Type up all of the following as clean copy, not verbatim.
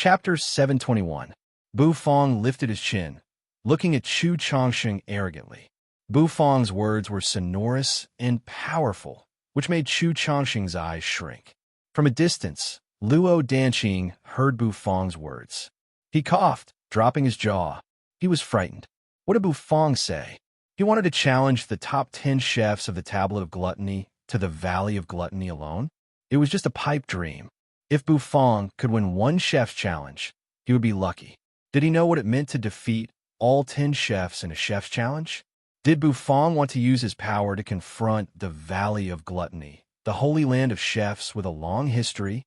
Chapter 721. Bu Fong lifted his chin, looking at Chu Changsheng arrogantly. Bu Fong's words were sonorous and powerful, which made Chu Changsheng's eyes shrink. From a distance, Luo Danqing heard Bu Fong's words. He coughed, dropping his jaw. He was frightened. What did Bu Fong say? He wanted to challenge the top 10 chefs of the Tablet of Gluttony to the Valley of Gluttony alone? It was just a pipe dream. If Bu Fong could win one chef's challenge, he would be lucky. Did he know what it meant to defeat all 10 chefs in a chef's challenge? Did Bu Fong want to use his power to confront the Valley of Gluttony, the holy land of chefs with a long history?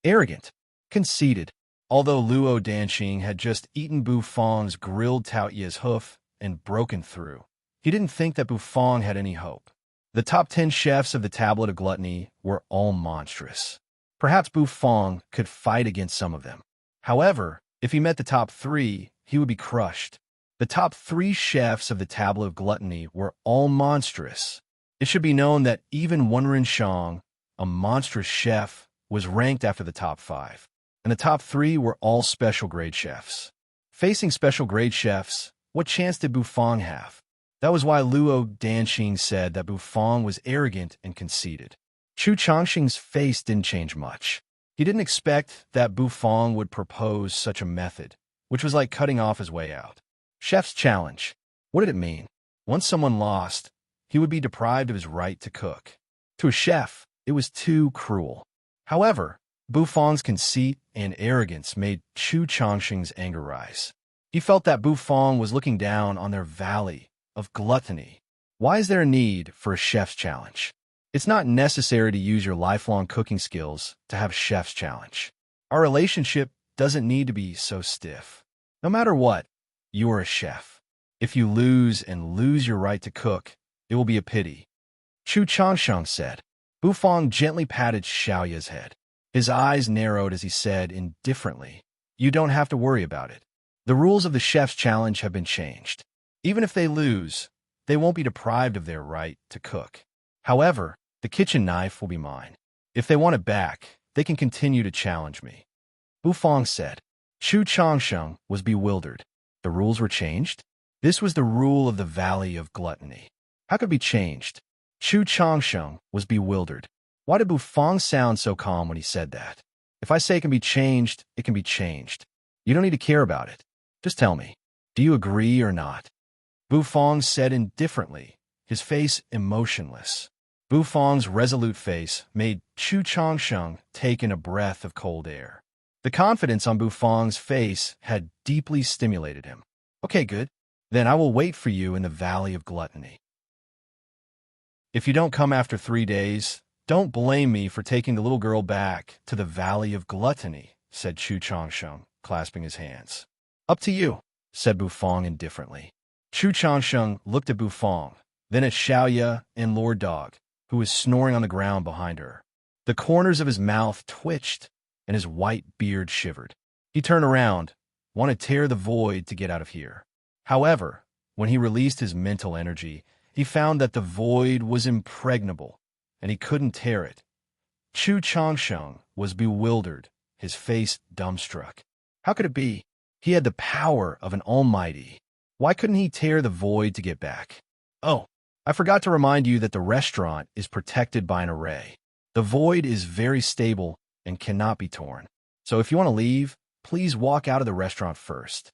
Arrogant, conceited. Although Luo Danqing had just eaten Bu Fong's grilled Taoye's hoof and broken through, he didn't think that Bu Fong had any hope. The top 10 chefs of the Tablet of Gluttony were all monstrous. Perhaps Bu Fong could fight against some of them. However, if he met the top 3, he would be crushed. The top 3 chefs of the Tablet of Gluttony were all monstrous. It should be known that even Wenren Shang, a monstrous chef, was ranked after the top 5, and the top 3 were all special grade chefs. Facing special grade chefs, what chance did Bu Fong have? That was why Luo Danqing said that Bu Fong was arrogant and conceited. Chu Changsheng's face didn't change much. He didn't expect that Bu Fong would propose such a method, which was like cutting off his way out. Chef's challenge. What did it mean? Once someone lost, he would be deprived of his right to cook. To a chef, it was too cruel. However, Bu Fong's conceit and arrogance made Chu Changsheng's anger rise. He felt that Bu Fong was looking down on their valley of gluttony. Why is there a need for a chef's challenge? It's not necessary to use your lifelong cooking skills to have a chef's challenge. Our relationship doesn't need to be so stiff. No matter what, you are a chef. If you lose your right to cook, it will be a pity. Chu Changsheng said. Bu Fong gently patted Xiaoya's head. His eyes narrowed as he said indifferently, "You don't have to worry about it. The rules of the chef's challenge have been changed. Even if they lose, they won't be deprived of their right to cook. However, the kitchen knife will be mine. If they want it back, they can continue to challenge me." Bu Fong said. Chu Changsheng was bewildered. The rules were changed? This was the rule of the Valley of Gluttony. How could it be changed? Chu Changsheng was bewildered. Why did Bu Fong sound so calm when he said that? If I say it can be changed, it can be changed. You don't need to care about it. Just tell me, do you agree or not? Bu Fong said indifferently, his face emotionless. Bu Fong's resolute face made Chu Changsheng take in a breath of cold air. The confidence on Bu Fong's face had deeply stimulated him. Okay, good. Then I will wait for you in the Valley of Gluttony. If you don't come after 3 days, don't blame me for taking the little girl back to the Valley of Gluttony, said Chu Changsheng, clasping his hands. Up to you, said Bu Fong indifferently. Chu Changsheng looked at Bu Fong, then at Xiaoya and Lord Dog, who was snoring on the ground behind her. The corners of his mouth twitched, and his white beard shivered. He turned around, wanted to tear the void to get out of here. However, when he released his mental energy, he found that the void was impregnable, and he couldn't tear it. Chu Changsheng was bewildered, his face dumbstruck. How could it be? He had the power of an almighty. Why couldn't he tear the void to get back? Oh, I forgot to remind you that the restaurant is protected by an array. The void is very stable and cannot be torn. So if you want to leave, please walk out of the restaurant first.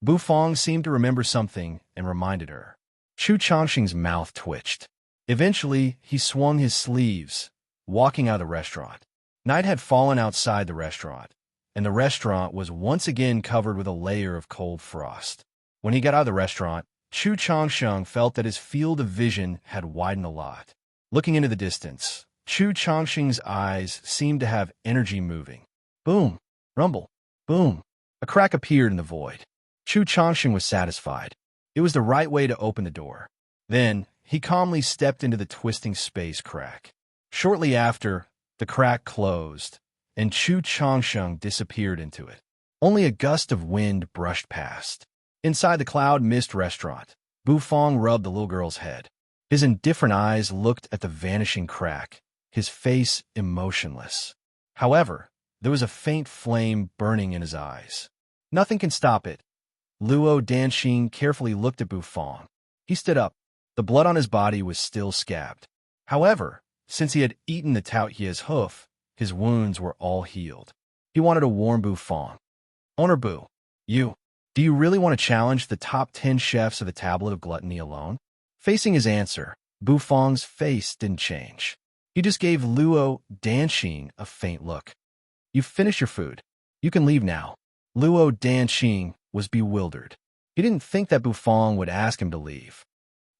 Bu Fong seemed to remember something and reminded her. Chu Changsheng's mouth twitched. Eventually, he swung his sleeves, walking out of the restaurant. Night had fallen outside the restaurant, and the restaurant was once again covered with a layer of cold frost. When he got out of the restaurant, Chu Changsheng felt that his field of vision had widened a lot. Looking into the distance, Chu Changsheng's eyes seemed to have energy moving. Boom! Rumble! Boom! A crack appeared in the void. Chu Changsheng was satisfied. It was the right way to open the door. Then, he calmly stepped into the twisting space crack. Shortly after, the crack closed, and Chu Changsheng disappeared into it. Only a gust of wind brushed past. Inside the cloud mist restaurant, Bu Fong rubbed the little girl's head. His indifferent eyes looked at the vanishing crack, his face emotionless. However, There was a faint flame burning in his eyes. Nothing can stop it. Luo Danxing carefully looked at Bufang. He stood up. The blood on his body was still scabbed. However, since he had eaten the Taoyue's hoof, his wounds were all healed. He wanted to warn Bufang. Owner Bu, do you really want to challenge the top 10 chefs of the Tablet of Gluttony alone? Facing his answer, Bufang's face didn't change. He just gave Luo Danxing a faint look. You've finished your food. You can leave now. Luo Danxing was bewildered. He didn't think that Bufang would ask him to leave.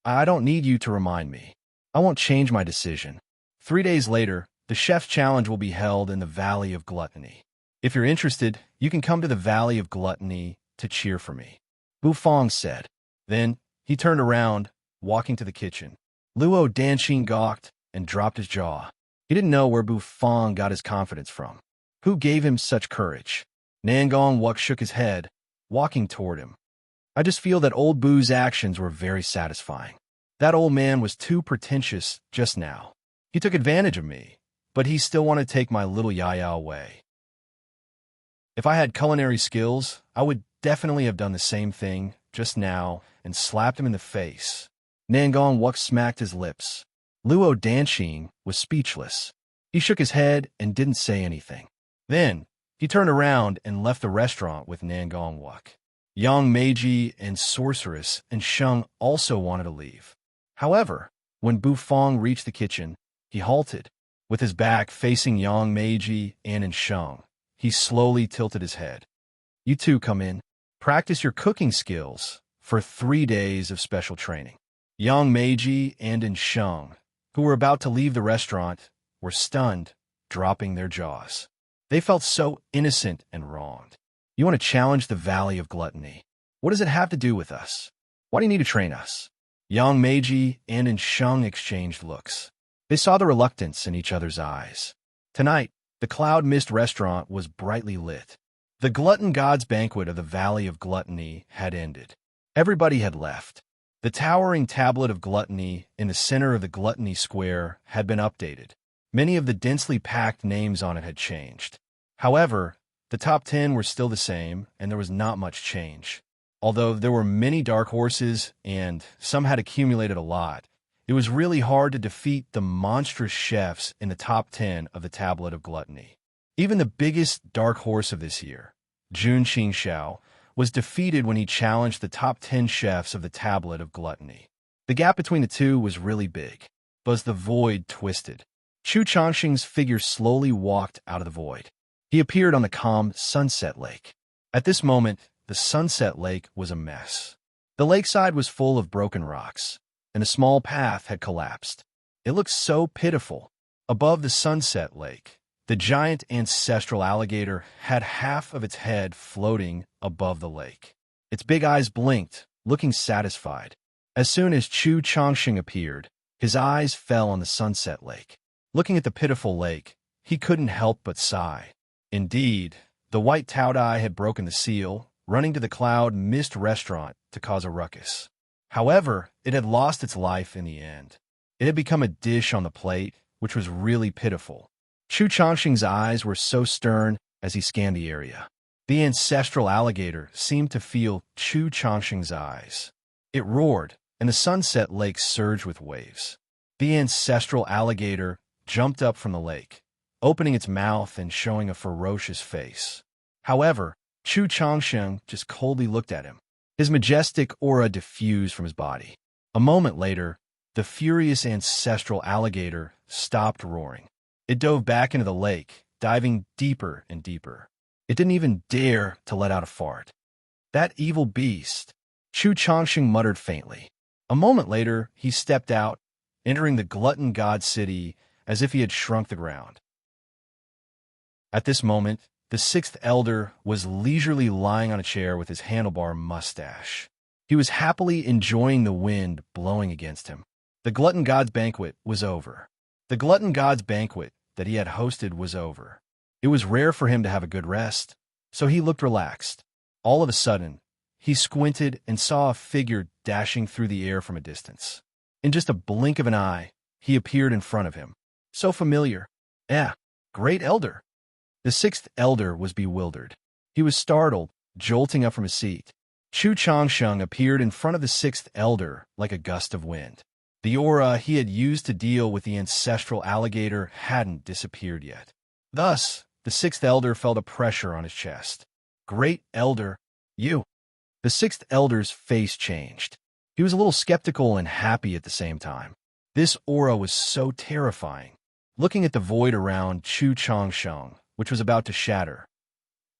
I don't need you to remind me. I won't change my decision. 3 days later, the chef's challenge will be held in the Valley of Gluttony. If you're interested, you can come to the Valley of Gluttony to cheer for me, Bufang said. Then, he turned around, walking to the kitchen. Luo Danxing gawked and dropped his jaw. He didn't know where Bufang got his confidence from. Who gave him such courage? Nangong Wuk shook his head, walking toward him. I just feel that old Bu's actions were very satisfying. That old man was too pretentious just now. He took advantage of me, but he still wanted to take my little Yaya away. If I had culinary skills, I would definitely have done the same thing just now and slapped him in the face. Nangong Wuk smacked his lips. Luo Danxing was speechless. He shook his head and didn't say anything. Then, he turned around and left the restaurant with Nangong Wuk. Yang Meiji and Sorceress and Sheng also wanted to leave. However, when Bufang reached the kitchen, he halted. With his back facing Yang Meiji and Sheng, he slowly tilted his head. You two come in. Practice your cooking skills for 3 days of special training. Yang Meiji and Sheng, who were about to leave the restaurant, were stunned, dropping their jaws. They felt so innocent and wronged. You want to challenge the Valley of Gluttony. What does it have to do with us? Why do you need to train us? Yang Meiji and Sheng exchanged looks. They saw the reluctance in each other's eyes. Tonight, the Cloud Mist restaurant was brightly lit. The Glutton God's banquet of the Valley of Gluttony had ended. Everybody had left. The towering tablet of gluttony in the center of the Gluttony Square had been updated. Many of the densely packed names on it had changed. However, the top 10 were still the same, and there was not much change. Although there were many dark horses, and some had accumulated a lot, it was really hard to defeat the monstrous chefs in the top 10 of the Tablet of Gluttony. Even the biggest dark horse of this year, Jun Qingxiao, was defeated when he challenged the top 10 chefs of the Tablet of Gluttony. The gap between the two was really big, but as the void twisted, Chu Changxing's figure slowly walked out of the void. He appeared on the calm Sunset Lake. At this moment, the Sunset Lake was a mess. The lakeside was full of broken rocks, and a small path had collapsed. It looked so pitiful. Above the Sunset Lake, the giant ancestral alligator had half of its head floating above the lake. Its big eyes blinked, looking satisfied. As soon as Chu Changxing appeared, his eyes fell on the Sunset Lake. Looking at the pitiful lake, he couldn't help but sigh. Indeed, the white Taodai had broken the seal, running to the Cloud Mist restaurant to cause a ruckus. However, it had lost its life in the end. It had become a dish on the plate, which was really pitiful. Chu Changxing's eyes were so stern as he scanned the area. The ancestral alligator seemed to feel Chu Changxing's eyes. It roared, and the Sunset Lake surged with waves. The ancestral alligator jumped up from the lake, opening its mouth and showing a ferocious face. However, Chu Changxing just coldly looked at him. His majestic aura diffused from his body. A moment later, the furious ancestral alligator stopped roaring. It dove back into the lake, diving deeper and deeper. It didn't even dare to let out a fart. That evil beast, Chu Changxing muttered faintly. A moment later, he stepped out, entering the Glutton God City as if he had shrunk the ground. At this moment, the sixth elder was leisurely lying on a chair with his handlebar mustache. He was happily enjoying the wind blowing against him. The Glutton God's banquet was over. The Glutton God's banquet that he had hosted was over. It was rare for him to have a good rest, so he looked relaxed. All of a sudden, he squinted and saw a figure dashing through the air from a distance. In just a blink of an eye, he appeared in front of him. So familiar. Great elder. The sixth elder was bewildered. He was startled, jolting up from his seat. Chu Changsheng appeared in front of the sixth elder like a gust of wind. The aura he had used to deal with the ancestral alligator hadn't disappeared yet. Thus, the sixth elder felt a pressure on his chest. Great elder, you. The sixth elder's face changed. He was a little skeptical and happy at the same time. This aura was so terrifying. Looking at the void around Chu Changsheng, which was about to shatter.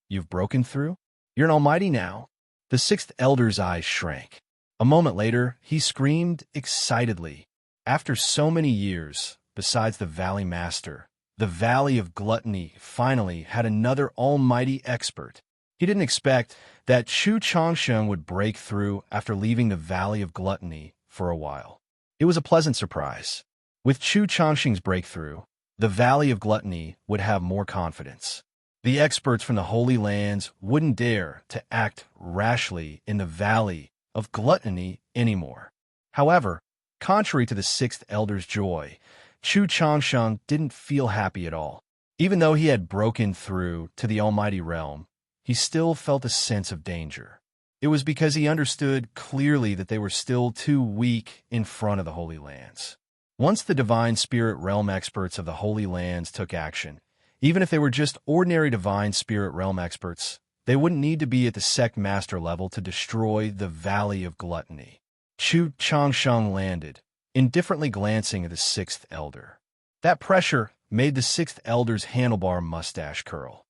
You've broken through? You're an almighty now. The sixth elder's eyes shrank. A moment later, he screamed excitedly. After so many years, besides the Valley Master, the Valley of Gluttony finally had another almighty expert. He didn't expect that Chu Changsheng would break through after leaving the Valley of Gluttony for a while. It was a pleasant surprise. With Chu Changsheng's breakthrough, the Valley of Gluttony would have more confidence. The experts from the Holy Lands wouldn't dare to act rashly in the Valley of Gluttony anymore. However, contrary to the sixth elder's joy, Chu Changsheng didn't feel happy at all. Even though he had broken through to the Almighty Realm, he still felt a sense of danger. It was because he understood clearly that they were still too weak in front of the Holy Lands. Once the Divine Spirit Realm experts of the Holy Lands took action, even if they were just ordinary Divine Spirit Realm experts, they wouldn't need to be at the Sect Master level to destroy the Valley of Gluttony. Chu Changsheng landed, indifferently glancing at the sixth elder. That pressure made the sixth elder's handlebar mustache curl.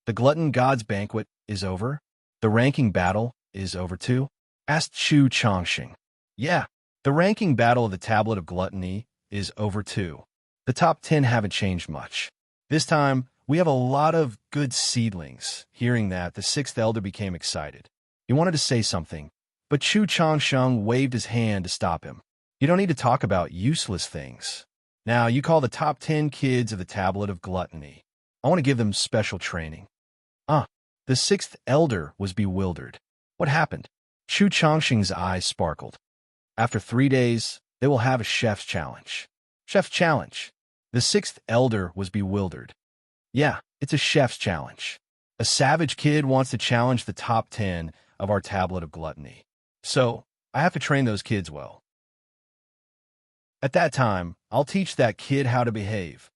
The Glutton God's banquet is over? The ranking battle is over too? Asked Chu Changsheng. Yeah, the ranking battle of the Tablet of Gluttony is over too. The top 10 haven't changed much. This time, we have a lot of good seedlings. Hearing that, the sixth elder became excited. He wanted to say something, but Chu Changsheng waved his hand to stop him. You don't need to talk about useless things. Now, you call the top 10 kids of the Tablet of Gluttony. I want to give them special training. The sixth elder was bewildered. What happened? Chu Changsheng's eyes sparkled. After 3 days, they will have a chef's challenge. Chef's challenge. The sixth elder was bewildered. Yeah, it's a chef's challenge. A savage kid wants to challenge the top 10 of our Tablet of Gluttony. So, I have to train those kids well. At that time, I'll teach that kid how to behave.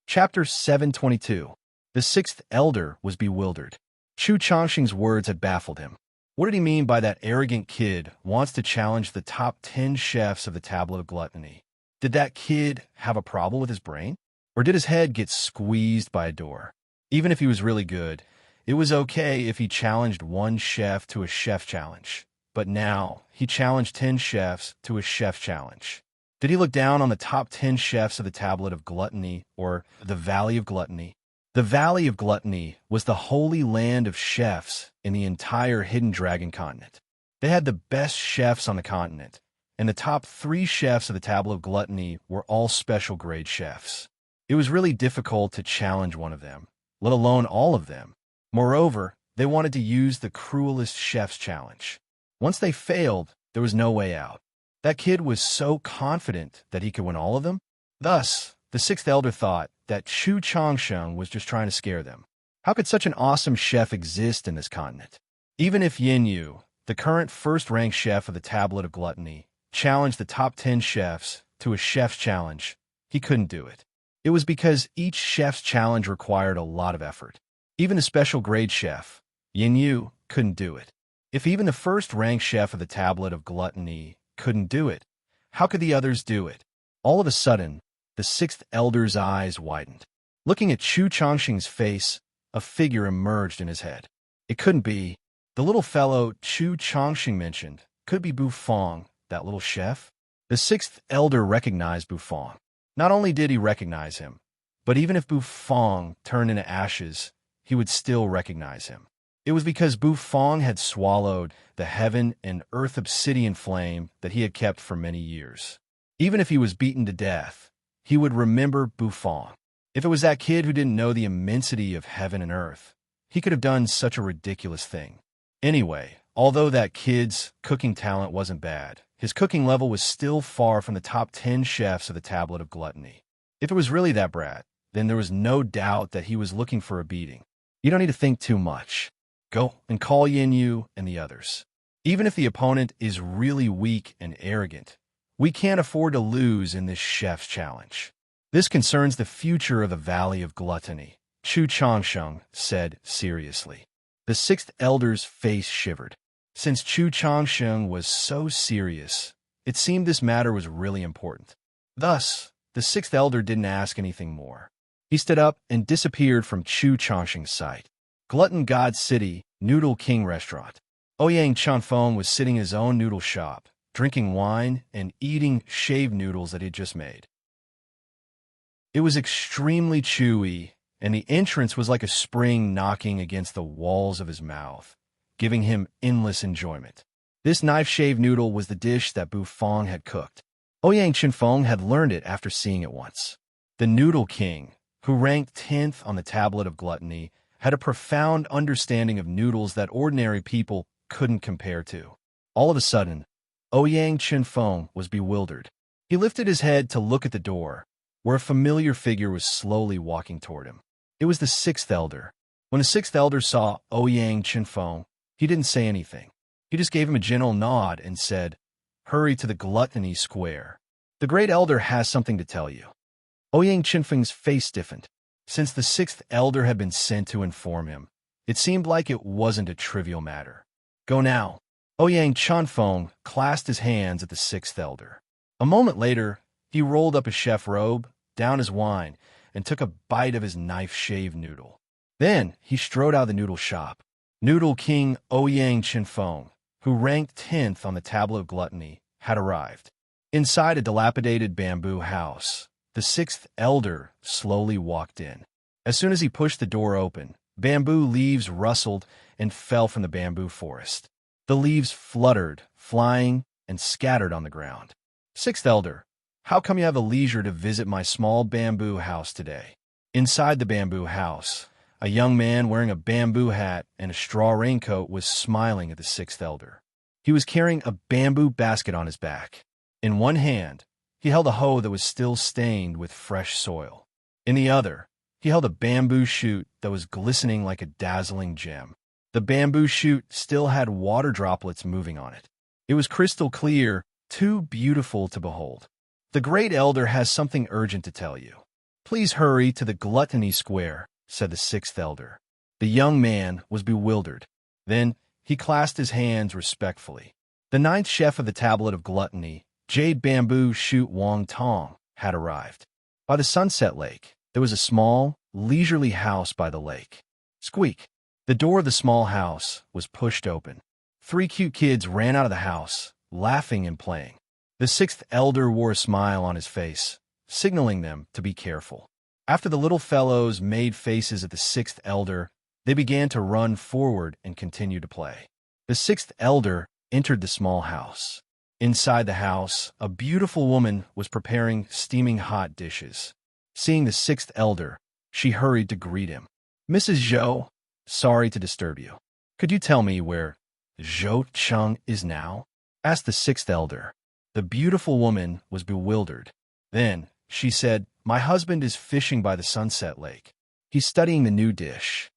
Chapter 722. The sixth elder was bewildered. Chu Changsheng's words had baffled him. What did he mean by that arrogant kid wants to challenge the top 10 chefs of the Tablet of Gluttony? Did that kid have a problem with his brain? Or did his head get squeezed by a door? Even if he was really good, it was okay if he challenged one chef to a chef challenge. But now, he challenged 10 chefs to a chef challenge. Did he look down on the top 10 chefs of the Tablet of Gluttony, or the Valley of Gluttony? The Valley of Gluttony was the holy land of chefs in the entire Hidden Dragon continent. They had the best chefs on the continent, and the top 3 chefs of the Tablet of Gluttony were all special grade chefs. It was really difficult to challenge one of them, let alone all of them. Moreover, they wanted to use the cruelest chef's challenge. Once they failed, there was no way out. That kid was so confident that he could win all of them. Thus, the sixth elder thought that Chu Changsheng was just trying to scare them. How could such an awesome chef exist in this continent? Even if Yin Yu, the current first-ranked chef of the Tablet of Gluttony, challenged the top 10 chefs to a chef's challenge, he couldn't do it. It was because each chef's challenge required a lot of effort. Even a special grade chef, Yin Yu, couldn't do it. If even the first-ranked chef of the Tablet of Gluttony couldn't do it, how could the others do it? All of a sudden, the sixth elder's eyes widened. Looking at Chu Changsheng's face, a figure emerged in his head. It couldn't be. The little fellow Chu Changsheng mentioned could be Bufong, that little chef. The sixth elder recognized Bufong. Not only did he recognize him, but even if Bufong turned into ashes, he would still recognize him. It was because Bufong had swallowed the heaven and earth obsidian flame that he had kept for many years. Even if he was beaten to death, he would remember Bufong. If it was that kid who didn't know the immensity of heaven and earth, he could have done such a ridiculous thing. Anyway, although that kid's cooking talent wasn't bad, his cooking level was still far from the top 10 chefs of the Tablet of Gluttony. If it was really that brat, then there was no doubt that he was looking for a beating. You don't need to think too much. Go and call Yin Yu and the others. Even if the opponent is really weak and arrogant, we can't afford to lose in this chef's challenge. This concerns the future of the Valley of Gluttony, Chu Changsheng said seriously. The sixth elder's face shivered. Since Chu Changsheng was so serious, it seemed this matter was really important. Thus, the sixth elder didn't ask anything more. He stood up and disappeared from Chu Changsheng's sight. Glutton God City, Noodle King Restaurant. Ouyang Chanfeng was sitting in his own noodle shop, drinking wine and eating shaved noodles that he had just made. It was extremely chewy, and the entrance was like a spring knocking against the walls of his mouth, giving him endless enjoyment. This knife-shaved noodle was the dish that Bu Fong had cooked. Ouyang Chanfeng had learned it after seeing it once. The Noodle King, who ranked 10th on the tablet of gluttony, had a profound understanding of noodles that ordinary people couldn't compare to. All of a sudden, Ouyang Chanfeng was bewildered. He lifted his head to look at the door, where a familiar figure was slowly walking toward him. It was the sixth elder. When the sixth elder saw Ouyang Chanfeng, he didn't say anything. He just gave him a gentle nod and said, "Hurry to the Gluttony Square. The great elder has something to tell you." Ouyang Chanfeng's face stiffened. Since the sixth elder had been sent to inform him, it seemed like it wasn't a trivial matter. "Go now." Ouyang Chanfeng clasped his hands at the sixth elder. A moment later, he rolled up his chef robe, downed his wine, and took a bite of his knife-shaved noodle. Then he strode out of the noodle shop. Noodle King Ouyang Chanfeng, who ranked 10th on the tablet of gluttony, had arrived. Inside a dilapidated bamboo house, the sixth elder slowly walked in. As soon as he pushed the door open, bamboo leaves rustled and fell from the bamboo forest. The leaves fluttered, flying, and scattered on the ground. "Sixth elder, how come you have the leisure to visit my small bamboo house today?" Inside the bamboo house, a young man wearing a bamboo hat and a straw raincoat was smiling at the sixth elder. He was carrying a bamboo basket on his back. In one hand, he held a hoe that was still stained with fresh soil. In the other, he held a bamboo shoot that was glistening like a dazzling gem. The bamboo shoot still had water droplets moving on it. It was crystal clear, too beautiful to behold. "The great elder has something urgent to tell you. Please hurry to the Gluttony Square," said the sixth elder. The young man was bewildered. Then he clasped his hands respectfully. The ninth chef of the tablet of gluttony, Jade Bamboo Shoot Wong Tong, had arrived. By the Sunset Lake, there was a small, leisurely house by the lake. Squeak! The door of the small house was pushed open. 3 cute kids ran out of the house, laughing and playing. The sixth elder wore a smile on his face, signaling them to be careful. After the little fellows made faces at the sixth elder, they began to run forward and continue to play. The sixth elder entered the small house. Inside the house, a beautiful woman was preparing steaming hot dishes. Seeing the sixth elder, she hurried to greet him. "Mrs. Zhou, sorry to disturb you. Could you tell me where Zhou Cheng is now?" asked the sixth elder. The beautiful woman was bewildered. Then she said, "My husband is fishing by the Sunset Lake. He's studying the new dish."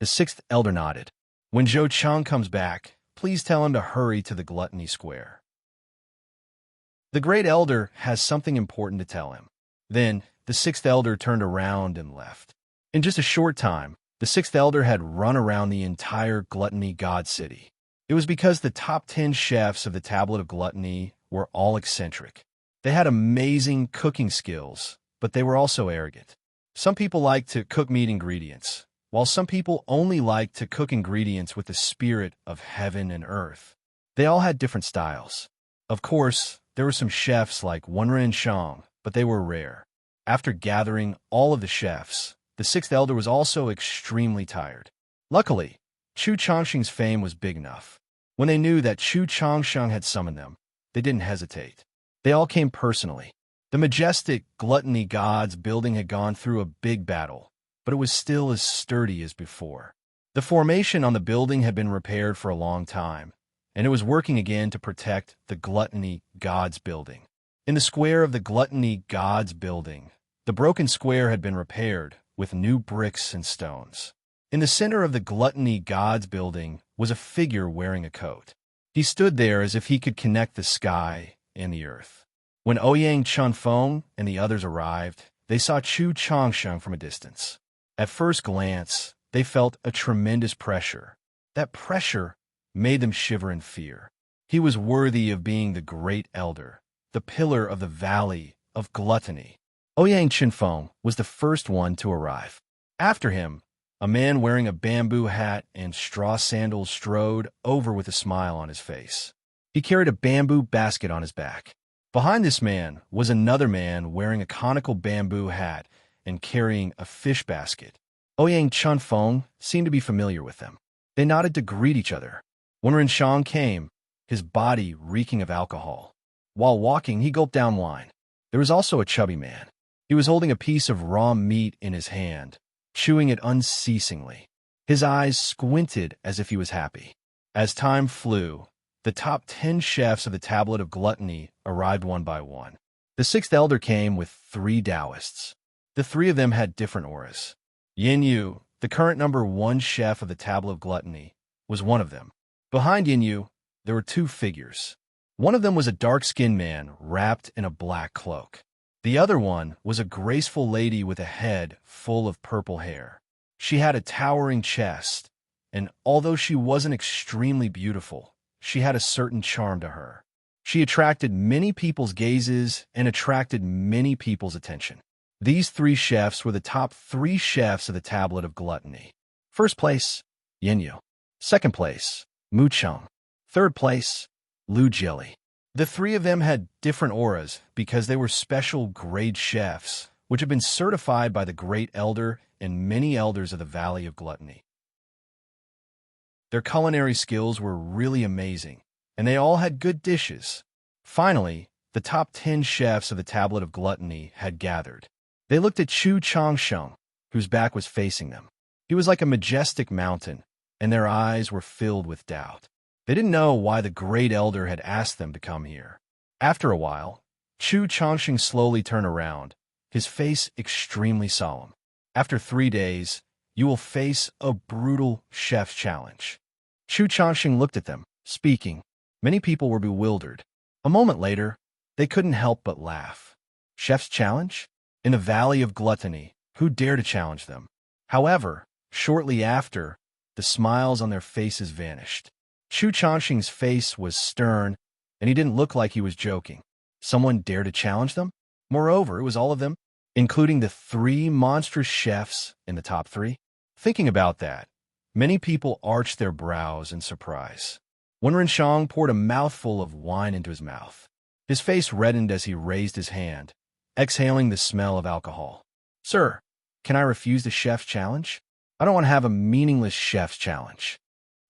The sixth elder nodded. "When Zhou Cheng comes back, please tell him to hurry to the Gluttony Square. The great elder has something important to tell him." Then the sixth elder turned around and left. In just a short time, the sixth elder had run around the entire Gluttony God City. It was because the top 10 chefs of the Tablet of Gluttony were all eccentric. They had amazing cooking skills, but they were also arrogant. Some people liked to cook meat ingredients, while some people only liked to cook ingredients with the spirit of heaven and earth. They all had different styles. Of course, there were some chefs like Wenren Shang, but they were rare. After gathering all of the chefs, the sixth elder was also extremely tired. Luckily, Chu Changsheng's fame was big enough. When they knew that Chu Changsheng had summoned them, they didn't hesitate. They all came personally. The majestic Gluttony Gods building had gone through a big battle, but it was still as sturdy as before. The formation on the building had been repaired for a long time, and it was working again to protect the Gluttony Gods building. In the square of the Gluttony Gods building, The broken square had been repaired with new bricks and stones. In the center of the gluttony god's building was a figure wearing a coat. He stood there as if he could connect the sky and the earth. When Ouyang Chunfeng and the others arrived, they saw Chu Changsheng from a distance. At first glance, they felt a tremendous pressure. That pressure made them shiver in fear. He was worthy of being the great elder, the pillar of the valley of gluttony. Ouyang Chunfeng was the first one to arrive. After him, a man wearing a bamboo hat and straw sandals strode over with a smile on his face. He carried a bamboo basket on his back. Behind this man was another man wearing a conical bamboo hat and carrying a fish basket. Ouyang Chunfeng seemed to be familiar with them. They nodded to greet each other. When Renshang came, his body reeking of alcohol. While walking, he gulped down wine. There was also a chubby man. He was holding a piece of raw meat in his hand, chewing it unceasingly. His eyes squinted as if he was happy. As time flew, the top 10 chefs of the Tablet of Gluttony arrived one by one. The sixth elder came with 3 Taoists. The 3 of them had different auras. Yin Yu, the current number 1 chef of the Tablet of Gluttony, was one of them. Behind Yin Yu, there were 2 figures. One of them was a dark-skinned man wrapped in a black cloak. The other one was a graceful lady with a head full of purple hair. She had a towering chest, and although she wasn't extremely beautiful, she had a certain charm to her. She attracted many people's gazes and attracted many people's attention. These 3 chefs were the top 3 chefs of the Tablet of Gluttony. First place, Yin Yu. Second place, Mu Cheng. Third place, Lu Jili. The 3 of them had different auras because they were special grade chefs, which had been certified by the Great Elder and many elders of the Valley of Gluttony. Their culinary skills were really amazing, and they all had good dishes. Finally, the top 10 chefs of the Tablet of Gluttony had gathered. They looked at Chu Changsheng, whose back was facing them. He was like a majestic mountain, and their eyes were filled with doubt. They didn't know why the Great Elder had asked them to come here. After a while, Chu Changsheng slowly turned around, his face extremely solemn. After 3 days, you will face a brutal chef's challenge. Chu Changsheng looked at them, speaking. Many people were bewildered. A moment later, they couldn't help but laugh. Chef's challenge? In the Valley of Gluttony, who dared to challenge them? However, shortly after, the smiles on their faces vanished. Chu Changsheng's face was stern, and he didn't look like he was joking. Someone dared to challenge them? Moreover, it was all of them, including the 3 monstrous chefs in the top 3. Thinking about that, many people arched their brows in surprise. When Renshang poured a mouthful of wine into his mouth, his face reddened as he raised his hand, exhaling the smell of alcohol. Sir, can I refuse the chef's challenge? I don't want to have a meaningless chef's challenge.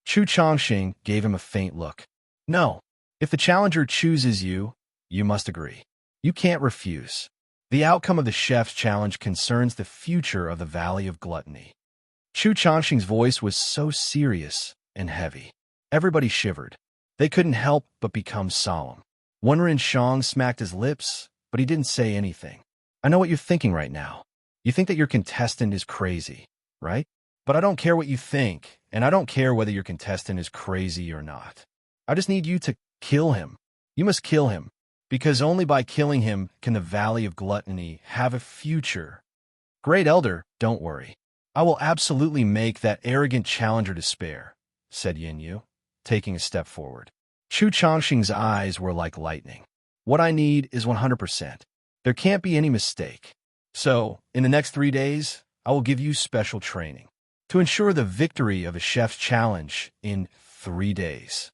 Chu Changsheng gave him a faint look. No, if the challenger chooses you, you must agree. You can't refuse. The outcome of the chef's challenge concerns the future of the Valley of Gluttony. Chu Changsheng's voice was so serious and heavy. Everybody shivered. They couldn't help but become solemn. Wen Renshang smacked his lips, but he didn't say anything. I know what you're thinking right now. You think that your contestant is crazy, right? But I don't care what you think, and I don't care whether your contestant is crazy or not. I just need you to kill him. You must kill him, because only by killing him can the Valley of Gluttony have a future. Great Elder, don't worry. I will absolutely make that arrogant challenger despair, said Yin Yu, taking a step forward. Chu Changsheng's eyes were like lightning. What I need is 100%. There can't be any mistake. So, in the next 3 days, I will give you special training to ensure the victory of a chef's challenge in 3 days.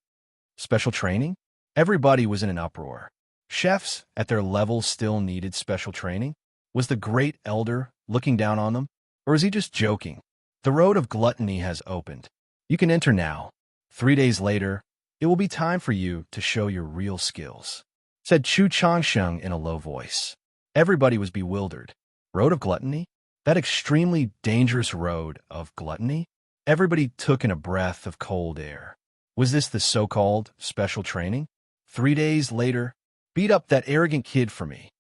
Special training? Everybody was in an uproar. Chefs, at their level, still needed special training? Was the Great Elder looking down on them? Or is he just joking? The road of gluttony has opened. You can enter now. 3 days later, it will be time for you to show your real skills, said Chu Changsheng in a low voice. Everybody was bewildered. Road of gluttony? That extremely dangerous road of gluttony? Everybody took in a breath of cold air. Was this the so-called special training? 3 days later, beat up that arrogant kid for me.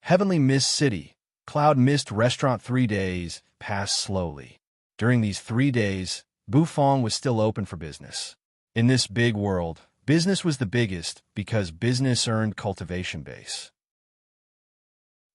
Heavenly Mist City, Cloud Mist Restaurant 3 days passed slowly. During these 3 days, Bufong was still open for business. In this big world, business was the biggest because business earned cultivation base.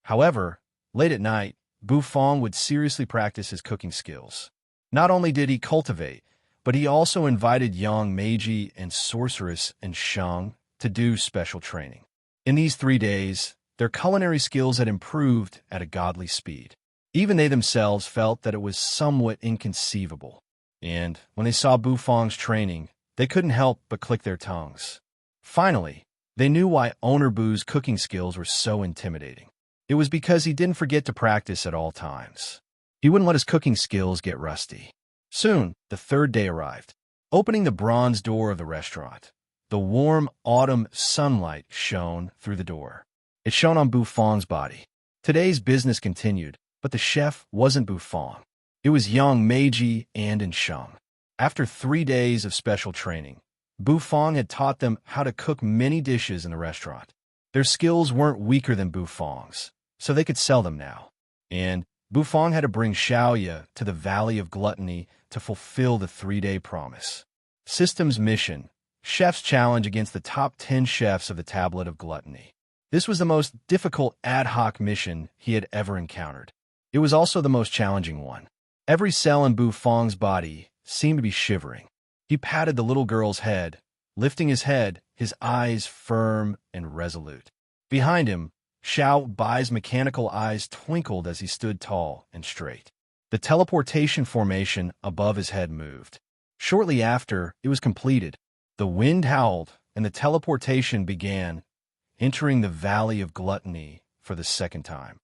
However, late at night, Bufong would seriously practice his cooking skills. Not only did he cultivate, but he also invited young magi and sorceress and shang to do special training. In these 3 days, their culinary skills had improved at a godly speed. Even they themselves felt that it was somewhat inconceivable. And when they saw Bufong's training, they couldn't help but click their tongues. Finally, they knew why Owner Bu's cooking skills were so intimidating. It was because he didn't forget to practice at all times. He wouldn't let his cooking skills get rusty. Soon, the 3rd day arrived. Opening the bronze door of the restaurant, the warm autumn sunlight shone through the door. It shone on Bufong's body. Today's business continued, but the chef wasn't Bufong. It was young Meiji and Shang. After 3 days of special training, Bufong had taught them how to cook many dishes in the restaurant. Their skills weren't weaker than Bufong's, so they could sell them now. And Bufong had to bring Xiaoya to the Valley of Gluttony to fulfill the 3-day promise. Systems mission, chef's challenge against the top 10 chefs of the Tablet of Gluttony. This was the most difficult ad hoc mission he had ever encountered. It was also the most challenging one. Every cell in Bufong's body seemed to be shivering. He patted the little girl's head, lifting his head, his eyes firm and resolute. Behind him, Xiao Bai's mechanical eyes twinkled as he stood tall and straight. The teleportation formation above his head moved. Shortly after it was completed, the wind howled and the teleportation began, entering the Valley of Gluttony for the 2nd time.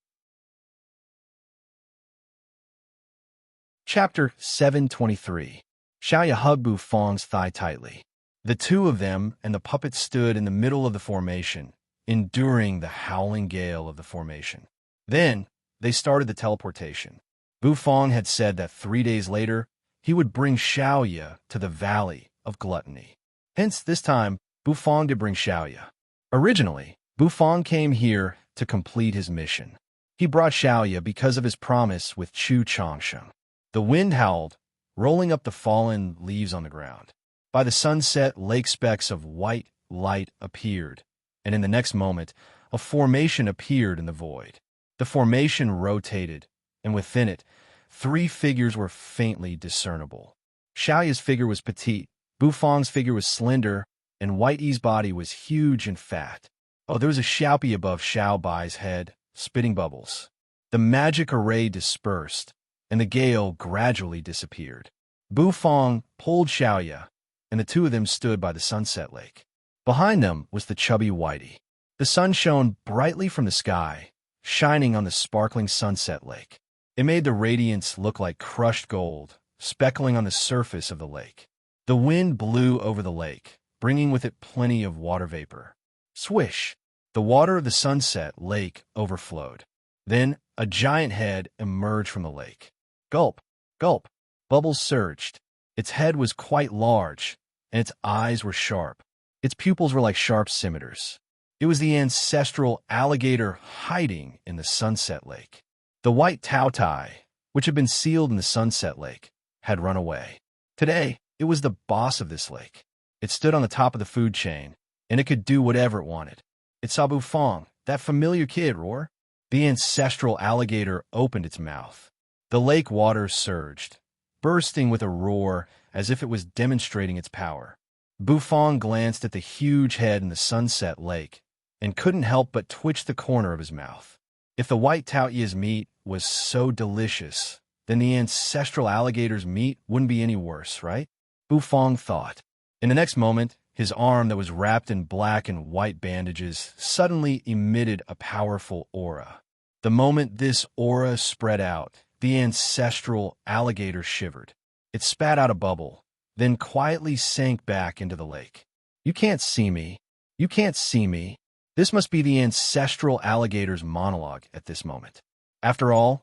Chapter 723. Xiaoya hugged Bufong's thigh tightly. The two of them and the puppet stood in the middle of the formation, enduring the howling gale of the formation. Then, they started the teleportation. Bufong had said that 3 days later, he would bring Xiaoya to the Valley of Gluttony. Hence, this time, Bufong did bring Xiaoya. Originally, Bufong came here to complete his mission. He brought Xiaoya because of his promise with Chu Changsheng. The wind howled, rolling up the fallen leaves on the ground. By the sunset, lake specks of white light appeared, and in the next moment, a formation appeared in the void. The formation rotated, and within it, 3 figures were faintly discernible. Xiaoya's figure was petite, Bufong's figure was slender, and White Yi's body was huge and fat. Oh, there was a Xiaopi above Xiao Bai's head, spitting bubbles. The magic array dispersed, and the gale gradually disappeared. Bufong pulled Xiaoya, and the two of them stood by the sunset lake. Behind them was the chubby Whitey. The sun shone brightly from the sky, shining on the sparkling sunset lake. It made the radiance look like crushed gold, speckling on the surface of the lake. The wind blew over the lake, bringing with it plenty of water vapor. Swish! The water of the sunset lake overflowed. Then a giant head emerged from the lake. Gulp! Gulp! Bubbles surged. Its head was quite large, and its eyes were sharp. Its pupils were like sharp scimitars. It was the ancestral alligator hiding in the sunset lake. The white Taotai, which had been sealed in the sunset lake, had run away. Today, it was the boss of this lake. It stood on the top of the food chain, and it could do whatever it wanted. It saw Bufong, that familiar kid, roar. The ancestral alligator opened its mouth. The lake water surged, bursting with a roar as if it was demonstrating its power. Bufong glanced at the huge head in the sunset lake and couldn't help but twitch the corner of his mouth. If the white Taoyia's meat was so delicious, then the ancestral alligator's meat wouldn't be any worse, right? Bufong thought. In the next moment, his arm that was wrapped in black and white bandages suddenly emitted a powerful aura. The moment this aura spread out, the ancestral alligator shivered. It spat out a bubble, then quietly sank back into the lake. You can't see me. You can't see me. This must be the ancestral alligator's monologue at this moment. After all,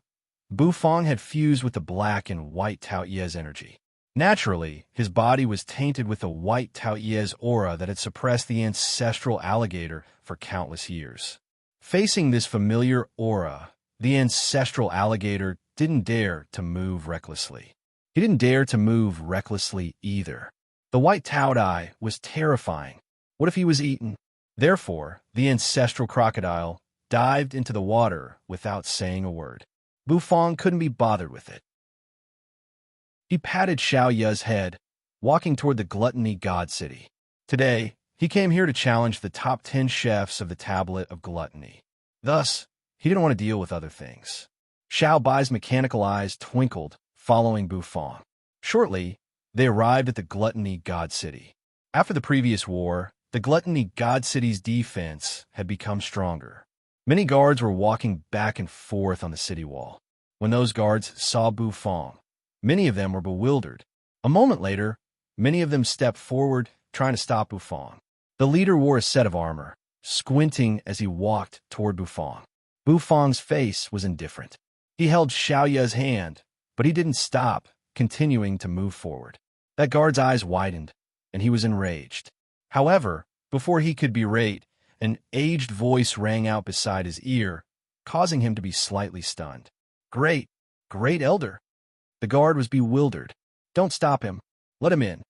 Bufong had fused with the black and white Taoyia's energy. Naturally, his body was tainted with the white Taoyia's aura that had suppressed the ancestral alligator for countless years. Facing this familiar aura, the ancestral alligator didn't dare to move recklessly. He didn't dare to move recklessly either. The white taudai was terrifying. What if he was eaten? Therefore, the ancestral crocodile dived into the water without saying a word. Bufang couldn't be bothered with it. He patted Xiao Ye's head, walking toward the gluttony god city. Today, he came here to challenge the top 10 chefs of the tablet of gluttony. Thus, he didn't want to deal with other things. Xiao Bai's mechanical eyes twinkled, following Bufang. Shortly, they arrived at the gluttony god city. After the previous war, the gluttony god city's defense had become stronger. Many guards were walking back and forth on the city wall. When those guards saw Bufang, many of them were bewildered. A moment later, many of them stepped forward, trying to stop Bufang. The leader wore a set of armor, squinting as he walked toward Bufang. Bufang's face was indifferent. He held Xiao Ye's hand, but he didn't stop, continuing to move forward. That guard's eyes widened, and he was enraged. However, before he could berate, an aged voice rang out beside his ear, causing him to be slightly stunned. Great elder. The guard was bewildered. Don't stop him. Let him in.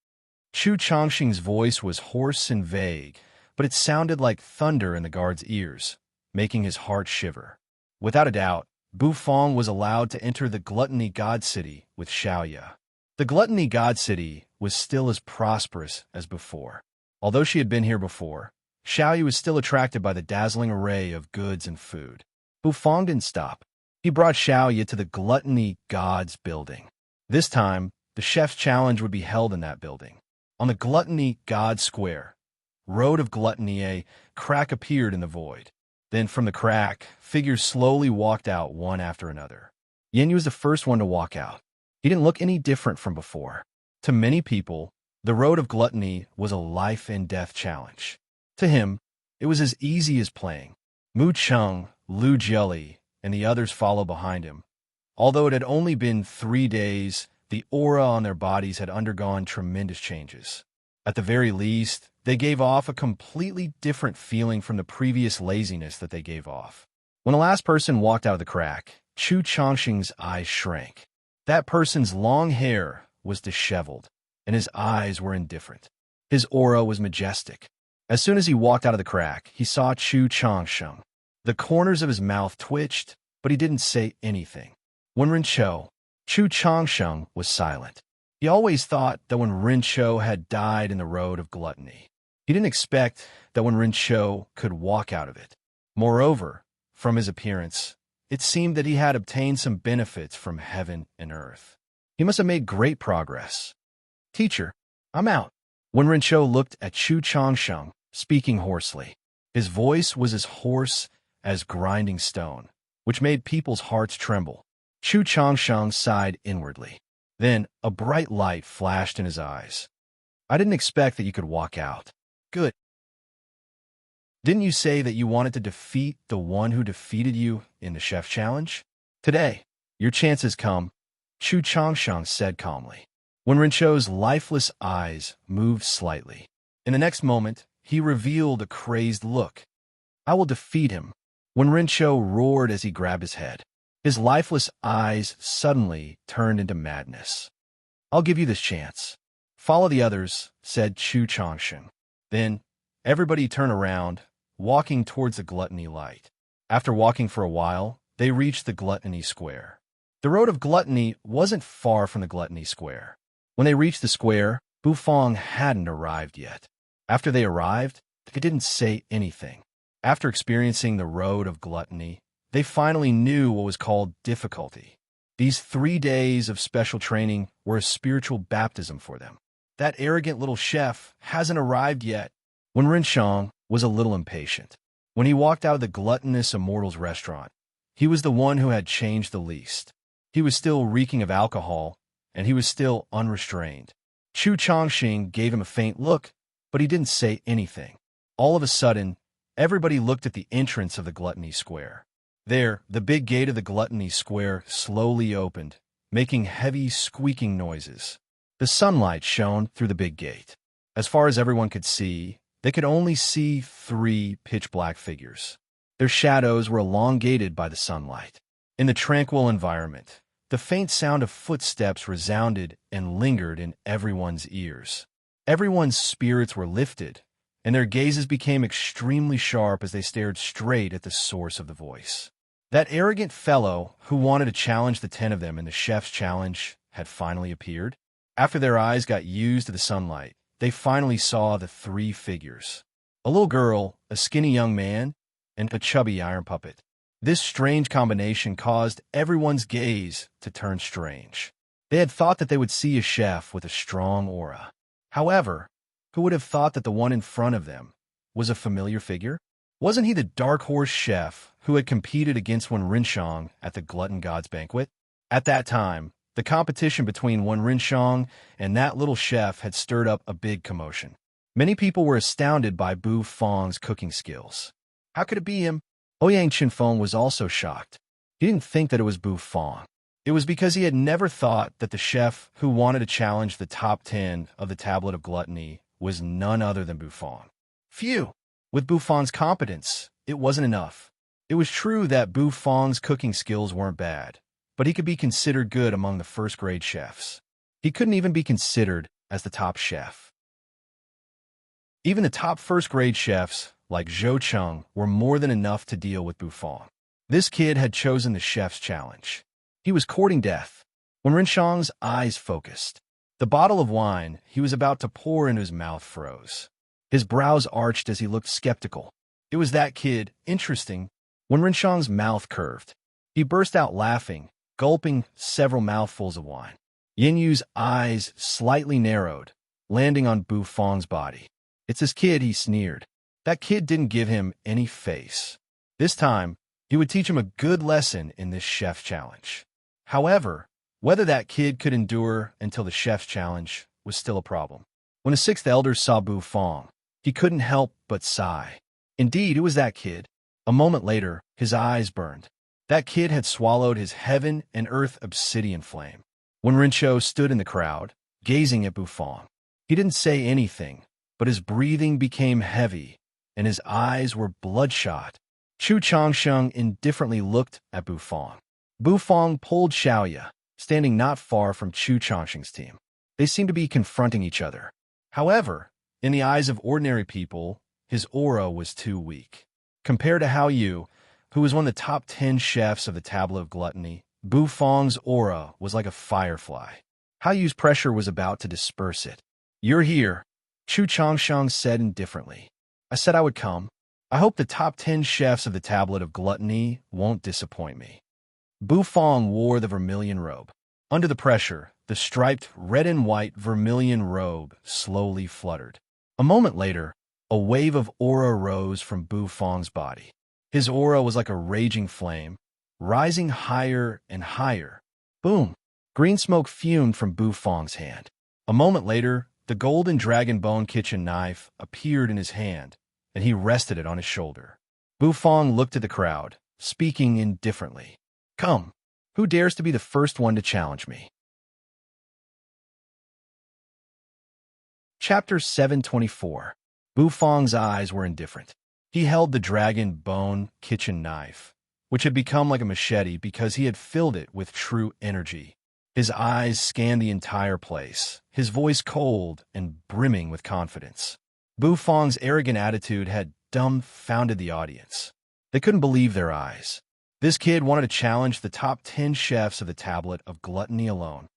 Chu Chongqing's voice was hoarse and vague, but it sounded like thunder in the guard's ears, making his heart shiver. Without a doubt, Bufang was allowed to enter the gluttony god city with Xiao Ye. The gluttony god city was still as prosperous as before. Although she had been here before, Xiao Ye was still attracted by the dazzling array of goods and food. Bufang didn't stop. He brought Xiao Ye to the gluttony god's building. This time, the chef's challenge would be held in that building. On the gluttony god square, road of gluttony, a crack appeared in the void. Then from the crack, figures slowly walked out one after another. Yin Yu was the first one to walk out. He didn't look any different from before. To many people, the road of gluttony was a life and death challenge. To him, it was as easy as playing. Mu Cheng, Lu Jieli, and the others followed behind him. Although it had only been 3 days, the aura on their bodies had undergone tremendous changes. At the very least, they gave off a completely different feeling from the previous laziness that they gave off. When the last person walked out of the crack, Chu Chongqing's eyes shrank. That person's long hair was disheveled, and his eyes were indifferent. His aura was majestic. As soon as he walked out of the crack, he saw Chu Chongqing. The corners of his mouth twitched, but he didn't say anything. When Rinchou, Chu Chongqing was silent. He always thought that when Rinchou had died in the road of gluttony, he didn't expect that when Rinchou could walk out of it. Moreover, from his appearance, it seemed that he had obtained some benefits from heaven and earth. He must have made great progress. Teacher, I'm out. When Rinchou looked at Chu Chongqing, speaking hoarsely, his voice was as hoarse as grinding stone, which made people's hearts tremble. Chu Chongqing sighed inwardly. Then a bright light flashed in his eyes. I didn't expect that you could walk out. Good. Didn't you say that you wanted to defeat the one who defeated you in the chef challenge? Today, your chance has come, Chu Chongqing said calmly. When Rinchou's lifeless eyes moved slightly, in the next moment, he revealed a crazed look. I will defeat him. When Rinchou roared as he grabbed his head, his lifeless eyes suddenly turned into madness. I'll give you this chance. Follow the others, said Chu Chongqing. Then, everybody turned around, walking towards the gluttony light. After walking for a while, they reached the gluttony square. The road of gluttony wasn't far from the gluttony square. When they reached the square, Bufang hadn't arrived yet. After they arrived, they didn't say anything. After experiencing the road of gluttony, they finally knew what was called difficulty. These 3 days of special training were a spiritual baptism for them. That arrogant little chef hasn't arrived yet. When Rinchong was a little impatient. When he walked out of the gluttonous immortals restaurant, he was the one who had changed the least. He was still reeking of alcohol, and he was still unrestrained. Chu Chongqing gave him a faint look, but he didn't say anything. All of a sudden, everybody looked at the entrance of the gluttony square. There, the big gate of the gluttony square slowly opened, making heavy squeaking noises. The sunlight shone through the big gate. As far as everyone could see, they could only see 3 pitch-black figures. Their shadows were elongated by the sunlight. In the tranquil environment, the faint sound of footsteps resounded and lingered in everyone's ears. Everyone's spirits were lifted, and their gazes became extremely sharp as they stared straight at the source of the voice. That arrogant fellow who wanted to challenge the 10 of them in the chef's challenge had finally appeared. After their eyes got used to the sunlight, they finally saw the 3 figures. A little girl, a skinny young man, and a chubby iron puppet. This strange combination caused everyone's gaze to turn strange. They had thought that they would see a chef with a strong aura. However, who would have thought that the one in front of them was a familiar figure? Wasn't he the dark horse chef who had competed against Wen Rinshang at the Glutton God's banquet? At that time, the competition between Wen Rinshang and that little chef had stirred up a big commotion. Many people were astounded by Bu Fang's cooking skills. How could it be him? Ouyang Qinfeng was also shocked. He didn't think that it was Bu Fang. It was because he had never thought that the chef who wanted to challenge the top 10 of the Tablet of Gluttony was none other than Bu Fang. Phew! With Bu Fang's competence, it wasn't enough. It was true that Bu Fang's cooking skills weren't bad, but he could be considered good among the first-grade chefs. He couldn't even be considered as the top chef. Even the top first-grade chefs, like Zhou Cheng, were more than enough to deal with Bu Fang. This kid had chosen the chef's challenge. He was courting death. When Rinshang's eyes focused, the bottle of wine he was about to pour into his mouth froze. His brows arched as he looked skeptical. It was that kid, interesting. When Rinshang's mouth curved, he burst out laughing, gulping several mouthfuls of wine. Yin Yu's eyes slightly narrowed, landing on Bu Fang's body. It's his kid, he sneered. That kid didn't give him any face. This time, he would teach him a good lesson in this chef challenge. However, whether that kid could endure until the chef's challenge was still a problem. When the 6th elder saw Bu Fang, he couldn't help but sigh. Indeed, it was that kid. A moment later, his eyes burned. That kid had swallowed his heaven and earth obsidian flame. When Rincho stood in the crowd, gazing at Bu Fang, he didn't say anything, but his breathing became heavy, and his eyes were bloodshot. Chu Changsheng indifferently looked at Bu Fang. Bu Fang pulled Xiaoya, standing not far from Chu Changsheng's team. They seemed to be confronting each other. However, in the eyes of ordinary people, his aura was too weak. Compared to Hao Yu, who was one of the top 10 chefs of the Tablet of Gluttony, Bu Fang's aura was like a firefly. Hao Yu's pressure was about to disperse it. "You're here," Chu Changsheng said indifferently. "I said I would come. I hope the top 10 chefs of the Tablet of Gluttony won't disappoint me." Bu Fang wore the vermilion robe. Under the pressure, the striped red and white vermilion robe slowly fluttered. A moment later, a wave of aura rose from Bu Fang's body. His aura was like a raging flame, rising higher and higher. Boom! Green smoke fumed from Bu Fang's hand. A moment later, the golden dragon bone kitchen knife appeared in his hand, and he rested it on his shoulder. Bu Fang looked at the crowd, speaking indifferently. "Come, who dares to be the first one to challenge me?" Chapter 724. Bu Fang's eyes were indifferent. He held the dragon bone kitchen knife, which had become like a machete because he had filled it with true energy. His eyes scanned the entire place, his voice cold and brimming with confidence. Bu Fang's arrogant attitude had dumbfounded the audience. They couldn't believe their eyes. This kid wanted to challenge the top 10 chefs of the Tablet of Gluttony alone.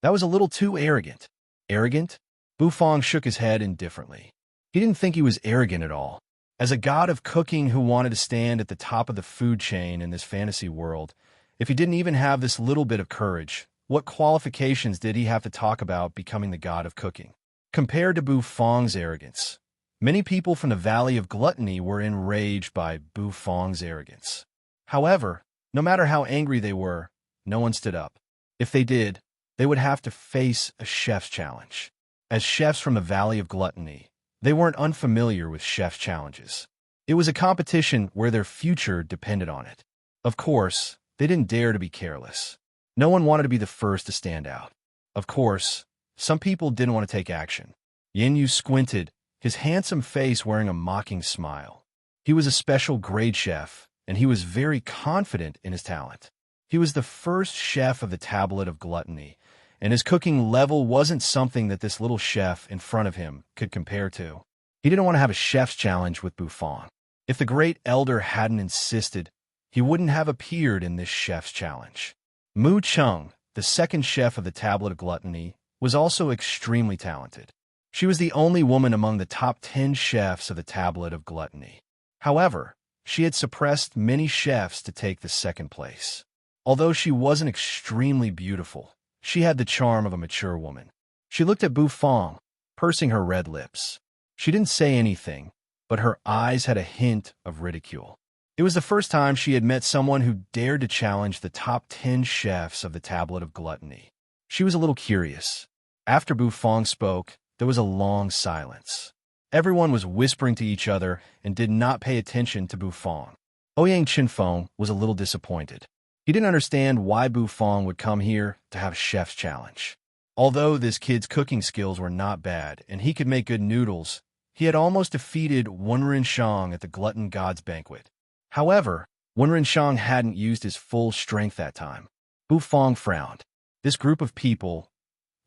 That was a little too arrogant. Arrogant? Bu Fang shook his head indifferently. He didn't think he was arrogant at all. As a god of cooking who wanted to stand at the top of the food chain in this fantasy world, if he didn't even have this little bit of courage, what qualifications did he have to talk about becoming the god of cooking? Compared to Bu Fang's arrogance, many people from the Valley of Gluttony were enraged by Bu Fang's arrogance. However, no matter how angry they were, no one stood up. If they did, they would have to face a chef's challenge. As chefs from the Valley of Gluttony, they weren't unfamiliar with chef's challenges. It was a competition where their future depended on it. Of course, they didn't dare to be careless. No one wanted to be the first to stand out. Of course, some people didn't want to take action. Yin Yu squinted, his handsome face wearing a mocking smile. He was a special grade chef, and he was very confident in his talent. He was the first chef of the Tablet of Gluttony, and his cooking level wasn't something that this little chef in front of him could compare to. He didn't want to have a chef's challenge with Buffon. If the great elder hadn't insisted, he wouldn't have appeared in this chef's challenge. Mu Chung, the second chef of the Tablet of Gluttony, was also extremely talented. She was the only woman among the top 10 chefs of the Tablet of Gluttony. However, she had suppressed many chefs to take the second place. Although she wasn't extremely beautiful, she had the charm of a mature woman. She looked at Buffon, pursing her red lips. She didn't say anything, but her eyes had a hint of ridicule. It was the first time she had met someone who dared to challenge the top 10 chefs of the Tablet of Gluttony. She was a little curious. After Buffon spoke, there was a long silence. Everyone was whispering to each other and did not pay attention to Buffon. Ouyang Chinfeng was a little disappointed. He didn't understand why Buffon would come here to have a chef's challenge. Although this kid's cooking skills were not bad and he could make good noodles, he had almost defeated Wenren Shang at the Glutton God's Banquet. However, Wenren Shang hadn't used his full strength that time. Buffon frowned. This group of people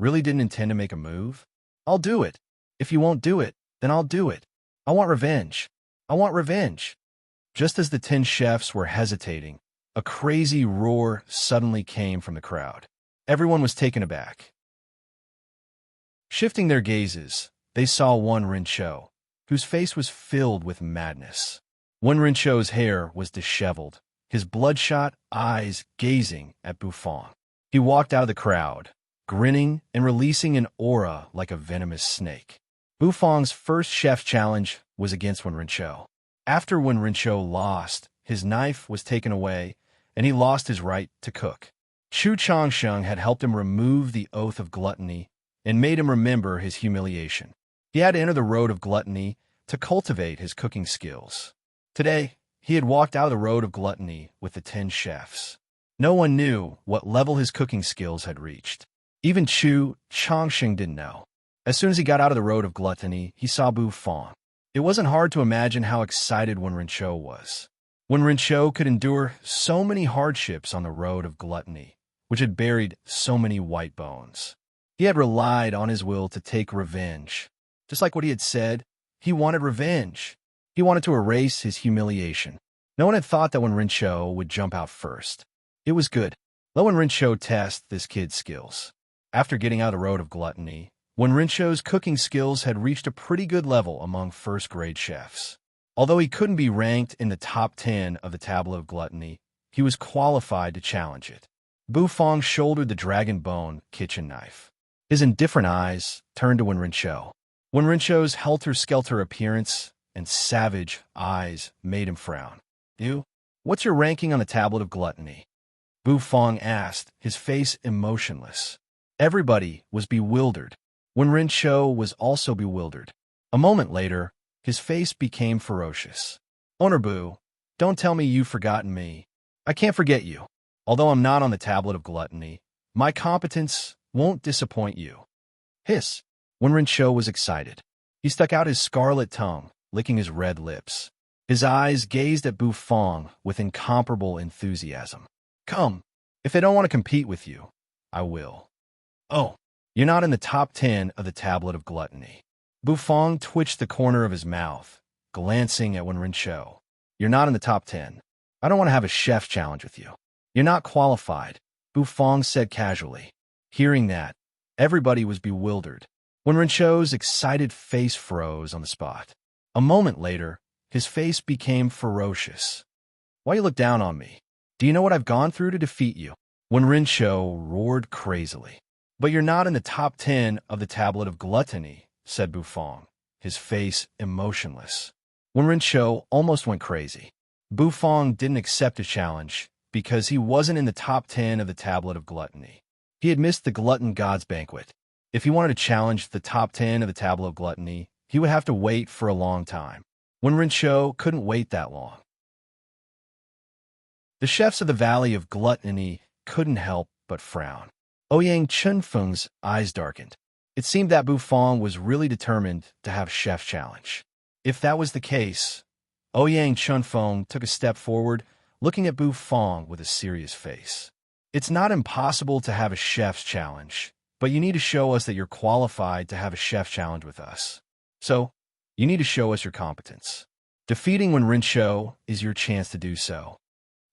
really didn't intend to make a move? I'll do it. If you won't do it, then I'll do it. I want revenge. I want revenge. Just as the 10 chefs were hesitating, a crazy roar suddenly came from the crowd. Everyone was taken aback. Shifting their gazes, they saw Wen Rinchou, whose face was filled with madness. Wen Rinchou's hair was disheveled, his bloodshot eyes gazing at Buffon. He walked out of the crowd, grinning and releasing an aura like a venomous snake. Buffon's first chef challenge was against Wen Rinchou. After Wen Rinchou lost, his knife was taken away, and he lost his right to cook. Chu Changsheng had helped him remove the oath of gluttony and made him remember his humiliation. He had to enter the road of gluttony to cultivate his cooking skills. Today, he had walked out of the road of gluttony with the 10 chefs. No one knew what level his cooking skills had reached. Even Chu Changsheng didn't know. As soon as he got out of the road of gluttony, he saw Buffon. It wasn't hard to imagine how excited Wen Rinchou was. Wen Rinchou could endure so many hardships on the road of gluttony, which had buried so many white bones. He had relied on his will to take revenge. Just like what he had said, he wanted revenge. He wanted to erase his humiliation. No one had thought that Wen Rinchou would jump out first. It was good. Let Wen Rinchou test this kid's skills. After getting out of the road of gluttony, Wen Rinchou's cooking skills had reached a pretty good level among first-grade chefs. Although he couldn't be ranked in the top 10 of the Tablet of Gluttony, he was qualified to challenge it. Buffon shouldered the dragon bone kitchen knife. His indifferent eyes turned to Wen Rinchou. Wen Rinchou's helter-skelter appearance and savage eyes made him frown. You? What's your ranking on the Tablet of Gluttony? Buffon asked, his face emotionless. Everybody was bewildered. Wen Rinchou was also bewildered. A moment later, his face became ferocious. Owner Bu, don't tell me you've forgotten me. I can't forget you. Although I'm not on the Tablet of Gluttony, my competence won't disappoint you. Hiss. Wen Rinchou was excited. He stuck out his scarlet tongue, licking his red lips. His eyes gazed at Buffon with incomparable enthusiasm. Come, if they don't want to compete with you, I will. Oh, you're not in the top 10 of the Tablet of Gluttony. Buffon twitched the corner of his mouth, glancing at Wen Rinchou. You're not in the top 10. I don't want to have a chef challenge with you. You're not qualified, Buffon said casually. Hearing that, everybody was bewildered. Wen Rinchou's excited face froze on the spot. A moment later, his face became ferocious. Why you look down on me? Do you know what I've gone through to defeat you? Wen Rinchou roared crazily. But you're not in the top 10 of the Tablet of Gluttony, said Buffon, his face emotionless. Wen Rinchou almost went crazy. Buffon didn't accept a challenge because he wasn't in the top 10 of the Tablet of Gluttony. He had missed the Glutton God's Banquet. If he wanted to challenge the top 10 of the Tablet of Gluttony, he would have to wait for a long time. Wen Rinchou couldn't wait that long. The chefs of the Valley of Gluttony couldn't help but frown. Ouyang Chinfeng's eyes darkened. It seemed that Buffon was really determined to have chef challenge. If that was the case, Ouyang Chinfeng took a step forward, looking at Buffon with a serious face. It's not impossible to have a chef's challenge, but you need to show us that you're qualified to have a chef's challenge with us. So, you need to show us your competence. Defeating Wen Rinqiu is your chance to do so.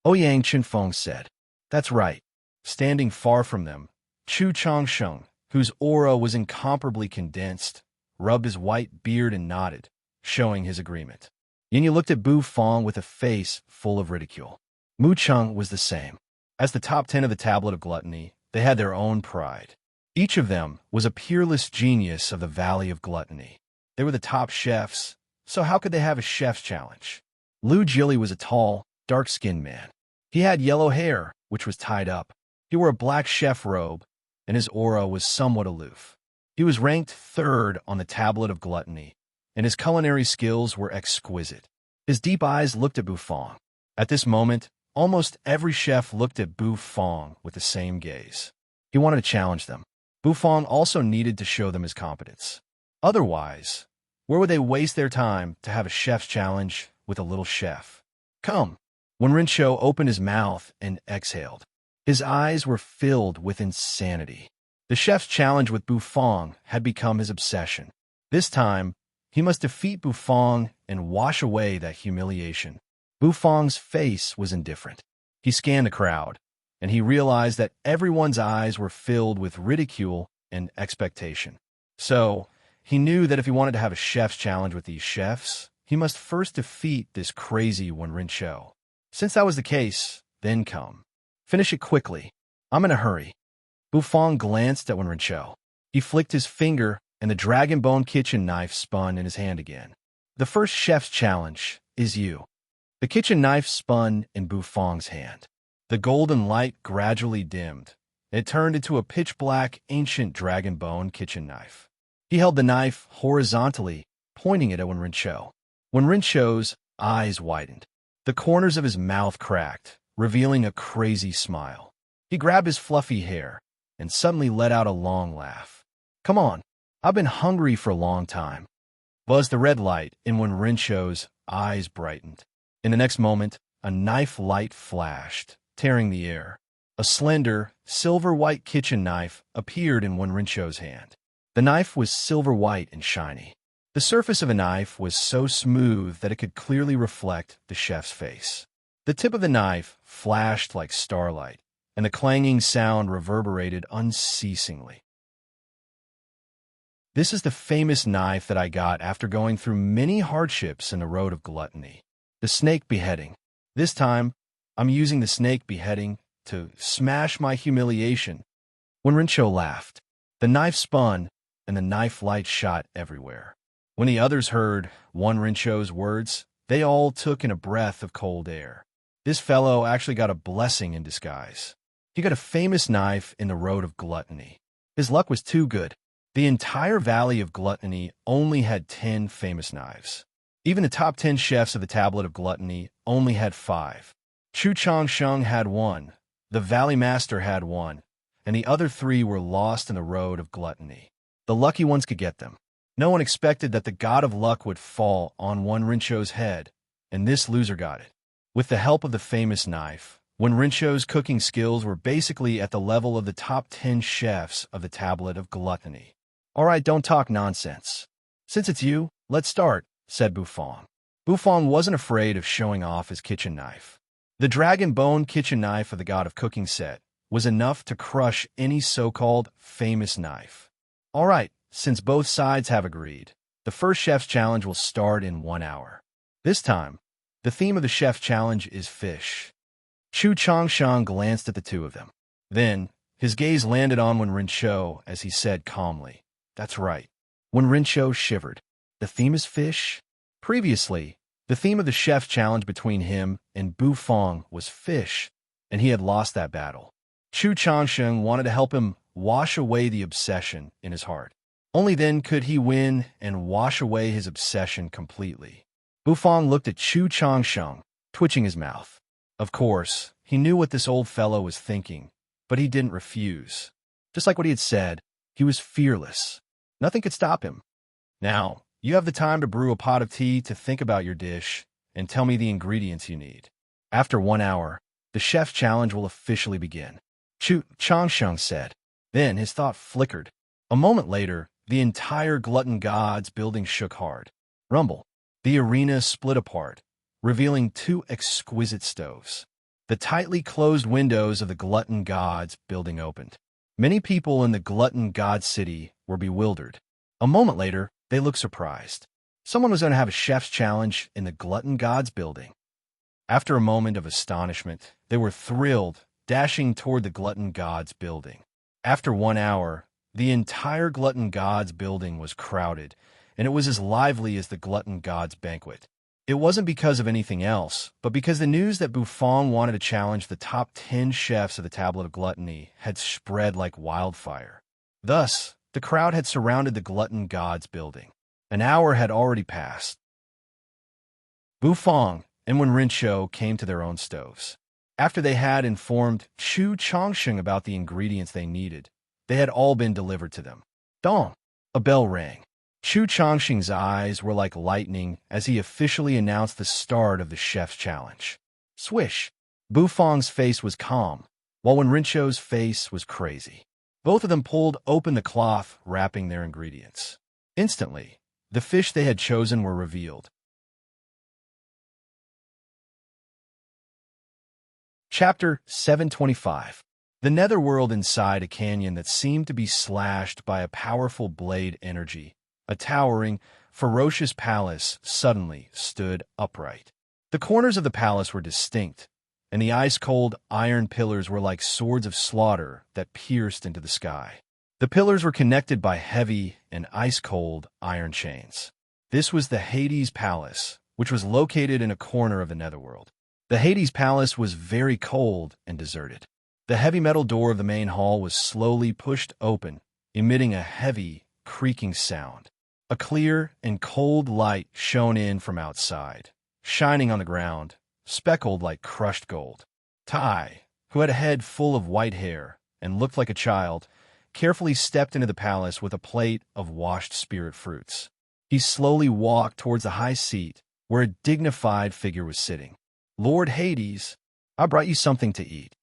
Ouyang Qinfeng said. That's right. Standing far from them, Chu Changsheng, whose aura was incomparably condensed, rubbed his white beard and nodded, showing his agreement. Yin Yu looked at Bu Fong with a face full of ridicule. Mu Cheng was the same. As the top 10 of the Tablet of Gluttony, they had their own pride. Each of them was a peerless genius of the Valley of Gluttony. They were the top chefs, so how could they have a chef's challenge? Lu Jili was a tall, dark-skinned man. He had yellow hair, which was tied up. He wore a black chef robe, and his aura was somewhat aloof. He was ranked 3rd on the Tablet of Gluttony, and his culinary skills were exquisite. His deep eyes looked at Bu Fong. At this moment, almost every chef looked at Bu Fong with the same gaze. He wanted to challenge them. Bu Fong also needed to show them his competence. Otherwise, where would they waste their time to have a chef's challenge with a little chef? Come. Wen Rinqiu opened his mouth and exhaled. His eyes were filled with insanity. The chef's challenge with Bu Fong had become his obsession. This time, he must defeat Bu Fong and wash away that humiliation. Bu Fong's face was indifferent. He scanned the crowd, and he realized that everyone's eyes were filled with ridicule and expectation. So, he knew that if he wanted to have a chef's challenge with these chefs, he must first defeat this crazy Wen Rinqiu. Since that was the case, then come. Finish it quickly. I'm in a hurry. Bu Fong glanced at Wen Rinqiu. He flicked his finger, and the dragon bone kitchen knife spun in his hand again. The first chef's challenge is you. The kitchen knife spun in Bu Fong's hand. The golden light gradually dimmed. It turned into a pitch-black, ancient dragon bone kitchen knife. He held the knife horizontally, pointing it at Wen Rinqiu. Wen Rinqiu's eyes widened. The corners of his mouth cracked, revealing a crazy smile. He grabbed his fluffy hair and suddenly let out a long laugh. Come on, I've been hungry for a long time. Buzzed the red light, and Wen Rinqiu's eyes brightened. In the next moment, a knife light flashed, tearing the air. A slender, silver-white kitchen knife appeared in Wen Rinqiu's hand. The knife was silver-white and shiny. The surface of a knife was so smooth that it could clearly reflect the chef's face. The tip of the knife flashed like starlight, and the clanging sound reverberated unceasingly. This is the famous knife that I got after going through many hardships in the road of gluttony. The snake beheading. This time, I'm using the snake beheading to smash my humiliation. Wen Rinqiu laughed. The knife spun, and the knife light shot everywhere. When the others heard Wen Rinqiu's words, they all took in a breath of cold air. This fellow actually got a blessing in disguise. He got a famous knife in the road of gluttony. His luck was too good. The entire Valley of Gluttony only had 10 famous knives. Even the top 10 chefs of the Tablet of Gluttony only had 5. Chu Changsheng had 1, the Valley Master had 1, and the other 3 were lost in the road of gluttony. The lucky ones could get them. No one expected that the god of luck would fall on Wen Rinqiu's head, and this loser got it. With the help of the famous knife, Wen Rinqiu's cooking skills were basically at the level of the top 10 chefs of the Tablet of Gluttony. All right, don't talk nonsense. Since it's you, let's start, said Bu Fong. Bu Fong wasn't afraid of showing off his kitchen knife. The dragon bone kitchen knife of the god of cooking set was enough to crush any so-called famous knife. All right, since both sides have agreed, the first chef's challenge will start in 1 hour. This time, the theme of the chef challenge is fish. Chu Changsheng glanced at the two of them. Then, his gaze landed on Wen Rinqiu as he said calmly, "That's right." Wen Rinqiu shivered. The theme is fish? Previously, the theme of the chef's challenge between him and Bu Fong was fish, and he had lost that battle. Chu Changsheng wanted to help him wash away the obsession in his heart. Only then could he win and wash away his obsession completely. Bu Fong looked at Chu Changsheng, twitching his mouth. Of course, he knew what this old fellow was thinking, but he didn't refuse. Just like what he had said, he was fearless. Nothing could stop him. Now, you have the time to brew a pot of tea to think about your dish and tell me the ingredients you need. After 1 hour, the chef's challenge will officially begin. Chu Changsheng said. Then his thought flickered. A moment later, the entire Glutton Gods building shook hard. Rumble. The arena split apart, revealing two exquisite stoves. The tightly closed windows of the Glutton Gods building opened. Many people in the Glutton God city were bewildered. A moment later, they looked surprised. Someone was going to have a chef's challenge in the Glutton Gods building. After a moment of astonishment, they were thrilled, dashing toward the Glutton Gods building. After 1 hour, the entire Glutton Gods building was crowded, and it was as lively as the Glutton Gods banquet. It wasn't because of anything else, but because the news that Bufong wanted to challenge the top 10 chefs of the Tablet of Gluttony had spread like wildfire. Thus, the crowd had surrounded the Glutton Gods building. An hour had already passed. Bufong and Wenrinshou came to their own stoves. After they had informed Chu Changsheng about the ingredients they needed, they had all been delivered to them. Dong! A bell rang. Chu Changsheng's eyes were like lightning as he officially announced the start of the chef's challenge. Swish! Bufong's face was calm, while Wenrinshou's face was crazy. Both of them pulled open the cloth wrapping their ingredients. Instantly, the fish they had chosen were revealed. Chapter 725. The netherworld inside a canyon that seemed to be slashed by a powerful blade energy. A towering, ferocious palace suddenly stood upright. The corners of the palace were distinct, and the ice-cold iron pillars were like swords of slaughter that pierced into the sky. The pillars were connected by heavy and ice-cold iron chains. This was the Hades Palace, which was located in a corner of the netherworld. The Hades Palace was very cold and deserted. The heavy metal door of the main hall was slowly pushed open, emitting a heavy, creaking sound. A clear and cold light shone in from outside, shining on the ground, speckled like crushed gold. Tai, who had a head full of white hair and looked like a child, carefully stepped into the palace with a plate of washed spirit fruits. He slowly walked towards the high seat where a dignified figure was sitting. Lord Hades, I brought you something to eat.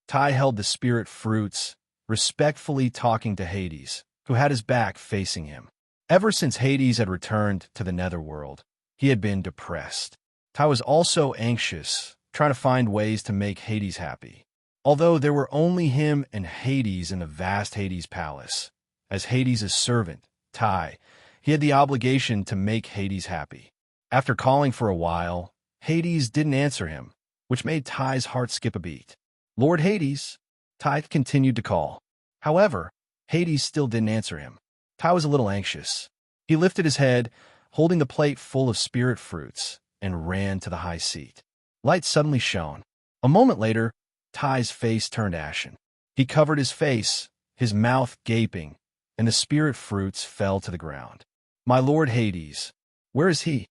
Tai held the spirit fruits, respectfully talking to Hades, who had his back facing him. Ever since Hades had returned to the netherworld, he had been depressed. Tai was also anxious, trying to find ways to make Hades happy. Although there were only him and Hades in the vast Hades palace, as Hades' servant, Tai, he had the obligation to make Hades happy. After calling for a while, Hades didn't answer him, which made Tai's heart skip a beat. Lord Hades, Tai continued to call. However, Hades still didn't answer him. Tai was a little anxious. He lifted his head, holding the plate full of spirit fruits, and ran to the high seat. Light suddenly shone. A moment later, Tai's face turned ashen. He covered his face, his mouth gaping, and the spirit fruits fell to the ground. My Lord Hades, where is he?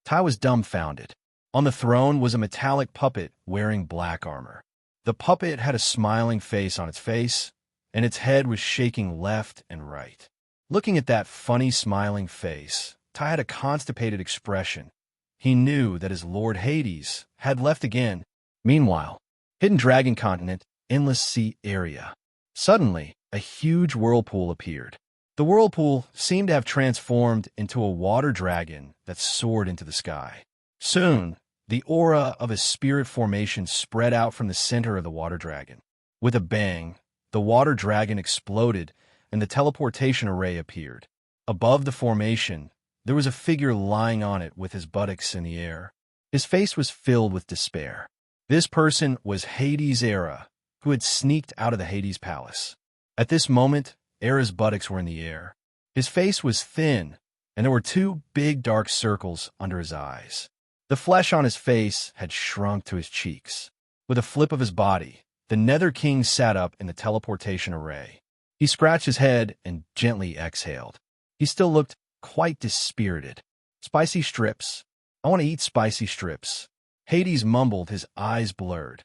Tai was dumbfounded. On the throne was a metallic puppet wearing black armor. The puppet had a smiling face on its face, and its head was shaking left and right. Looking at that funny smiling face, Tai had a constipated expression. He knew that his Lord Hades had left again. Meanwhile, Hidden Dragon Continent, Endless Sea Area. Suddenly, a huge whirlpool appeared. The whirlpool seemed to have transformed into a water dragon that soared into the sky. Soon, the aura of a spirit formation spread out from the center of the water dragon. With a bang, the water dragon exploded, and the teleportation array appeared. Above the formation, there was a figure lying on it with his buttocks in the air. His face was filled with despair. This person was Hades' Era, who had sneaked out of the Hades Palace. At this moment, Era's buttocks were in the air. His face was thin, and there were two big dark circles under his eyes. The flesh on his face had shrunk to his cheeks. With a flip of his body, the Nether King sat up in the teleportation array. He scratched his head and gently exhaled. He still looked quite dispirited. Spicy strips. I want to eat spicy strips. Hades mumbled, his eyes blurred.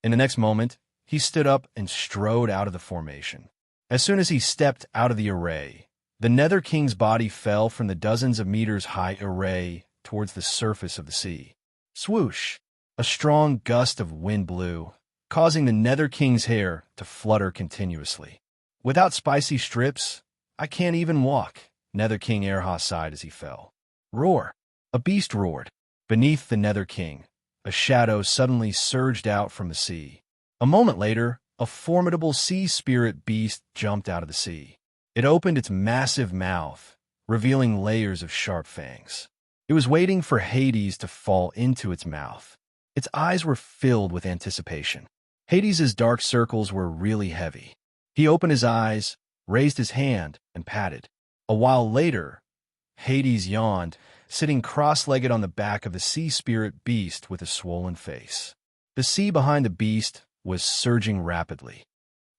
In the next moment, he stood up and strode out of the formation. As soon as he stepped out of the array, the Nether King's body fell from the dozens of meters high array towards the surface of the sea. Swoosh! A strong gust of wind blew, causing the Nether King's hair to flutter continuously. Without spicy strips, I can't even walk, Nether King Erha sighed as he fell. Roar! A beast roared. Beneath the Nether King, a shadow suddenly surged out from the sea. A moment later, a formidable sea spirit beast jumped out of the sea. It opened its massive mouth, revealing layers of sharp fangs. It was waiting for Hades to fall into its mouth. Its eyes were filled with anticipation. Hades's dark circles were really heavy. He opened his eyes, raised his hand, and patted. A while later, Hades yawned, sitting cross-legged on the back of the sea spirit beast with a swollen face. The sea behind the beast was surging rapidly.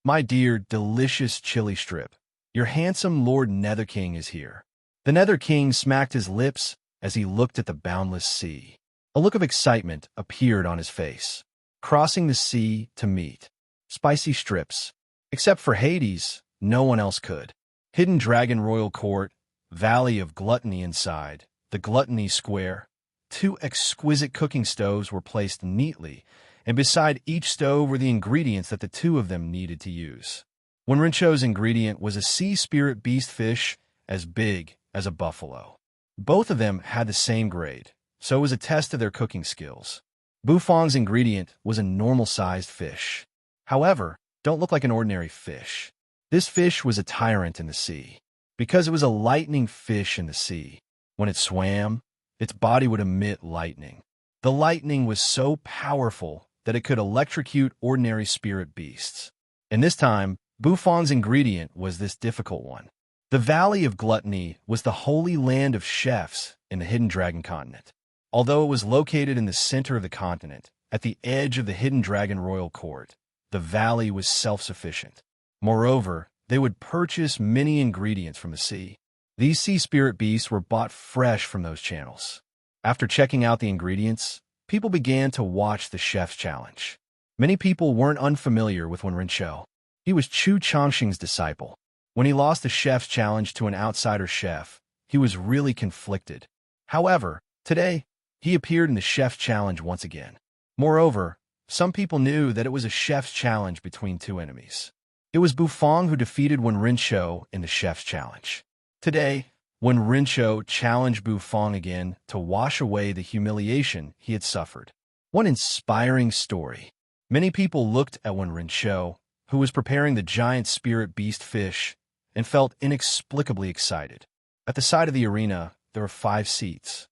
My dear, delicious chili strip, your handsome Lord Nether King is here. The Nether King smacked his lips as he looked at the boundless sea. A look of excitement appeared on his face. Crossing the sea to meet spicy strips. Except for Hades, no one else could. Hidden Dragon Royal Court, Valley of Gluttony inside, the Gluttony Square. 2 exquisite cooking stoves were placed neatly, and beside each stove were the ingredients that the 2 of them needed to use. Wenrincho's ingredient was a sea spirit beast fish as big as a buffalo. Both of them had the same grade, so it was a test of their cooking skills. Bufong's ingredient was a normal-sized fish. However, don't look like an ordinary fish. This fish was a tyrant in the sea. Because it was a lightning fish in the sea, when it swam, its body would emit lightning. The lightning was so powerful that it could electrocute ordinary spirit beasts. And this time, Bufong's ingredient was this difficult one. The Valley of Gluttony was the holy land of chefs in the Hidden Dragon continent. Although it was located in the center of the continent, at the edge of the Hidden Dragon Royal Court, the valley was self-sufficient. Moreover, they would purchase many ingredients from the sea. These sea spirit beasts were bought fresh from those channels. After checking out the ingredients, people began to watch the chef's challenge. Many people weren't unfamiliar with Wenrincho. He was Chu Chongqing's disciple. When he lost the chef's challenge to an outsider chef, he was really conflicted. However, today, he appeared in the chef's challenge once again. Moreover, some people knew that it was a chef's challenge between 2 enemies. It was Bufong who defeated Wenrincho in the chef's challenge. Today, Wenrincho challenged Bufong again to wash away the humiliation he had suffered. What inspiring story. Many people looked at Wenrincho, who was preparing the giant spirit beast fish, and felt inexplicably excited. At the side of the arena, there were 5 seats.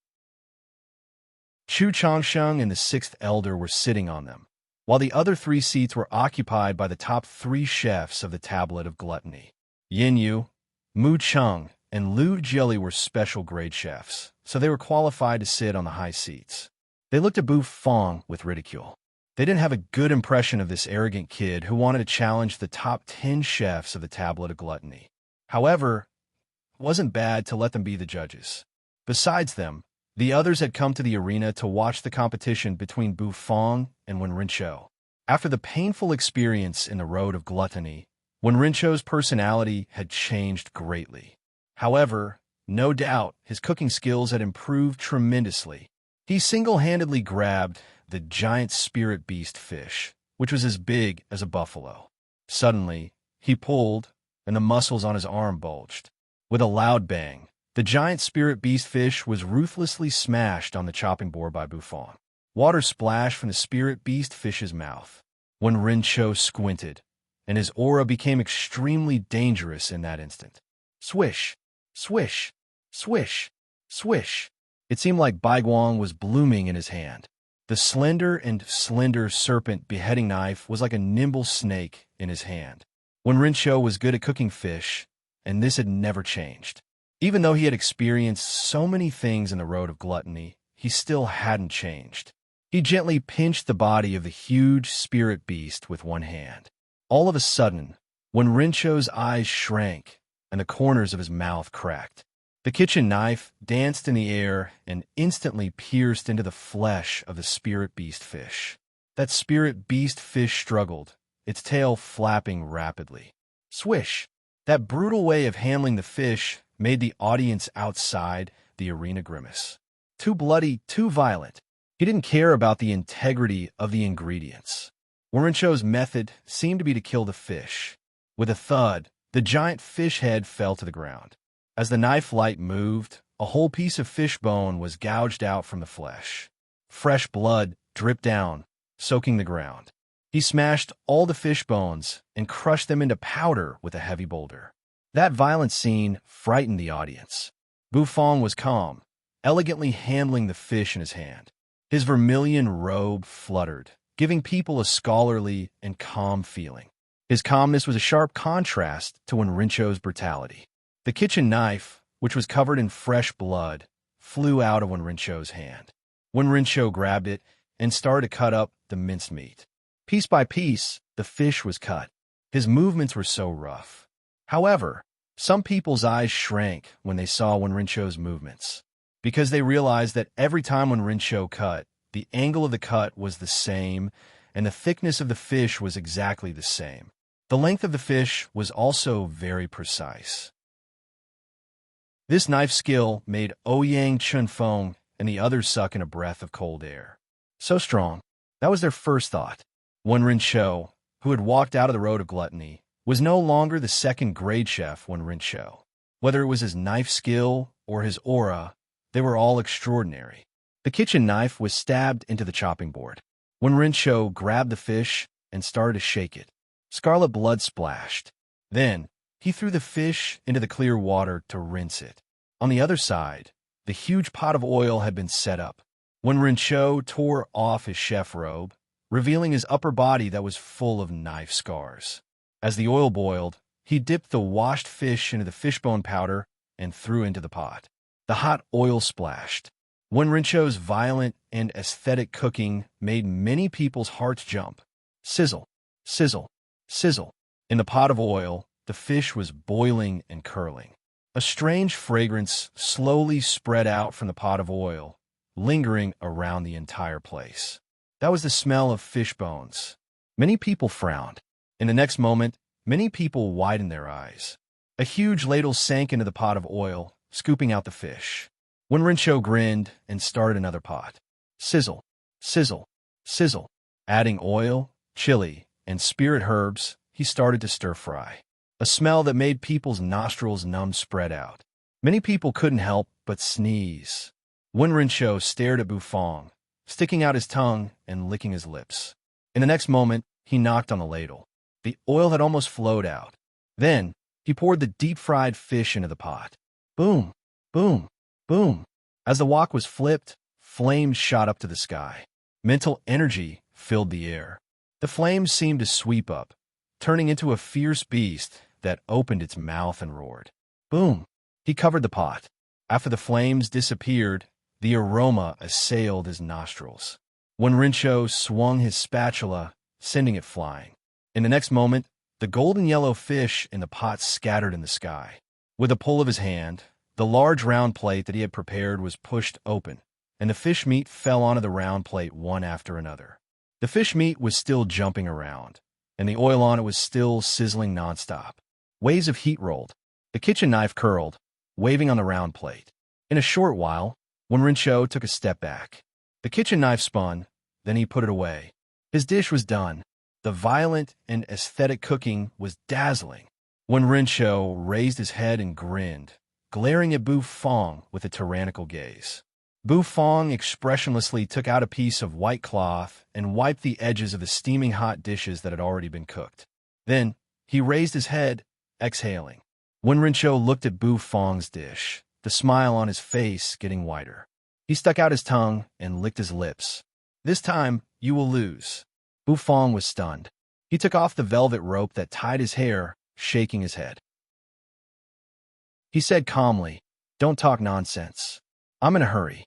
Chu Chongsheng and the 6th Elder were sitting on them, while the other 3 seats were occupied by the top 3 chefs of the Tablet of Gluttony. Yin Yu, Mu Cheng, and Lu Jili were special grade chefs, so they were qualified to sit on the high seats. They looked at Bufong with ridicule. They didn't have a good impression of this arrogant kid who wanted to challenge the top 10 chefs of the Tablet of Gluttony. However, it wasn't bad to let them be the judges. Besides them, the others had come to the arena to watch the competition between Bufong and Wenrincho. After the painful experience in the Road of Gluttony, Wenrincho's personality had changed greatly. However, no doubt his cooking skills had improved tremendously. He single-handedly grabbed the giant spirit beast fish, which was as big as a buffalo. Suddenly, he pulled, and the muscles on his arm bulged. With a loud bang, the giant spirit beast fish was ruthlessly smashed on the chopping board by Bufong. Water splashed from the spirit beast fish's mouth. Wenrincho squinted, and his aura became extremely dangerous in that instant. Swish, swish, swish, swish. It seemed like Baiguang was blooming in his hand. The slender serpent beheading knife was like a nimble snake in his hand. Wenrincho was good at cooking fish, and this had never changed. Even though he had experienced so many things in the Road of Gluttony, he still hadn't changed. He gently pinched the body of the huge spirit beast with one hand. All of a sudden, Wenrincho's eyes shrank, and the corners of his mouth cracked. The kitchen knife danced in the air and instantly pierced into the flesh of the spirit beast fish. That spirit beast fish struggled, its tail flapping rapidly. Swish! That brutal way of handling the fish made the audience outside the arena grimace. Too bloody, too violent. He didn't care about the integrity of the ingredients. Wenrincho's method seemed to be to kill the fish. With a thud, the giant fish head fell to the ground. As the knife light moved, a whole piece of fish bone was gouged out from the flesh. Fresh blood dripped down, soaking the ground. He smashed all the fish bones and crushed them into powder with a heavy boulder. That violent scene frightened the audience. Bufong was calm, elegantly handling the fish in his hand. His vermilion robe fluttered, giving people a scholarly and calm feeling. His calmness was a sharp contrast to Wenrincho's brutality. The kitchen knife, which was covered in fresh blood, flew out of Wenrincho's hand. Wenrincho grabbed it and started to cut up the minced meat. Piece by piece, the fish was cut. His movements were so rough. However, some people's eyes shrank when they saw Wenrincho's movements, because they realized that every time Wenrincho cut, the angle of the cut was the same, and the thickness of the fish was exactly the same. The length of the fish was also very precise. This knife skill made Ouyang Chunfeng and the others suck in a breath of cold air. So strong. That was their first thought. Wenrincho, who had walked out of the road of gluttony, was no longer the second-grade chef Wenrincho. Whether it was his knife skill or his aura, they were all extraordinary. The kitchen knife was stabbed into the chopping board. Wenrincho grabbed the fish and started to shake it. Scarlet blood splashed. Then, he threw the fish into the clear water to rinse it. On the other side, the huge pot of oil had been set up. Wenrincho tore off his chef robe, revealing his upper body that was full of knife scars. As the oil boiled, he dipped the washed fish into the fishbone powder and threw into the pot. The hot oil splashed. Wenrincho's violent and aesthetic cooking made many people's hearts jump. Sizzle, sizzle, sizzle. In the pot of oil, the fish was boiling and curling. A strange fragrance slowly spread out from the pot of oil, lingering around the entire place. That was the smell of fish bones. Many people frowned. In the next moment, many people widened their eyes. A huge ladle sank into the pot of oil, scooping out the fish. Wenrincho grinned and started another pot. Sizzle, sizzle, sizzle. Adding oil, chili, and spirit herbs, he started to stir-fry. A smell that made people's nostrils numb spread out. Many people couldn't help but sneeze. Wenrincho stared at Bufong, sticking out his tongue and licking his lips. In the next moment, he knocked on the ladle. The oil had almost flowed out. Then, he poured the deep-fried fish into the pot. Boom, boom, boom. As the wok was flipped, flames shot up to the sky. Mental energy filled the air. The flames seemed to sweep up, turning into a fierce beast that opened its mouth and roared. Boom! He covered the pot. After the flames disappeared, the aroma assailed his nostrils. Wenrincho swung his spatula, sending it flying. In the next moment, the golden yellow fish in the pot scattered in the sky. With a pull of his hand, the large round plate that he had prepared was pushed open, and the fish meat fell onto the round plate one after another. The fish meat was still jumping around, and the oil on it was still sizzling nonstop. Waves of heat rolled. The kitchen knife curled, waving on the round plate. In a short while, Wenrincho took a step back. The kitchen knife spun, then he put it away. His dish was done. The violent and aesthetic cooking was dazzling. Wenrincho raised his head and grinned, glaring at Bufong with a tyrannical gaze. Bufong expressionlessly took out a piece of white cloth and wiped the edges of the steaming hot dishes that had already been cooked. Then, he raised his head, exhaling. Wenrincho looked at Bufong's dish, the smile on his face getting wider. He stuck out his tongue and licked his lips. This time, you will lose. Bufong was stunned. He took off the velvet rope that tied his hair, shaking his head. He said calmly, "Don't talk nonsense. I'm in a hurry."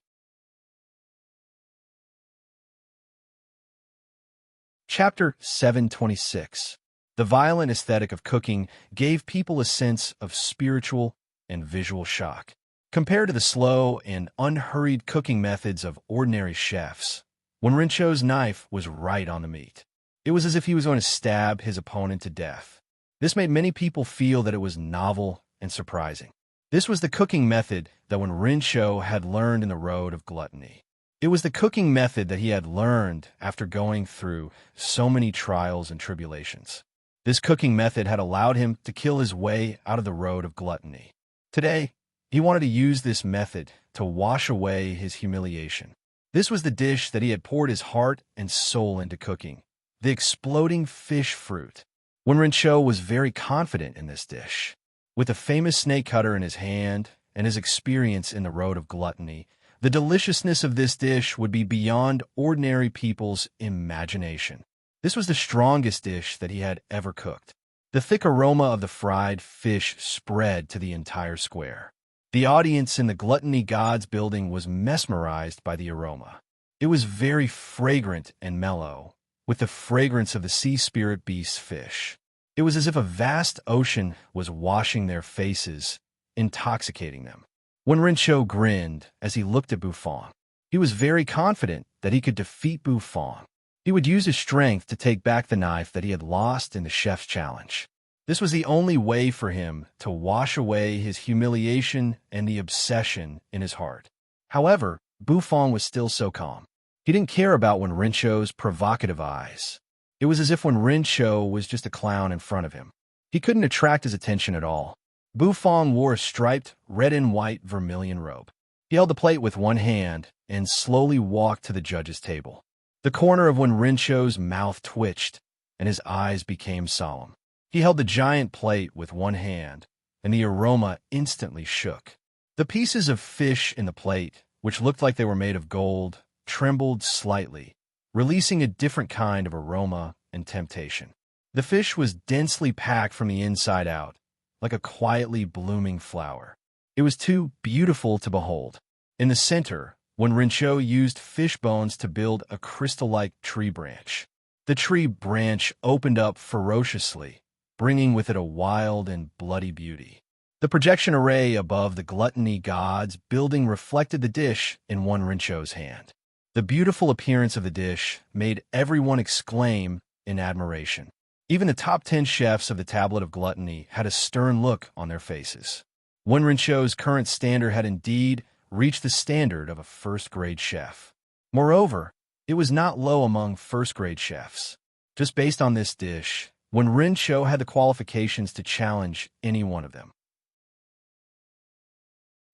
Chapter 726. The violent aesthetic of cooking gave people a sense of spiritual and visual shock. Compared to the slow and unhurried cooking methods of ordinary chefs, Wenrincho's knife was right on the meat. It was as if he was going to stab his opponent to death. This made many people feel that it was novel and surprising. This was the cooking method that Wenrincho had learned in the road of gluttony. It was the cooking method that he had learned after going through so many trials and tribulations. This cooking method had allowed him to kill his way out of the road of gluttony. Today, he wanted to use this method to wash away his humiliation. This was the dish that he had poured his heart and soul into cooking, the exploding fish fruit. Wenrincho was very confident in this dish. With the famous snake cutter in his hand and his experience in the road of gluttony, the deliciousness of this dish would be beyond ordinary people's imagination. This was the strongest dish that he had ever cooked. The thick aroma of the fried fish spread to the entire square. The audience in the Gluttony Gods building was mesmerized by the aroma. It was very fragrant and mellow, with the fragrance of the sea spirit beast's fish. It was as if a vast ocean was washing their faces, intoxicating them. Wenrincho grinned as he looked at Bufang. He was very confident that he could defeat Bufang. He would use his strength to take back the knife that he had lost in the chef's challenge. This was the only way for him to wash away his humiliation and the obsession in his heart. However, Bufang was still so calm. He didn't care about Wenrincho's provocative eyes. It was as if Wenrincho was just a clown in front of him. He couldn't attract his attention at all. Bufang wore a striped red and white vermilion robe. He held the plate with one hand and slowly walked to the judge's table. The corner of Wenrincho's mouth twitched, and his eyes became solemn. He held the giant plate with one hand, and the aroma instantly shook. The pieces of fish in the plate, which looked like they were made of gold, trembled slightly, releasing a different kind of aroma and temptation. The fish was densely packed from the inside out, like a quietly blooming flower. It was too beautiful to behold. In the center, Wenrincho used fish bones to build a crystal-like tree branch. The tree branch opened up ferociously, bringing with it a wild and bloody beauty. The projection array above the Gluttony Gods building reflected the dish in Wenrincho's hand. The beautiful appearance of the dish made everyone exclaim in admiration. Even the top 10 chefs of the Tablet of Gluttony had a stern look on their faces. Wenrincho's current standard had indeed reached the standard of a first-grade chef. Moreover, it was not low among first-grade chefs. Just based on this dish, Wenrincho had the qualifications to challenge any one of them.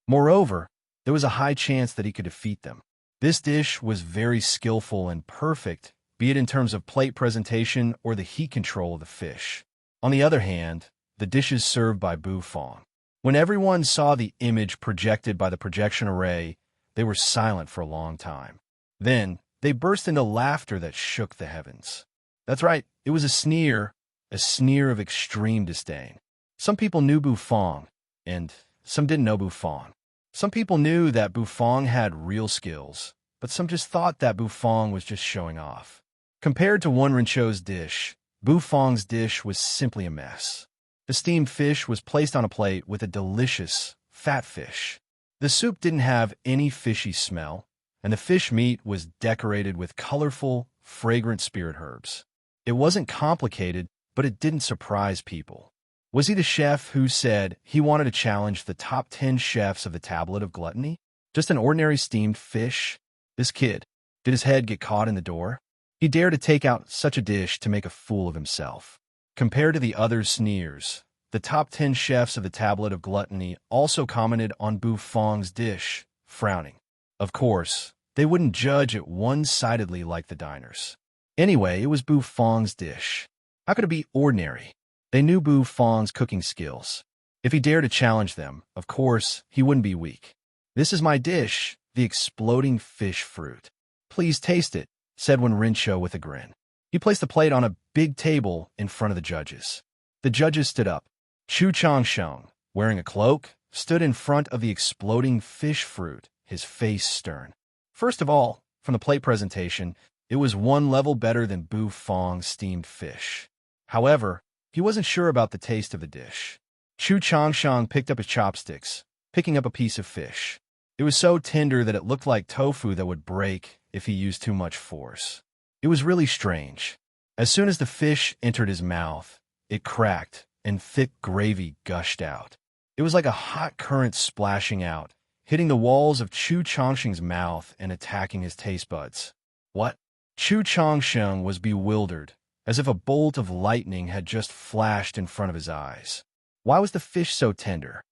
Moreover, there was a high chance that he could defeat them. This dish was very skillful and perfect, be it in terms of plate presentation or the heat control of the fish. On the other hand, the dishes served by Bufang. When everyone saw the image projected by the projection array, they were silent for a long time. Then, they burst into laughter that shook the heavens. That's right, it was a sneer of extreme disdain. Some people knew Bufang, and some didn't know Bufang. Some people knew that Bufang had real skills, but some just thought that Bufang was just showing off. Compared to Wenrincho's dish, Bufang's dish was simply a mess. The steamed fish was placed on a plate with a delicious, fat fish. The soup didn't have any fishy smell, and the fish meat was decorated with colorful, fragrant spirit herbs. It wasn't complicated, but it didn't surprise people. Was he the chef who said he wanted to challenge the top 10 chefs of the Tablet of Gluttony? Just an ordinary steamed fish? This kid, did his head get caught in the door? He dared to take out such a dish to make a fool of himself. Compared to the other sneers, the top 10 chefs of the Tablet of Gluttony also commented on Bufang's dish, frowning. Of course, they wouldn't judge it one-sidedly like the diners. Anyway, it was Bufang's dish. How could it be ordinary? They knew Bufang's cooking skills. If he dared to challenge them, of course, he wouldn't be weak. This is my dish, the exploding fish fruit. Please taste it, said Wenrincho with a grin. He placed the plate on a big table in front of the judges. The judges stood up. Chu Changsheng, wearing a cloak, stood in front of the exploding fish fruit, his face stern. First of all, from the plate presentation, it was one level better than Bufang's steamed fish. However, he wasn't sure about the taste of the dish. Chu Changsheng picked up his chopsticks, picking up a piece of fish. It was so tender that it looked like tofu that would break if he used too much force. It was really strange. As soon as the fish entered his mouth, it cracked and thick gravy gushed out. It was like a hot current splashing out, hitting the walls of Chu Chongqing's mouth and attacking his taste buds. What? Chu Chongqing was bewildered, as if a bolt of lightning had just flashed in front of his eyes. Why was the fish so tender?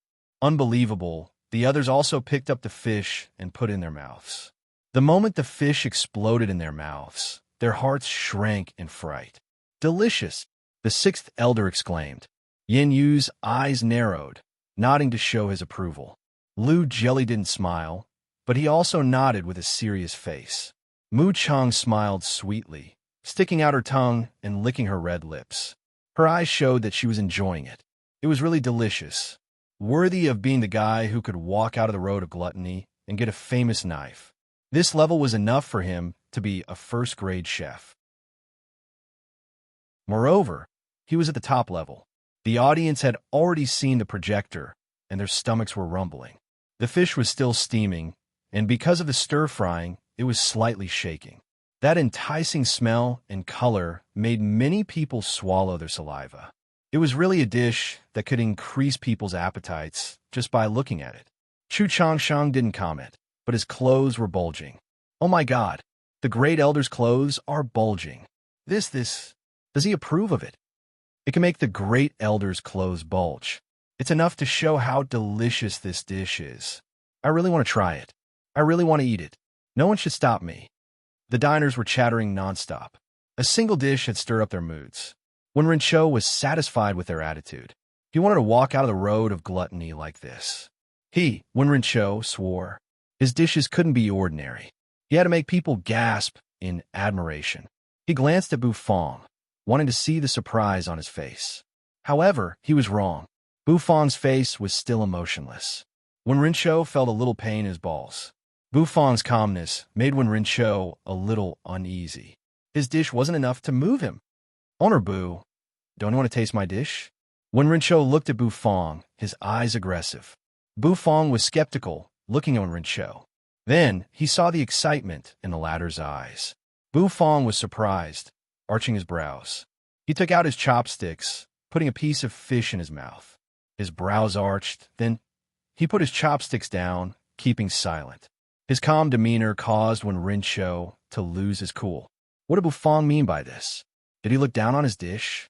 Unbelievable, the others also picked up the fish and put it in their mouths. The moment the fish exploded in their mouths, their hearts shrank in fright. Delicious, the sixth elder exclaimed. Yin Yu's eyes narrowed, nodding to show his approval. Lu Jelly didn't smile, but he also nodded with a serious face. Mu Chang smiled sweetly, sticking out her tongue and licking her red lips. Her eyes showed that she was enjoying it. It was really delicious, worthy of being the guy who could walk out of the road of gluttony and get a famous knife. This level was enough for him to be a first-grade chef. Moreover, he was at the top level. The audience had already seen the projector, and their stomachs were rumbling. The fish was still steaming, and because of the stir-frying, it was slightly shaking. That enticing smell and color made many people swallow their saliva. It was really a dish that could increase people's appetites just by looking at it. Chu Chongqing didn't comment, but his clothes were bulging. Oh my God, the great elder's clothes are bulging. Does he approve of it? It can make the great elder's clothes bulge. It's enough to show how delicious this dish is. I really want to try it. I really want to eat it. No one should stop me. The diners were chattering nonstop. A single dish had stirred up their moods. Wen Rinchou was satisfied with their attitude. He wanted to walk out of the road of gluttony like this. Wen Rinchou, swore. His dishes couldn't be ordinary. He had to make people gasp in admiration. He glanced at Bufang, wanting to see the surprise on his face. However, he was wrong. Bufang's face was still emotionless. Wen Rinchou felt a little pain in his balls. Bufang's calmness made Wen Rinchou a little uneasy. His dish wasn't enough to move him. Owner Bu, don't you want to taste my dish? Wen Rinchou looked at Bufang, his eyes aggressive. Bufang was skeptical, looking at Wen Rinchou. Then he saw the excitement in the latter's eyes. Bufang was surprised, arching his brows. He took out his chopsticks, putting a piece of fish in his mouth. His brows arched, then he put his chopsticks down, keeping silent. His calm demeanor caused Wen Rinchou to lose his cool. What did Bufang mean by this? Did he look down on his dish?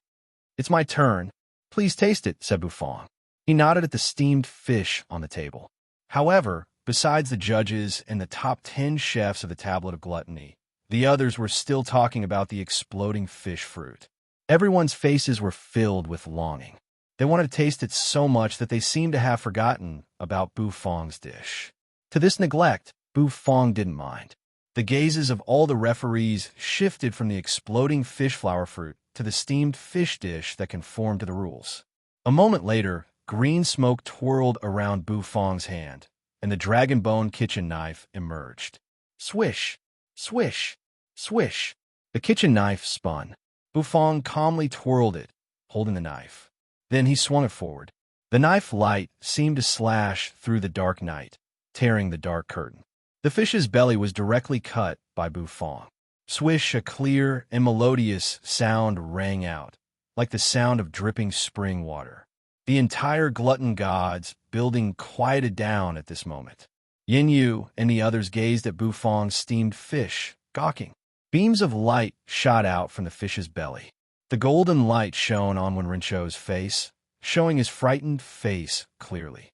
It's my turn. Please taste it, said Bufang. He nodded at the steamed fish on the table. However, besides the judges and the top 10 chefs of the Tablet of Gluttony, the others were still talking about the exploding fish fruit. Everyone's faces were filled with longing. They wanted to taste it so much that they seemed to have forgotten about Bufang's dish. To this neglect, Bufang didn't mind. The gazes of all the referees shifted from the exploding fish flower fruit to the steamed fish dish that conformed to the rules. A moment later, green smoke twirled around Bufang's hand, and the dragon bone kitchen knife emerged. Swish, swish, swish. The kitchen knife spun. Bufang calmly twirled it, holding the knife. Then he swung it forward. The knife light seemed to slash through the dark night, tearing the dark curtain. The fish's belly was directly cut by Bufang. Swish, a clear and melodious sound rang out, like the sound of dripping spring water. The entire glutton gods building quieted down at this moment. Yin Yu and the others gazed at Bufang's steamed fish, gawking. Beams of light shot out from the fish's belly. The golden light shone on Wen Rinchou's face, showing his frightened face clearly.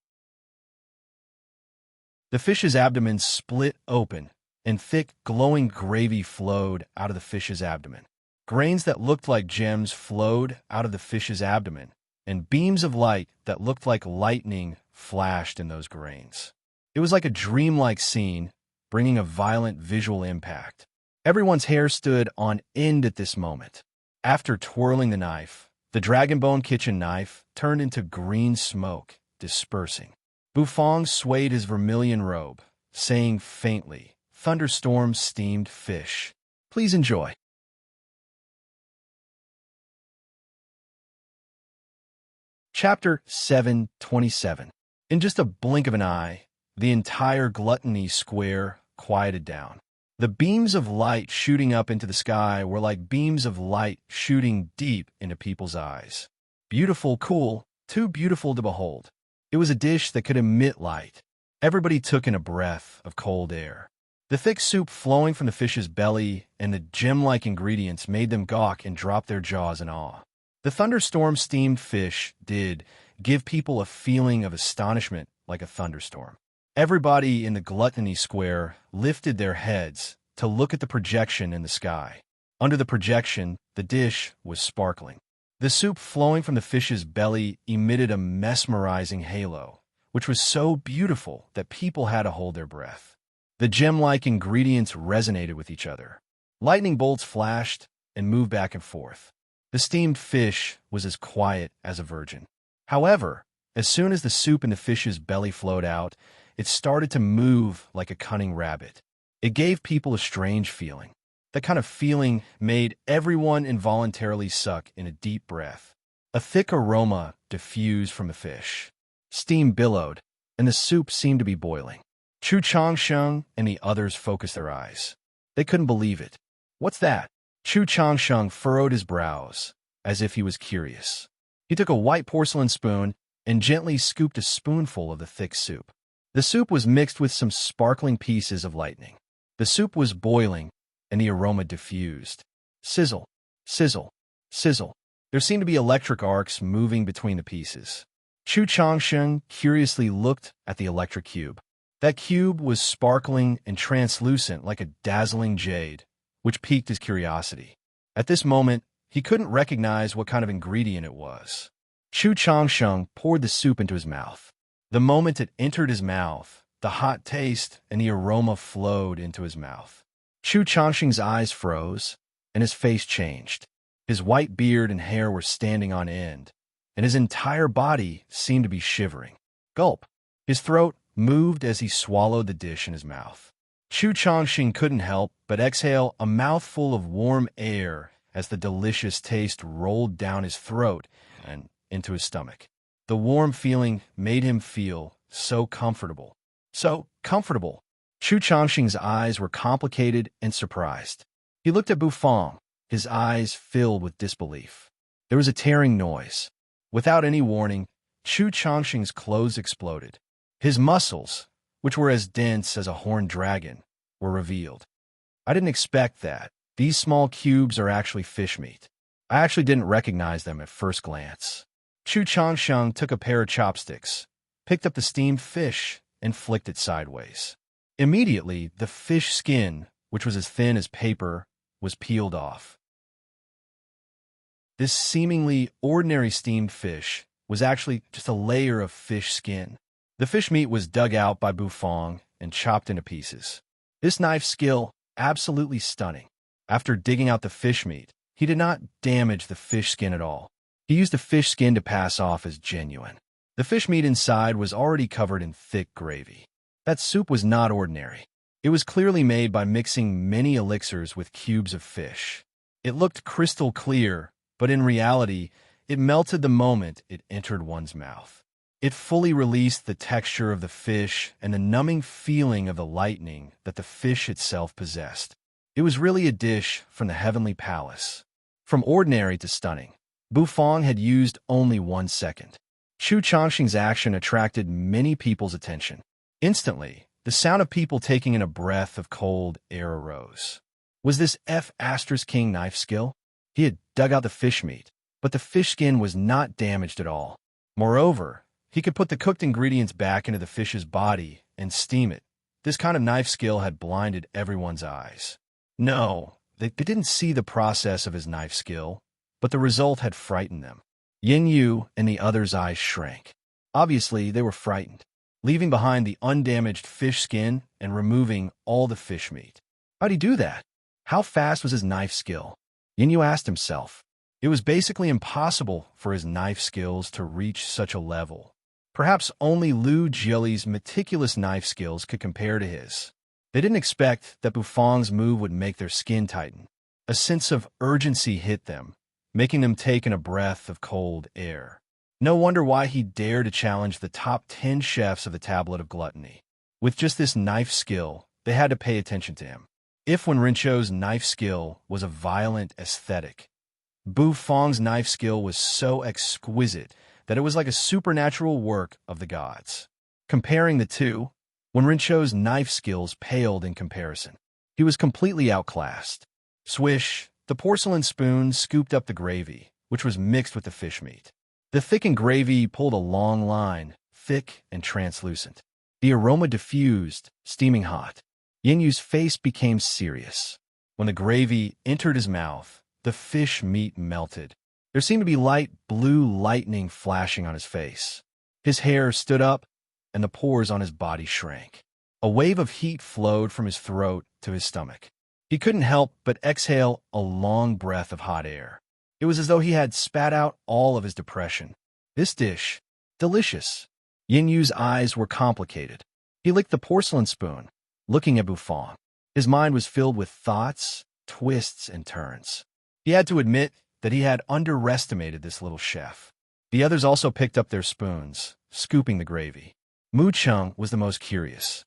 The fish's abdomen split open, and thick, glowing gravy flowed out of the fish's abdomen. Grains that looked like gems flowed out of the fish's abdomen, and beams of light that looked like lightning flashed in those grains. It was like a dreamlike scene, bringing a violent visual impact. Everyone's hair stood on end at this moment. After twirling the knife, the dragon bone kitchen knife turned into green smoke, dispersing. Bufang swayed his vermilion robe, saying faintly, "Thunderstorm steamed fish. Please enjoy." Chapter 727. In just a blink of an eye, the entire gluttony square quieted down. The beams of light shooting up into the sky were like beams of light shooting deep into people's eyes. Beautiful, cool, too beautiful to behold. It was a dish that could emit light. Everybody took in a breath of cold air. The thick soup flowing from the fish's belly and the gem-like ingredients made them gawk and drop their jaws in awe. The thunderstorm steamed fish did give people a feeling of astonishment like a thunderstorm. Everybody in the gluttony square lifted their heads to look at the projection in the sky. Under the projection, the dish was sparkling. The soup flowing from the fish's belly emitted a mesmerizing halo, which was so beautiful that people had to hold their breath. The gem-like ingredients resonated with each other. Lightning bolts flashed and moved back and forth. The steamed fish was as quiet as a virgin. However, as soon as the soup in the fish's belly flowed out, it started to move like a cunning rabbit. It gave people a strange feeling. That kind of feeling made everyone involuntarily suck in a deep breath. A thick aroma diffused from the fish. Steam billowed, and the soup seemed to be boiling. Chu Changsheng and the others focused their eyes. They couldn't believe it. "What's that?" Chu Changsheng furrowed his brows, as if he was curious. He took a white porcelain spoon and gently scooped a spoonful of the thick soup. The soup was mixed with some sparkling pieces of lightning. The soup was boiling, and the aroma diffused. Sizzle, sizzle, sizzle. There seemed to be electric arcs moving between the pieces. Chu Changsheng curiously looked at the electric cube. That cube was sparkling and translucent like a dazzling jade, which piqued his curiosity. At this moment, he couldn't recognize what kind of ingredient it was. Chu Changsheng poured the soup into his mouth. The moment it entered his mouth, the hot taste and the aroma flowed into his mouth. Chu Changsheng's eyes froze, and his face changed. His white beard and hair were standing on end, and his entire body seemed to be shivering. Gulp! His throat moved as he swallowed the dish in his mouth. Chu Changsheng couldn't help but exhale a mouthful of warm air as the delicious taste rolled down his throat and into his stomach. The warm feeling made him feel so comfortable. So comfortable. Chu Changsheng's eyes were complicated and surprised. He looked at Bufang, his eyes filled with disbelief. There was a tearing noise. Without any warning, Chu Changsheng's clothes exploded. His muscles, which were as dense as a horned dragon, were revealed. "I didn't expect that. These small cubes are actually fish meat. I actually didn't recognize them at first glance." Chu Changsheng took a pair of chopsticks, picked up the steamed fish, and flicked it sideways. Immediately, the fish skin, which was as thin as paper, was peeled off. This seemingly ordinary steamed fish was actually just a layer of fish skin. The fish meat was dug out by Bufang and chopped into pieces. This knife skill, absolutely stunning. After digging out the fish meat, he did not damage the fish skin at all. He used the fish skin to pass off as genuine. The fish meat inside was already covered in thick gravy. That soup was not ordinary. It was clearly made by mixing many elixirs with cubes of fish. It looked crystal clear, but in reality, it melted the moment it entered one's mouth. It fully released the texture of the fish and the numbing feeling of the lightning that the fish itself possessed. It was really a dish from the heavenly palace. From ordinary to stunning, Bufang had used only 1 second. Chu Changsheng's action attracted many people's attention. Instantly, the sound of people taking in a breath of cold air arose. Was this King knife skill? He had dug out the fish meat, but the fish skin was not damaged at all. Moreover, he could put the cooked ingredients back into the fish's body and steam it. This kind of knife skill had blinded everyone's eyes. No, they didn't see the process of his knife skill, but the result had frightened them. Yin Yu and the others' eyes shrank. Obviously, they were frightened, leaving behind the undamaged fish skin and removing all the fish meat. How'd he do that? How fast was his knife skill? Yin Yu asked himself. It was basically impossible for his knife skills to reach such a level. Perhaps only Lu Jieli's meticulous knife skills could compare to his. They didn't expect that Bufang's move would make their skin tighten. A sense of urgency hit them, making them take in a breath of cold air. No wonder why he dared to challenge the top 10 chefs of the Tablet of Gluttony. With just this knife skill, they had to pay attention to him. If Wen Rincho's knife skill was a violent aesthetic, Bufang's knife skill was so exquisite that it was like a supernatural work of the gods. Comparing the two, when Rincho's knife skills paled in comparison. He was completely outclassed. Swish, the porcelain spoon scooped up the gravy, which was mixed with the fish meat. The thickened gravy pulled a long line, thick and translucent. The aroma diffused, steaming hot. Yinyu's face became serious. When the gravy entered his mouth, the fish meat melted. There seemed to be light blue lightning flashing on his face. His hair stood up, and the pores on his body shrank. A wave of heat flowed from his throat to his stomach. He couldn't help but exhale a long breath of hot air. It was as though he had spat out all of his depression. This dish, delicious. Yinyu's eyes were complicated. He licked the porcelain spoon, looking at Bufang. His mind was filled with thoughts, twists, and turns. He had to admit that he had underestimated this little chef. The others also picked up their spoons, scooping the gravy. Mu Chung was the most curious.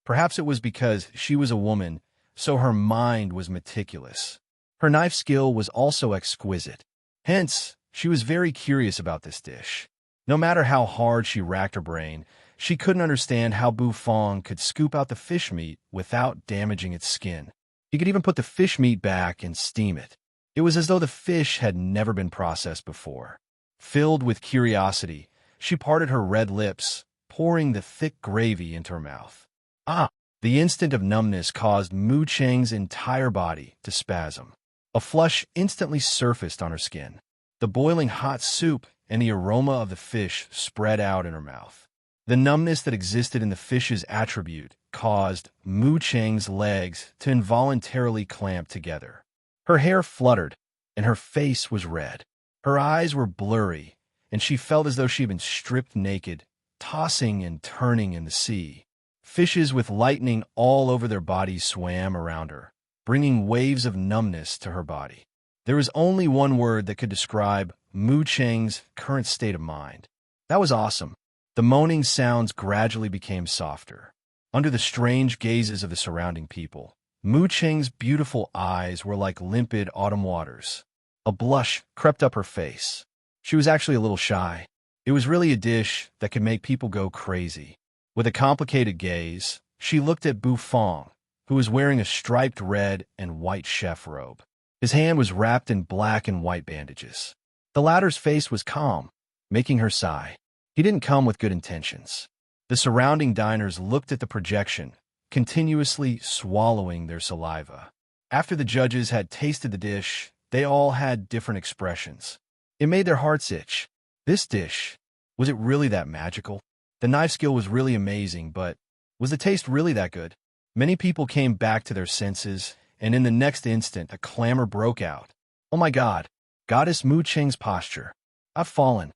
Perhaps it was because she was a woman, so her mind was meticulous. Her knife skill was also exquisite. Hence, she was very curious about this dish. No matter how hard she racked her brain, she couldn't understand how Bufang could scoop out the fish meat without damaging its skin. He could even put the fish meat back and steam it. It was as though the fish had never been processed before. Filled with curiosity, she parted her red lips, pouring the thick gravy into her mouth. Ah! The instant of numbness caused Mu Cheng's entire body to spasm. A flush instantly surfaced on her skin. The boiling hot soup and the aroma of the fish spread out in her mouth. The numbness that existed in the fish's attribute caused Mu Cheng's legs to involuntarily clamp together. Her hair fluttered, and her face was red. Her eyes were blurry, and she felt as though she had been stripped naked, tossing and turning in the sea. Fishes with lightning all over their bodies swam around her, bringing waves of numbness to her body. There was only one word that could describe Mu Cheng's current state of mind. That was awesome. The moaning sounds gradually became softer. Under the strange gazes of the surrounding people, Mu Cheng's beautiful eyes were like limpid autumn waters. A blush crept up her face. She was actually a little shy. It was really a dish that could make people go crazy. With a complicated gaze, she looked at Bufang, who was wearing a striped red and white chef robe. His hand was wrapped in black and white bandages. The latter's face was calm, making her sigh. He didn't come with good intentions. The surrounding diners looked at the projection, continuously swallowing their saliva. After the judges had tasted the dish, they all had different expressions. It made their hearts itch. This dish, was it really that magical? The knife skill was really amazing, but was the taste really that good? Many people came back to their senses, and in the next instant, a clamor broke out. Oh my God! Goddess Mu Cheng's posture. I've fallen.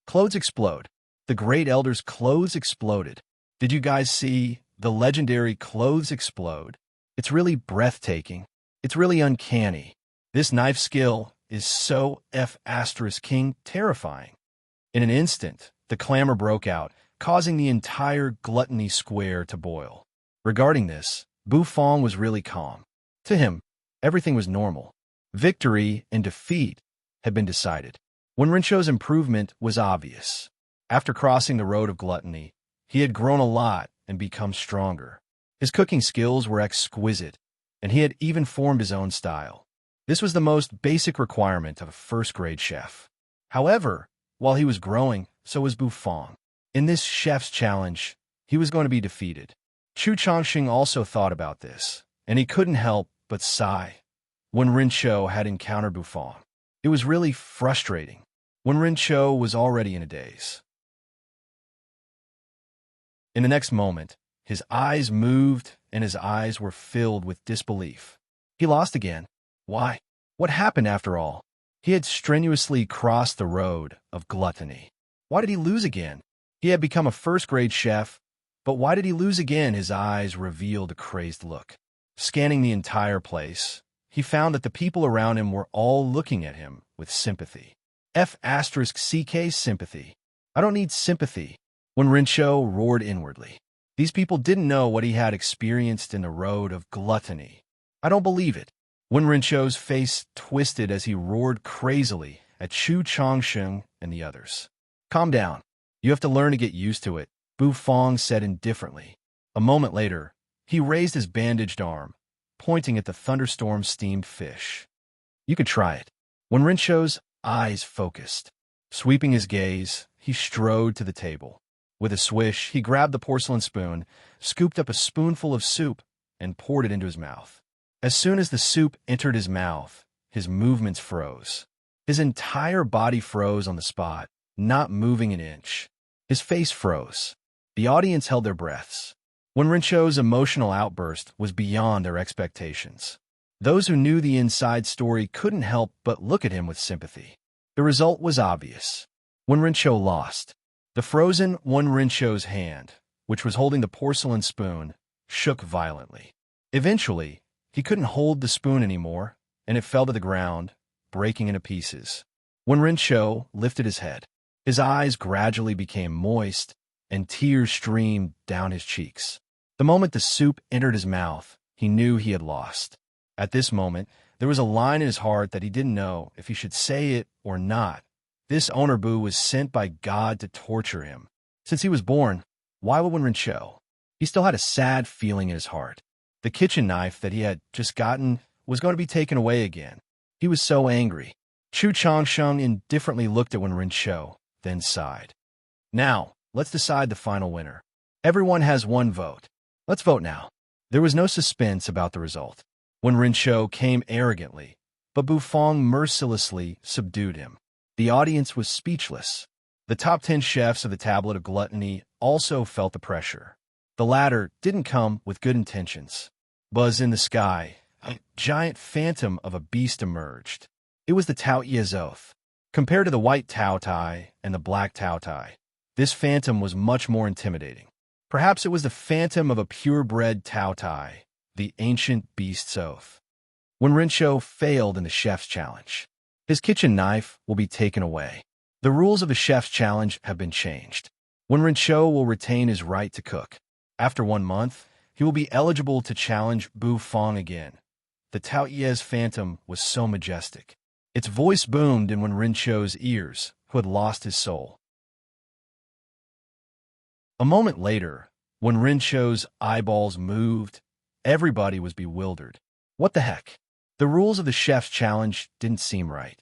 Clothes explode. The great elder's clothes exploded. Did you guys see the legendary clothes explode? It's really breathtaking. It's really uncanny. This knife skill is so F***ing terrifying. In an instant, the clamor broke out, causing the entire gluttony square to boil. Regarding this, Bufang was really calm. To him, everything was normal. Victory and defeat had been decided. When Rincho's improvement was obvious. After crossing the road of gluttony, he had grown a lot and become stronger. His cooking skills were exquisite, and he had even formed his own style. This was the most basic requirement of a first-grade chef. However, while he was growing, so was Bufang. In this chef's challenge, he was going to be defeated. Chu Chongqing also thought about this, and he couldn't help but sigh when Rincho had encountered Bufang. It was really frustrating when Rincho was already in a daze. In the next moment, his eyes moved and his eyes were filled with disbelief. He lost again. Why? What happened after all? He had strenuously crossed the road of gluttony. Why did he lose again? He had become a first-grade chef, but why did he lose again? His eyes revealed a crazed look. Scanning the entire place, he found that the people around him were all looking at him with sympathy. F***ck sympathy. I don't need sympathy. When Rincho roared inwardly, these people didn't know what he had experienced in the road of gluttony. I don't believe it. When Rincho's face twisted as he roared crazily at Chu Chongqing and the others. Calm down. You have to learn to get used to it. Bu Fong said indifferently. A moment later, he raised his bandaged arm, pointing at the thunderstorm-steamed fish. You could try it. When Rincho's eyes focused, sweeping his gaze, he strode to the table. With a swish, he grabbed the porcelain spoon, scooped up a spoonful of soup, and poured it into his mouth. As soon as the soup entered his mouth, his movements froze. His entire body froze on the spot, not moving an inch. His face froze. The audience held their breaths. When Rincho's emotional outburst was beyond their expectations. Those who knew the inside story couldn't help but look at him with sympathy. The result was obvious. When Rincho lost, the frozen Rincho's hand, which was holding the porcelain spoon, shook violently. Eventually, he couldn't hold the spoon anymore, and it fell to the ground, breaking into pieces. When Rincho lifted his head, his eyes gradually became moist, and tears streamed down his cheeks. The moment the soup entered his mouth, he knew he had lost. At this moment, there was a line in his heart that he didn't know if he should say it or not. This owner Bu was sent by God to torture him. Since he was born, why would Rincho? He still had a sad feeling in his heart. The kitchen knife that he had just gotten was going to be taken away again. He was so angry. Chu Changsheng indifferently looked at Rincho, then sighed. Now, let's decide the final winner. Everyone has one vote. Let's vote now. There was no suspense about the result. Rincho came arrogantly, but Bu Fong mercilessly subdued him. The audience was speechless. The top 10 chefs of the Tablet of Gluttony also felt the pressure. The latter didn't come with good intentions. Buzz in the sky, a giant phantom of a beast emerged. It was the Tao Ye's oath. Compared to the white Tao Tai and the black Tao Tai, this phantom was much more intimidating. Perhaps it was the phantom of a purebred Tao Tai, the ancient beast's oath. When Rincho failed in the chef's challenge, his kitchen knife will be taken away. The rules of the chef's challenge have been changed. When Rincho will retain his right to cook. After 1 month, he will be eligible to challenge Bu Fong again. The Tao Ye's phantom was so majestic. Its voice boomed in Rincho's ears, who had lost his soul. A moment later, when Rincho's eyeballs moved, everybody was bewildered. What the heck? The rules of the chef's challenge didn't seem right.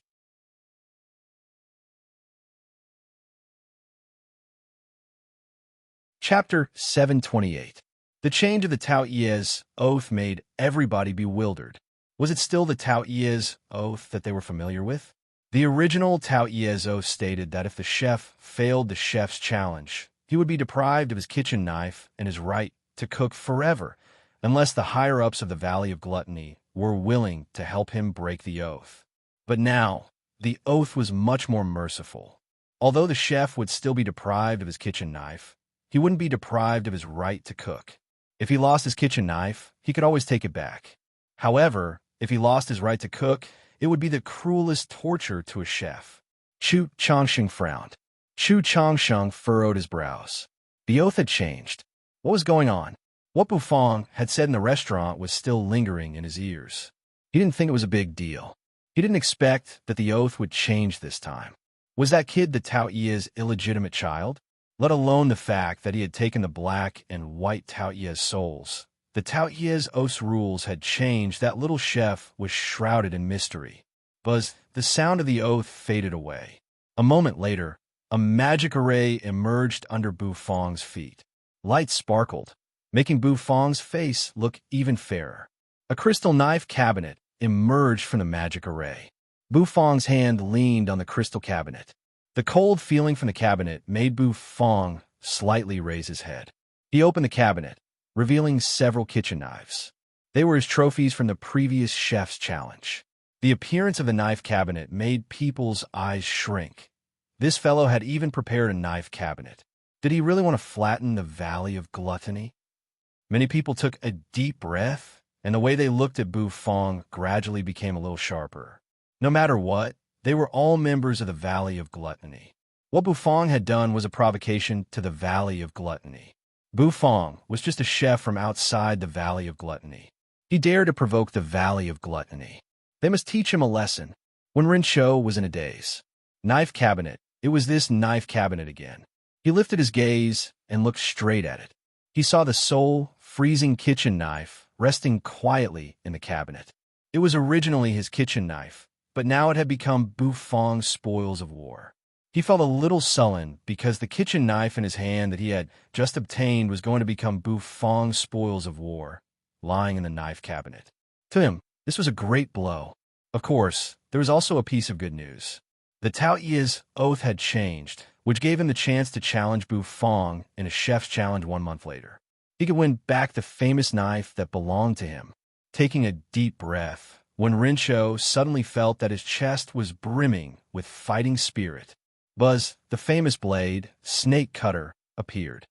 Chapter 728. The change of the Tao Ye's oath made everybody bewildered. Was it still the Tao Ye's oath that they were familiar with? The original Tao Ye's oath stated that if the chef failed the chef's challenge, he would be deprived of his kitchen knife and his right to cook forever, unless the higher-ups of the Valley of Gluttony were willing to help him break the oath. But now, the oath was much more merciful. Although the chef would still be deprived of his kitchen knife, he wouldn't be deprived of his right to cook. If he lost his kitchen knife, he could always take it back. However, if he lost his right to cook, it would be the cruelest torture to a chef. Chu Changsheng frowned. Chu Changsheng furrowed his brows. The oath had changed. What was going on? What Bu Fong had said in the restaurant was still lingering in his ears. He didn't think it was a big deal. He didn't expect that the oath would change this time. Was that kid the Tao Ye's illegitimate child? Let alone the fact that he had taken the black and white Tao Ye's souls. The Tao Ye's oath's rules had changed. That little chef was shrouded in mystery. Buzz, the sound of the oath faded away. A moment later, a magic array emerged under Bu Fong's feet. Light sparkled, making Bu Fong's face look even fairer. A crystal knife cabinet emerged from the magic array. Bu Fong's hand leaned on the crystal cabinet. The cold feeling from the cabinet made Bu Fong slightly raise his head. He opened the cabinet, revealing several kitchen knives. They were his trophies from the previous chef's challenge. The appearance of the knife cabinet made people's eyes shrink. This fellow had even prepared a knife cabinet. Did he really want to flatten the Valley of Gluttony? Many people took a deep breath, and the way they looked at Bu Fong gradually became a little sharper. No matter what, they were all members of the Valley of Gluttony. What Bu Fong had done was a provocation to the Valley of Gluttony. Bu Fong was just a chef from outside the Valley of Gluttony. He dared to provoke the Valley of Gluttony. They must teach him a lesson. When Rincho was in a daze. Knife cabinet. It was this knife cabinet again. He lifted his gaze and looked straight at it. He saw the soul-freezing kitchen knife resting quietly in the cabinet. It was originally his kitchen knife, but now it had become Bufong's spoils of war. He felt a little sullen because the kitchen knife in his hand that he had just obtained was going to become Bufong's spoils of war, lying in the knife cabinet. To him, this was a great blow. Of course, there was also a piece of good news. The Taoye's oath had changed, which gave him the chance to challenge Bufong in a chef's challenge 1 month later. He could win back the famous knife that belonged to him. Taking a deep breath, when Rincho suddenly felt that his chest was brimming with fighting spirit, Buzz, the famous blade, snake cutter, appeared.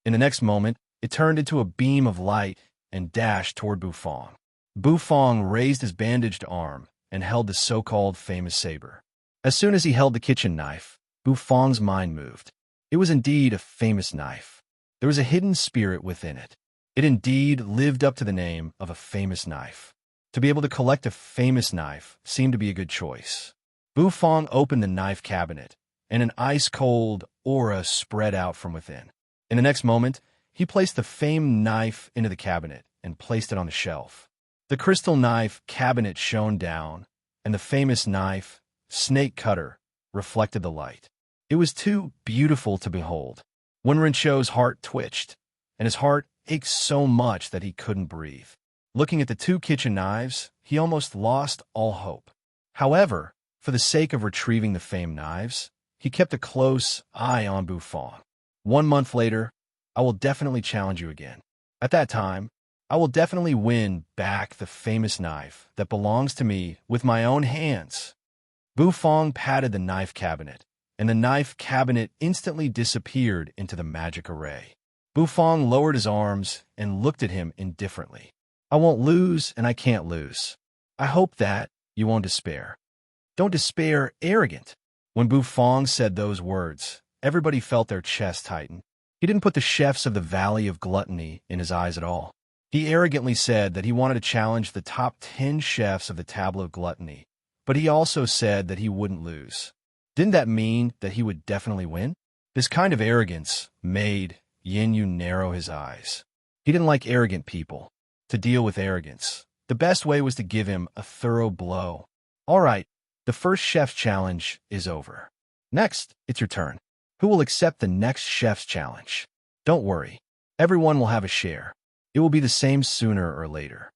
In the next moment, it turned into a beam of light and dashed toward Bufong. Bufong raised his bandaged arm and held the so-called famous saber. As soon as he held the kitchen knife, Bufong's mind moved. It was indeed a famous knife. There was a hidden spirit within it. It indeed lived up to the name of a famous knife. To be able to collect a famous knife seemed to be a good choice. Bufong opened the knife cabinet, and an ice-cold aura spread out from within. In the next moment, he placed the famed knife into the cabinet and placed it on the shelf. The crystal knife cabinet shone down, and the famous knife, snake cutter, reflected the light. It was too beautiful to behold. When Rincho's heart twitched, and his heart ached so much that he couldn't breathe. Looking at the two kitchen knives, he almost lost all hope. However, for the sake of retrieving the famed knives, he kept a close eye on Bufong. 1 month later, I will definitely challenge you again. At that time, I will definitely win back the famous knife that belongs to me with my own hands. Bufong patted the knife cabinet, and the knife cabinet instantly disappeared into the magic array. Bufong lowered his arms and looked at him indifferently. I won't lose, and I can't lose. I hope that you won't despair. Don't despair, arrogant. When Bufong said those words, everybody felt their chest tighten. He didn't put the chefs of the Valley of Gluttony in his eyes at all. He arrogantly said that he wanted to challenge the top 10 chefs of the Table of Gluttony, but he also said that he wouldn't lose. Didn't that mean that he would definitely win? This kind of arrogance made Yin Yu narrow his eyes. He didn't like arrogant people. To deal with arrogance, the best way was to give him a thorough blow. All right, the first chef's challenge is over. Next, it's your turn. Who will accept the next chef's challenge? Don't worry, everyone will have a share. It will be the same sooner or later.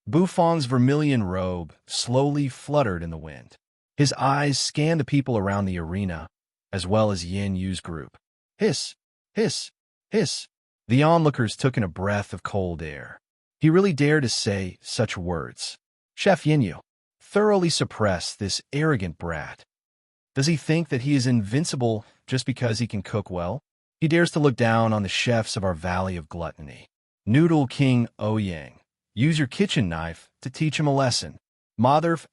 Bufong's vermilion robe slowly fluttered in the wind. His eyes scanned the people around the arena, as well as Yin Yu's group. Hiss, hiss, hiss. The onlookers took in a breath of cold air. He really dared to say such words. Chef Yin Yu, thoroughly suppress this arrogant brat. Does he think that he is invincible just because he can cook well? He dares to look down on the chefs of our Valley of Gluttony. Noodle King Ouyang, use your kitchen knife to teach him a lesson. Motherf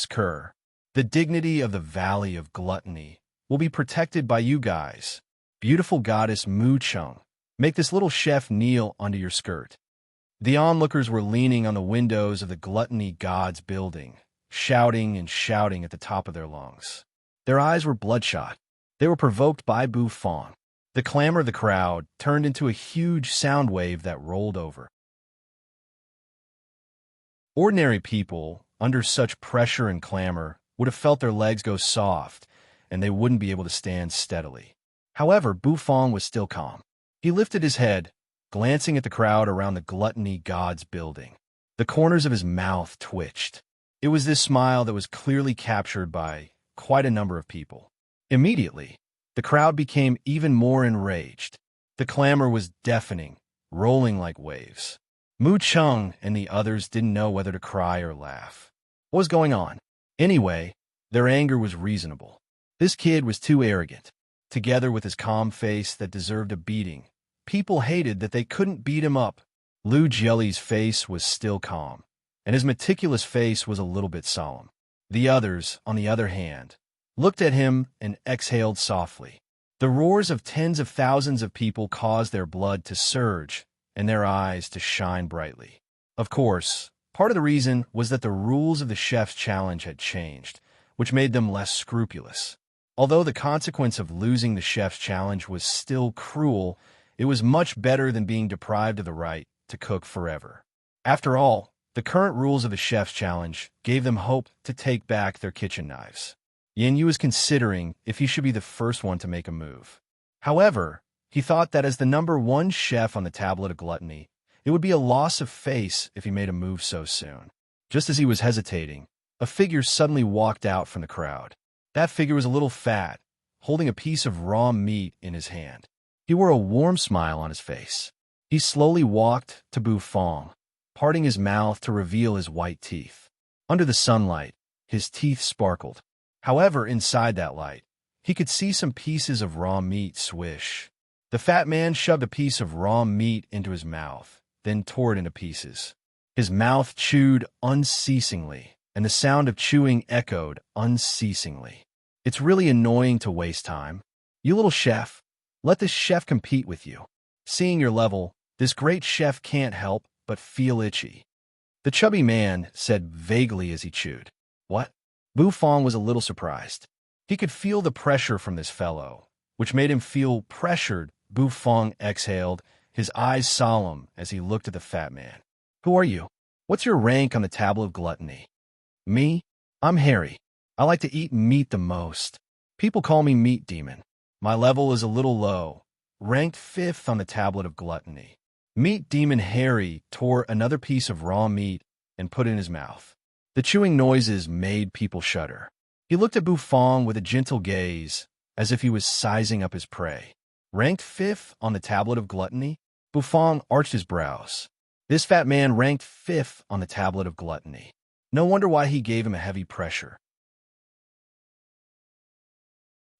*Ker, the dignity of the Valley of Gluttony will be protected by you guys. Beautiful goddess Mu Chung, make this little chef kneel under your skirt. The onlookers were leaning on the windows of the Gluttony Gods building, shouting and shouting at the top of their lungs. Their eyes were bloodshot. They were provoked by Bufong. The clamor of the crowd turned into a huge sound wave that rolled over. Ordinary people, under such pressure and clamor, would have felt their legs go soft, and they wouldn't be able to stand steadily. However, Bufong was still calm. He lifted his head, glancing at the crowd around the Gluttony Gods building. The corners of his mouth twitched. It was this smile that was clearly captured by quite a number of people. Immediately, the crowd became even more enraged. The clamor was deafening, rolling like waves. Mu Chung and the others didn't know whether to cry or laugh. What was going on? Anyway, their anger was reasonable. This kid was too arrogant. Together with his calm face that deserved a beating, people hated that they couldn't beat him up. Lu Jelly's face was still calm, and his meticulous face was a little bit solemn. The others, on the other hand, looked at him and exhaled softly. The roars of tens of thousands of people caused their blood to surge and their eyes to shine brightly. Of course, part of the reason was that the rules of the chef's challenge had changed, which made them less scrupulous. Although the consequence of losing the chef's challenge was still cruel, it was much better than being deprived of the right to cook forever. After all, the current rules of the chef's challenge gave them hope to take back their kitchen knives. Yin Yu was considering if he should be the first one to make a move. However, he thought that as the #1 chef on the tablet of gluttony, it would be a loss of face if he made a move so soon. Just as he was hesitating, a figure suddenly walked out from the crowd. That figure was a little fat, holding a piece of raw meat in his hand. He wore a warm smile on his face. He slowly walked to Bu Fong, parting his mouth to reveal his white teeth. Under the sunlight, his teeth sparkled. However, inside that light, he could see some pieces of raw meat swish. The fat man shoved a piece of raw meat into his mouth, then tore it into pieces. His mouth chewed unceasingly, and the sound of chewing echoed unceasingly. It's really annoying to waste time. You little chef, let this chef compete with you. Seeing your level, this great chef can't help but feel itchy. The chubby man said vaguely as he chewed. What? Bu Fong was a little surprised. He could feel the pressure from this fellow, which made him feel pressured. Bu Fong exhaled, his eyes solemn as he looked at the fat man. Who are you? What's your rank on the tablet of gluttony? Me? I'm Harry. I like to eat meat the most. People call me Meat Demon. My level is a little low, ranked 5th on the tablet of gluttony. Meat Demon Harry tore another piece of raw meat and put it in his mouth. The chewing noises made people shudder. He looked at Bu Fong with a gentle gaze, as if he was sizing up his prey. Ranked 5th on the tablet of gluttony? Bu Fong arched his brows. This fat man ranked 5th on the tablet of gluttony. No wonder why he gave him a heavy pressure.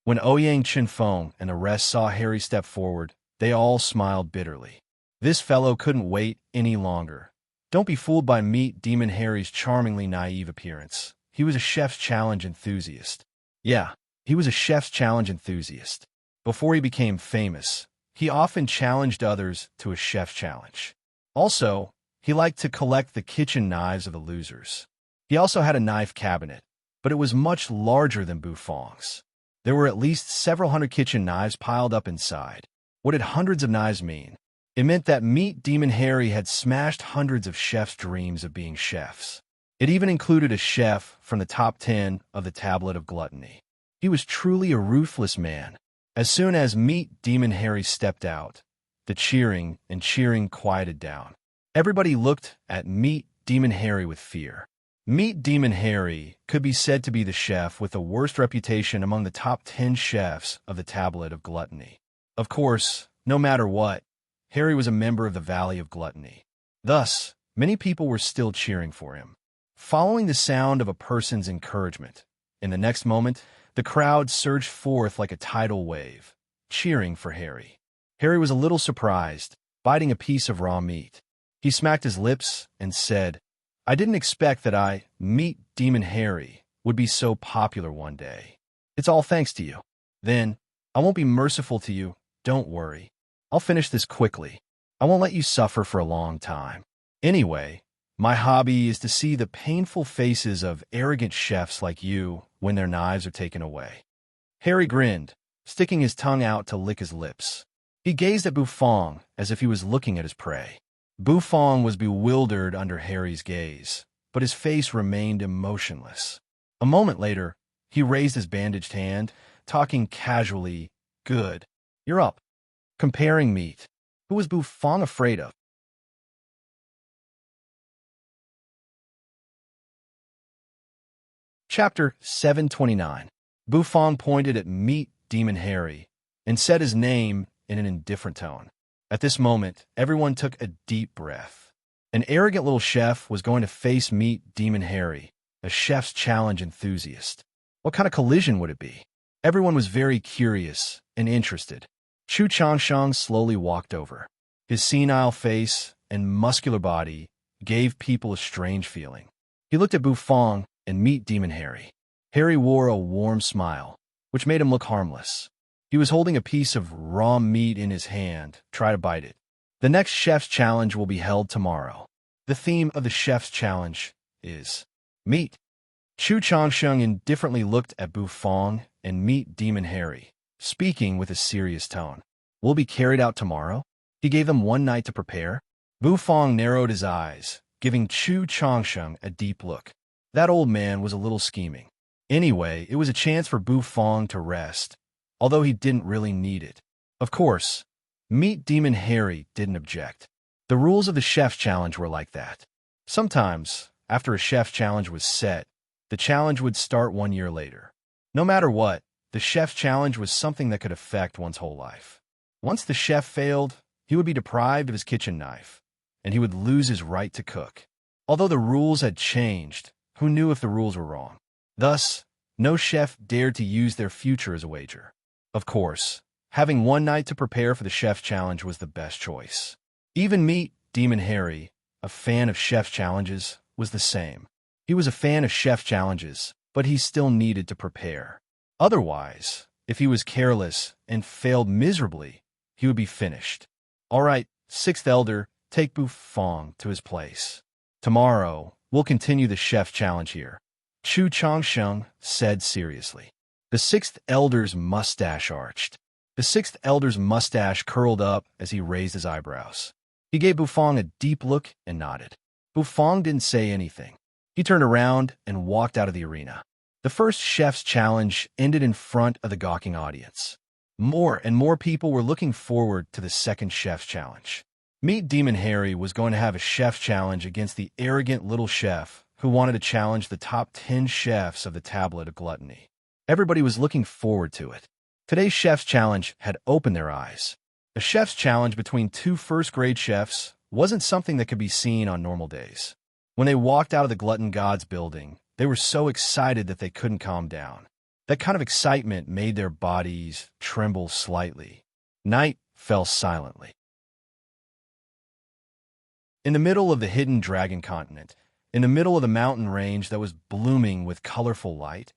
When Ouyang Chinfeng and the rest saw Harry step forward, they all smiled bitterly. This fellow couldn't wait any longer. Don't be fooled by Meat Demon Harry's charmingly naive appearance. He was a chef's challenge enthusiast. Yeah, he was a chef's challenge enthusiast. Before he became famous, he often challenged others to a chef's challenge. Also, he liked to collect the kitchen knives of the losers. He also had a knife cabinet, but it was much larger than Bu Fong's. There were at least several hundred kitchen knives piled up inside. What did hundreds of knives mean? It meant that Meat Demon Harry had smashed hundreds of chefs' dreams of being chefs. It even included a chef from the top 10 of the tablet of gluttony. He was truly a ruthless man. As soon as Meat Demon Harry stepped out, the cheering and cheering quieted down. Everybody looked at Meat Demon Harry with fear. Meat Demon Harry could be said to be the chef with the worst reputation among the top 10 chefs of the tablet of gluttony. Of course, no matter what, Harry was a member of the Valley of Gluttony. Thus, many people were still cheering for him. Following the sound of a person's encouragement, in the next moment, the crowd surged forth like a tidal wave, cheering for Harry. Harry was a little surprised, biting a piece of raw meat. He smacked his lips and said, I didn't expect that Meat Demon Harry, would be so popular one day. It's all thanks to you. Then, I won't be merciful to you, don't worry. I'll finish this quickly. I won't let you suffer for a long time. Anyway, my hobby is to see the painful faces of arrogant chefs like you when their knives are taken away. Harry grinned, sticking his tongue out to lick his lips. He gazed at Bu Fong as if he was looking at his prey. Bu Fong was bewildered under Harry's gaze, but his face remained emotionless. A moment later, he raised his bandaged hand, talking casually, Good. You're up. Comparing meat. Who was Bu Fong afraid of? Chapter 729. Bu Fong pointed at Meat Demon Harry and said his name in an indifferent tone. At this moment, everyone took a deep breath. An arrogant little chef was going to face Meat Demon Harry, a chef's challenge enthusiast. What kind of collision would it be? Everyone was very curious and interested. Chu Changsheng slowly walked over. His senile face and muscular body gave people a strange feeling. He looked at Bu Fong and Meat Demon Harry. Harry wore a warm smile, which made him look harmless. He was holding a piece of raw meat in his hand. Try to bite it. The next chef's challenge will be held tomorrow. The theme of the chef's challenge is meat. Chu Changsheng indifferently looked at Bu Fong and Meat Demon Harry, speaking with a serious tone. Will be carried out tomorrow? He gave them one night to prepare. Bu Fong narrowed his eyes, giving Chu Changsheng a deep look. That old man was a little scheming. Anyway, it was a chance for Bu Fong to rest, although he didn't really need it. Of course, Meat Demon Harry didn't object. The rules of the Chef's Challenge were like that. Sometimes, after a Chef's Challenge was set, the challenge would start 1 year later. No matter what, the Chef's Challenge was something that could affect one's whole life. Once the chef failed, he would be deprived of his kitchen knife, and he would lose his right to cook. Although the rules had changed, who knew if the rules were wrong? Thus, no chef dared to use their future as a wager. Of course, having one night to prepare for the Chef's Challenge was the best choice. Even Meat Demon Harry, a fan of Chef's Challenges, was the same. He was a fan of Chef's Challenges, but he still needed to prepare. Otherwise, if he was careless and failed miserably, he would be finished. All right, Sixth Elder, take Bu Fong to his place. Tomorrow, we'll continue the Chef's Challenge here, Chu Changsheng said seriously. The Sixth Elder's mustache arched. The Sixth Elder's mustache curled up as he raised his eyebrows. He gave Bu Fong a deep look and nodded. Bu Fong didn't say anything. He turned around and walked out of the arena. The first Chef's Challenge ended in front of the gawking audience. More and more people were looking forward to the second Chef's Challenge. Meat Demon Harry was going to have a Chef's Challenge against the arrogant little chef who wanted to challenge the top 10 chefs of the Tablet of Gluttony. Everybody was looking forward to it. Today's Chef's Challenge had opened their eyes. A Chef's Challenge between two first-grade chefs wasn't something that could be seen on normal days. When they walked out of the Glutton Gods building, they were so excited that they couldn't calm down. That kind of excitement made their bodies tremble slightly. Night fell silently. In the middle of the hidden dragon continent, in the middle of the mountain range that was blooming with colorful light,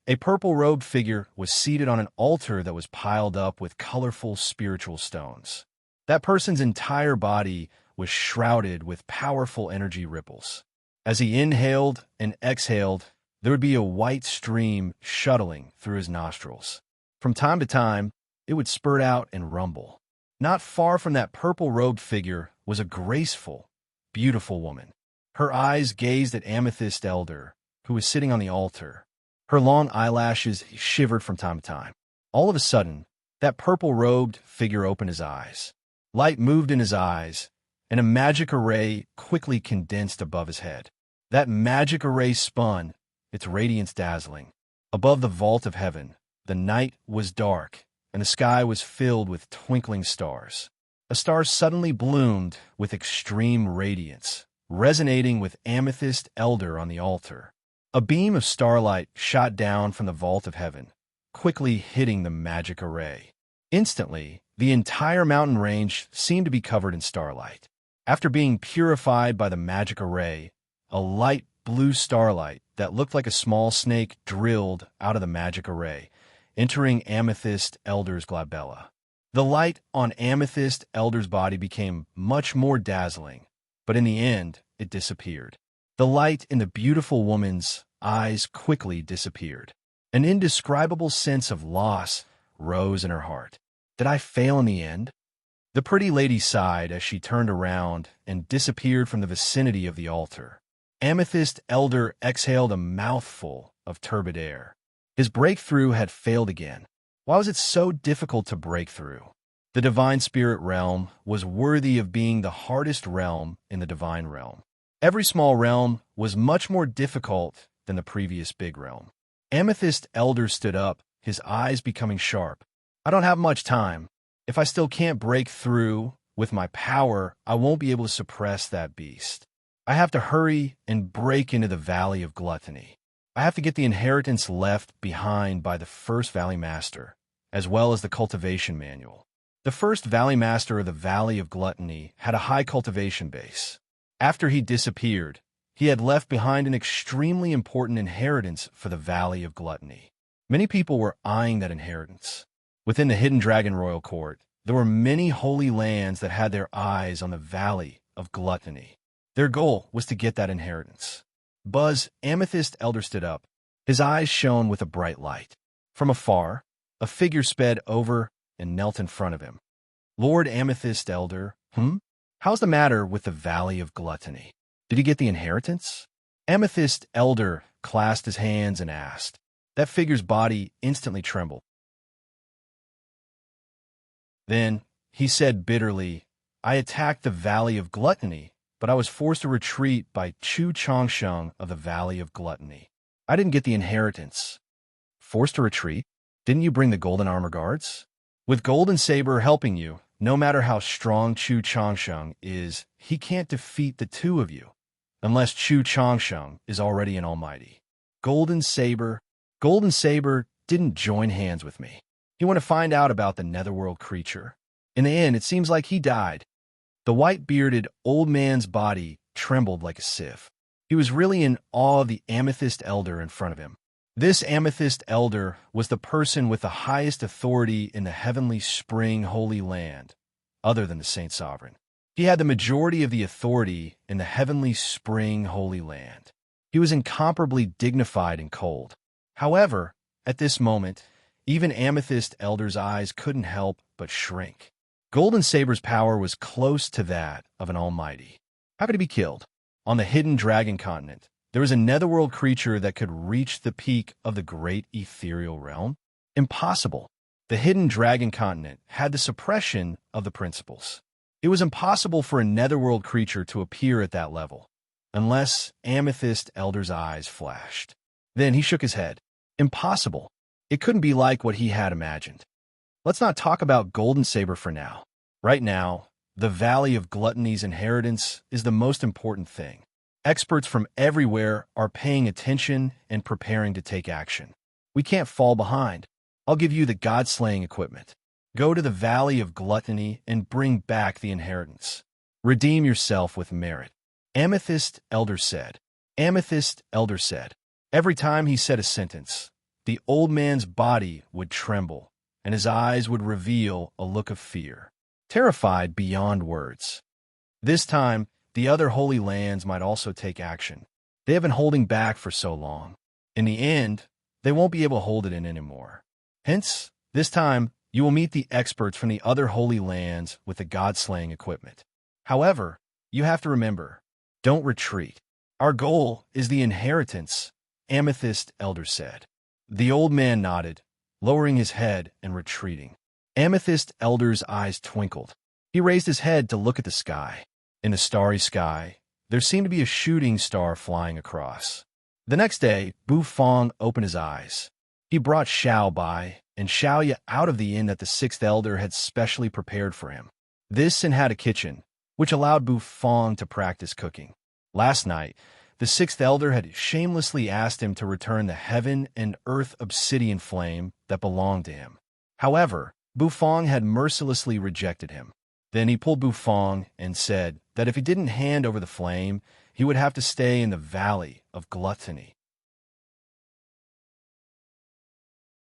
a purple-robed figure was seated on an altar that was piled up with colorful spiritual stones. That person's entire body was shrouded with powerful energy ripples. As he inhaled and exhaled, there would be a white stream shuttling through his nostrils. From time to time, it would spurt out and rumble. Not far from that purple-robed figure was a graceful, beautiful woman. Her eyes gazed at Amethyst Elder, who was sitting on the altar. Her long eyelashes shivered from time to time. All of a sudden, that purple-robed figure opened his eyes. Light moved in his eyes, and a magic array quickly condensed above his head. That magic array spun, its radiance dazzling. Above the vault of heaven, the night was dark, and the sky was filled with twinkling stars. A star suddenly bloomed with extreme radiance, resonating with Amethyst Elder on the altar. A beam of starlight shot down from the vault of heaven, quickly hitting the magic array. Instantly, the entire mountain range seemed to be covered in starlight. After being purified by the magic array, a light blue starlight that looked like a small snake drilled out of the magic array, entering Amethyst Elder's glabella. The light on Amethyst Elder's body became much more dazzling, but in the end, it disappeared. The light in the beautiful woman's eyes quickly disappeared. An indescribable sense of loss rose in her heart. Did I fail in the end? The pretty lady sighed as she turned around and disappeared from the vicinity of the altar. Amethyst Elder exhaled a mouthful of turbid air. His breakthrough had failed again. Why was it so difficult to break through? The Divine Spirit Realm was worthy of being the hardest realm in the Divine Realm. Every small realm was much more difficult than the previous big realm. Amethyst Elder stood up, his eyes becoming sharp. I don't have much time. If I still can't break through with my power, I won't be able to suppress that beast. I have to hurry and break into the Valley of Gluttony. I have to get the inheritance left behind by the first Valley Master, as well as the cultivation manual. The first Valley Master of the Valley of Gluttony had a high cultivation base. After he disappeared, he had left behind an extremely important inheritance for the Valley of Gluttony. Many people were eyeing that inheritance. Within the Hidden Dragon Royal Court, there were many holy lands that had their eyes on the Valley of Gluttony. Their goal was to get that inheritance. Amethyst Elder stood up. His eyes shone with a bright light. From afar, a figure sped over and knelt in front of him. Lord Amethyst Elder, How's the matter with the Valley of Gluttony? Did you get the inheritance? Amethyst Elder clasped his hands and asked. That figure's body instantly trembled. Then he said bitterly, I attacked the Valley of Gluttony, but I was forced to retreat by Chu Changsheng of the Valley of Gluttony. I didn't get the inheritance. Forced to retreat? Didn't you bring the Golden Armor Guards? With Golden Saber helping you, no matter how strong Chu Changsheng is, he can't defeat the two of you, unless Chu Changsheng is already an almighty. Golden Saber didn't join hands with me. He wanted to find out about the netherworld creature. In the end, it seems like he died. The white-bearded old man's body trembled like a sieve. He was really in awe of the Amethyst Elder in front of him. This Amethyst Elder was the person with the highest authority in the heavenly spring holy land, other than the Saint Sovereign. He had the majority of the authority in the heavenly spring holy land. He was incomparably dignified and cold. However, at this moment, even Amethyst Elder's eyes couldn't help but shrink. Golden Saber's power was close to that of an almighty. How could he be killed? On the hidden dragon continent, there was a netherworld creature that could reach the peak of the great ethereal realm? Impossible. The hidden dragon continent had the suppression of the principles. It was impossible for a netherworld creature to appear at that level, unless Amethyst Elder's eyes flashed. Then he shook his head. Impossible. It couldn't be like what he had imagined. Let's not talk about Golden Saber for now. Right now, the Valley of Gluttony's inheritance is the most important thing. Experts from everywhere are paying attention and preparing to take action. We can't fall behind. I'll give you the god-slaying equipment. Go to the Valley of Gluttony and bring back the inheritance. Redeem yourself with merit. Amethyst Elder said. Amethyst Elder said. Every time he said a sentence, the old man's body would tremble, and his eyes would reveal a look of fear, terrified beyond words. This time, the other holy lands might also take action. They have been holding back for so long. In the end, they won't be able to hold it in anymore. Hence, this time, you will meet the experts from the other holy lands with the god-slaying equipment. However, you have to remember, don't retreat. Our goal is the inheritance, Amethyst Elder said. The old man nodded, lowering his head and retreating. Amethyst Elder's eyes twinkled. He raised his head to look at the sky. In the starry sky, there seemed to be a shooting star flying across. The next day, Bu Fong opened his eyes. He brought Xiao by and Xiaoya out of the inn that the sixth elder had specially prepared for him. This inn had a kitchen, which allowed Bu Fong to practice cooking. Last night, the sixth elder had shamelessly asked him to return the heaven and earth obsidian flame that belonged to him. However, Bu Fong had mercilessly rejected him. Then he pulled Bu Fong and said that if he didn't hand over the flame, he would have to stay in the Valley of Gluttony.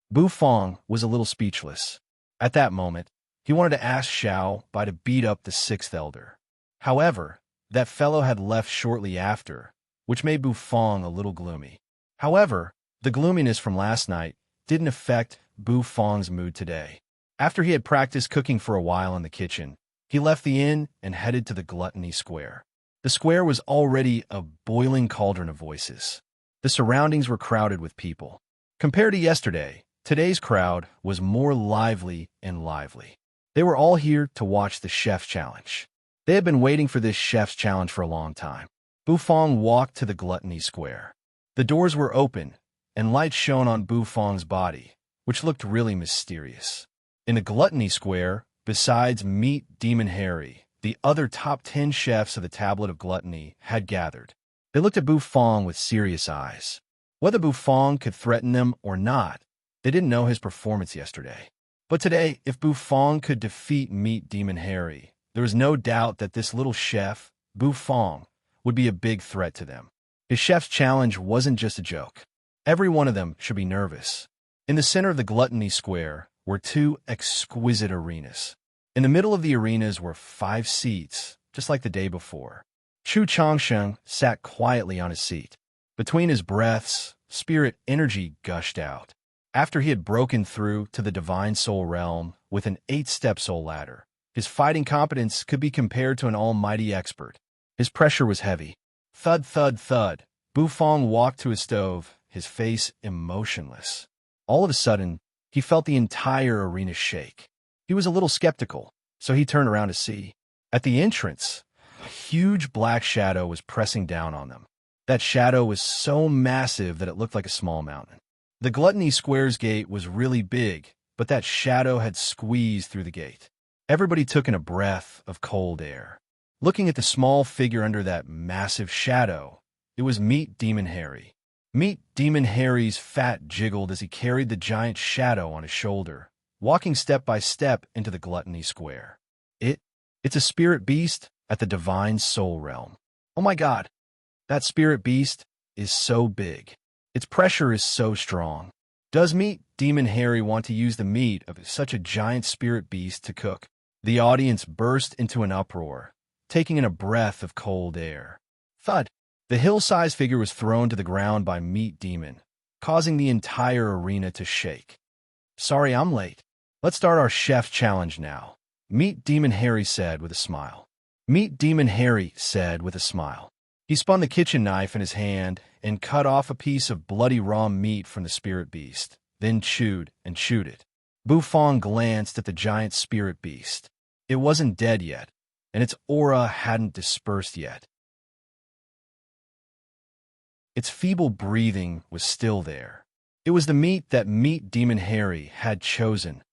Bu Fong was a little speechless. At that moment, he wanted to ask Xiao Bai to beat up the sixth elder. However, that fellow had left shortly after, which made Bu Fong a little gloomy. However, the gloominess from last night didn't affect Bu Fong's mood today. After he had practiced cooking for a while in the kitchen, he left the inn and headed to the Gluttony Square. The square was already a boiling cauldron of voices. The surroundings were crowded with people. Compared to yesterday, today's crowd was more lively and lively. They were all here to watch the Chef's Challenge. They had been waiting for this Chef's Challenge for a long time. Bu Fong walked to the Gluttony Square. The doors were open, and light shone on Bu Fong's body, which looked really mysterious. In the Gluttony Square, besides Meat Demon Harry, the other top 10 chefs of the Tablet of Gluttony had gathered. They looked at Bu Fong with serious eyes. Whether Bu Fong could threaten them or not, they didn't know his performance yesterday. But today, if Bu Fong could defeat Meat Demon Harry, there was no doubt that this little chef, Bu Fong, would be a big threat to them. His chef's challenge wasn't just a joke. Every one of them should be nervous. In the center of the Gluttony Square were two exquisite arenas. In the middle of the arenas were 5 seats, just like the day before. Chu Changsheng sat quietly on his seat. Between his breaths, spirit energy gushed out. After he had broken through to the divine soul realm with an 8-step soul ladder, his fighting competence could be compared to an almighty expert. His pressure was heavy. Thud, thud, thud. Bufong walked to his stove, his face emotionless. All of a sudden, he felt the entire arena shake. He was a little skeptical, so he turned around to see. At the entrance, a huge black shadow was pressing down on them. That shadow was so massive that it looked like a small mountain. The Gluttony Square's gate was really big, but that shadow had squeezed through the gate. Everybody took in a breath of cold air. Looking at the small figure under that massive shadow, it was Meat Demon Harry. Meat Demon Harry's fat jiggled as he carried the giant shadow on his shoulder, walking step by step into the Gluttony Square. It's a spirit beast at the divine soul realm. Oh my God, that spirit beast is so big. Its pressure is so strong. Does Meat Demon Harry want to use the meat of such a giant spirit beast to cook? The audience burst into an uproar, taking in a breath of cold air. Thud! The hill-sized figure was thrown to the ground by Meat Demon, causing the entire arena to shake. Sorry I'm late. Let's start our chef challenge now, Meat Demon Harry said with a smile. Meat Demon Harry said with a smile. He spun the kitchen knife in his hand and cut off a piece of bloody raw meat from the spirit beast, then chewed and chewed it. Bufong glanced at the giant spirit beast. It wasn't dead yet, and its aura hadn't dispersed yet. Its feeble breathing was still there. It was the meat that Meat Demon Harry had chosen,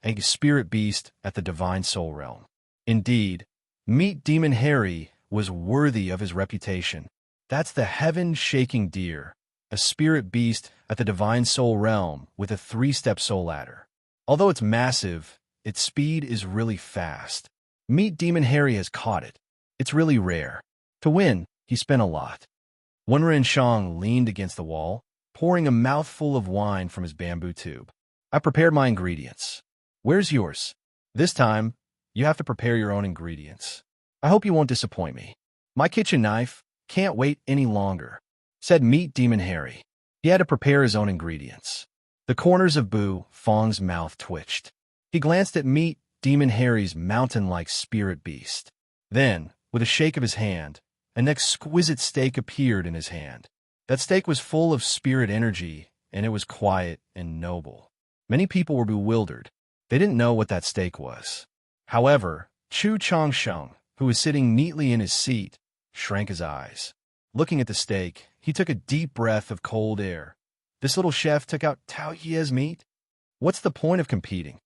a spirit beast at the divine soul realm. Indeed, Meat Demon Harry was worthy of his reputation. That's the heaven-shaking deer, a spirit beast at the divine soul realm with a 3-step soul ladder. Although it's massive, its speed is really fast. Meat Demon Harry has caught it. It's really rare. To win, he spent a lot. Wenren Shang leaned against the wall, pouring a mouthful of wine from his bamboo tube. I prepared my ingredients. Where's yours? This time, you have to prepare your own ingredients. I hope you won't disappoint me. My kitchen knife can't wait any longer, said Meat Demon Harry. He had to prepare his own ingredients. The corners of Bu Fong's mouth twitched. He glanced at Meat Demon Harry's mountain-like spirit beast. Then, with a shake of his hand, an exquisite steak appeared in his hand. That steak was full of spirit energy, and it was quiet and noble. Many people were bewildered. They didn't know what that steak was. However, Chu Changsheng, who was sitting neatly in his seat, shrank his eyes. Looking at the steak, he took a deep breath of cold air. This little chef took out Tao Ye's meat? What's the point of competing?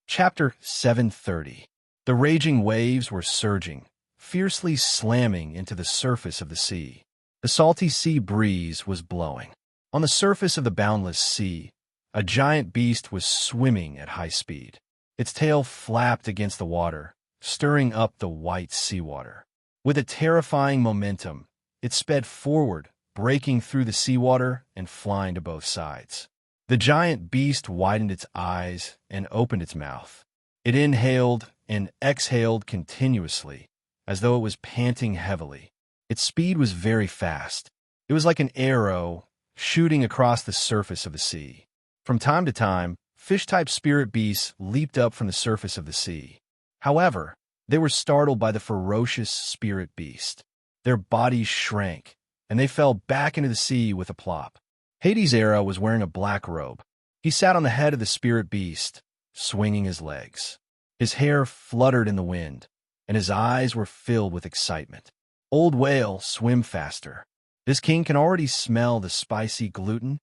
Chapter 730. The raging waves were surging, fiercely slamming into the surface of the sea. The salty sea breeze was blowing. On the surface of the boundless sea, a giant beast was swimming at high speed. Its tail flapped against the water, stirring up the white seawater. With a terrifying momentum, it sped forward, breaking through the seawater and flying to both sides. The giant beast widened its eyes and opened its mouth. It inhaled and exhaled continuously, as though it was panting heavily. Its speed was very fast. It was like an arrow shooting across the surface of the sea. From time to time, fish-type spirit beasts leaped up from the surface of the sea. However, they were startled by the ferocious spirit beast. Their bodies shrank, and they fell back into the sea with a plop. Hades' era was wearing a black robe. He sat on the head of the spirit beast, swinging his legs. His hair fluttered in the wind, and his eyes were filled with excitement. Old whale, swim faster. This king can already smell the spicy gluten.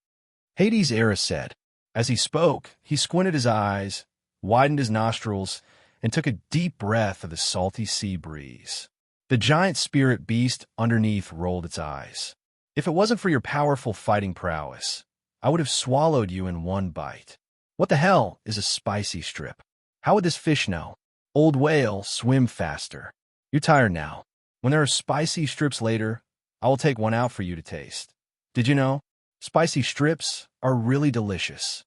Hades' era said. As he spoke, he squinted his eyes, widened his nostrils, and took a deep breath of the salty sea breeze. The giant spirit beast underneath rolled its eyes. If it wasn't for your powerful fighting prowess, I would have swallowed you in one bite. What the hell is a spicy strip? How would this fish know? Old whale, swim faster. You're tired now. When there are spicy strips later, I will take one out for you to taste. Did you know? Spicy strips are really delicious.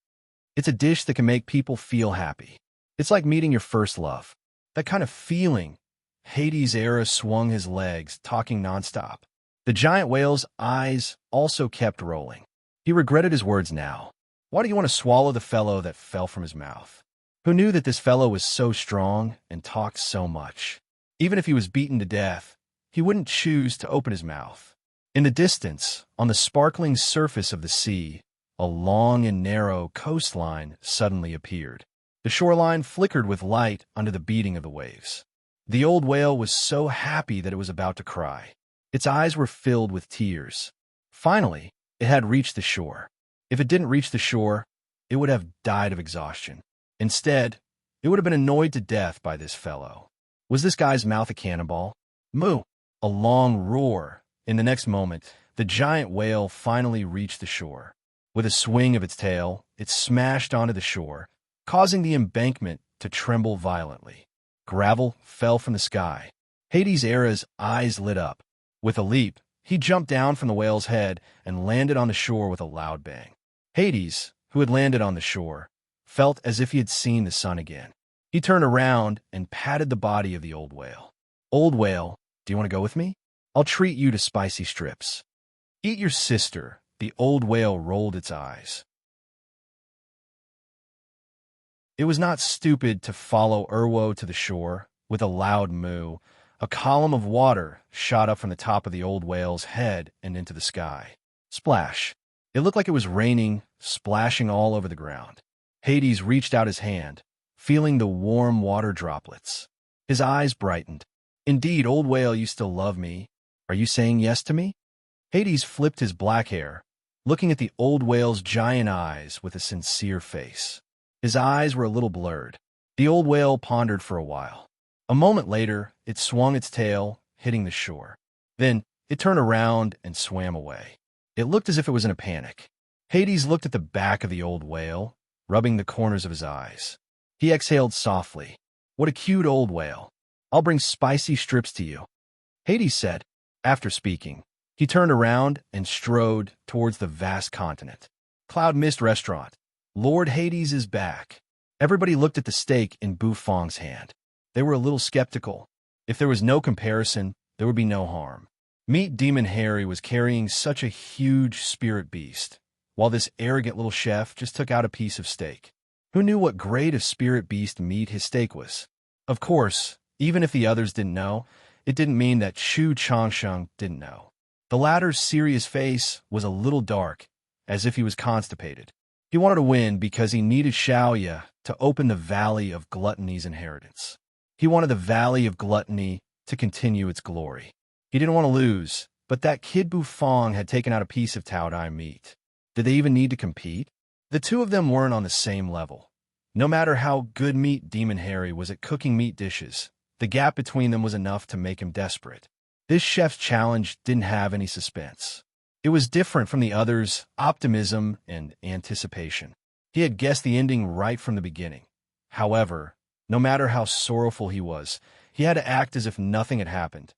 It's a dish that can make people feel happy. It's like meeting your first love. That kind of feeling. Hades' era swung his legs, talking nonstop. The giant whale's eyes also kept rolling. He regretted his words now. Why do you want to swallow the fellow that fell from his mouth? Who knew that this fellow was so strong and talked so much? Even if he was beaten to death, he wouldn't choose to open his mouth. In the distance, on the sparkling surface of the sea, a long and narrow coastline suddenly appeared. The shoreline flickered with light under the beating of the waves. The old whale was so happy that it was about to cry. Its eyes were filled with tears. Finally, it had reached the shore. If it didn't reach the shore, it would have died of exhaustion. Instead, it would have been annoyed to death by this fellow. Was this guy's mouth a cannonball? Moo! A long roar. In the next moment, the giant whale finally reached the shore. With a swing of its tail, it smashed onto the shore, causing the embankment to tremble violently. Gravel fell from the sky. Hades' era's eyes lit up. With a leap, he jumped down from the whale's head and landed on the shore with a loud bang. Hades, who had landed on the shore, felt as if he had seen the sun again. He turned around and patted the body of the old whale. Old whale, do you want to go with me? I'll treat you to spicy strips. Eat your sister. The old whale rolled its eyes. It was not stupid to follow Urwo to the shore. With a loud moo, a column of water shot up from the top of the old whale's head and into the sky. Splash! It looked like it was raining, splashing all over the ground. Hades reached out his hand, feeling the warm water droplets. His eyes brightened. Indeed, old whale, you still love me. Are you saying yes to me? Hades flipped his black hair, looking at the old whale's giant eyes with a sincere face. His eyes were a little blurred. The old whale pondered for a while. A moment later, it swung its tail, hitting the shore. Then, it turned around and swam away. It looked as if it was in a panic. Hades looked at the back of the old whale, rubbing the corners of his eyes. He exhaled softly. What a cute old whale. I'll bring spicy strips to you, Hades said. After speaking, he turned around and strode towards the vast continent. Cloud Mist Restaurant. Lord Hades is back. Everybody looked at the steak in Bufong's hand. They were a little skeptical. If there was no comparison, there would be no harm. Meat Demon Harry was carrying such a huge spirit beast, while this arrogant little chef just took out a piece of steak. Who knew what grade of spirit beast meat his steak was? Of course, even if the others didn't know, it didn't mean that Chu Changsheng didn't know. The latter's serious face was a little dark, as if he was constipated. He wanted to win because he needed Xiaoya to open the Valley of Gluttony's inheritance. He wanted the Valley of Gluttony to continue its glory. He didn't want to lose, but that kid Bufong had taken out a piece of Taodai meat. Did they even need to compete? The two of them weren't on the same level. No matter how good Meat Demon Harry was at cooking meat dishes, the gap between them was enough to make him desperate. This chef's challenge didn't have any suspense. It was different from the others' optimism and anticipation. He had guessed the ending right from the beginning. However, no matter how sorrowful he was, he had to act as if nothing had happened.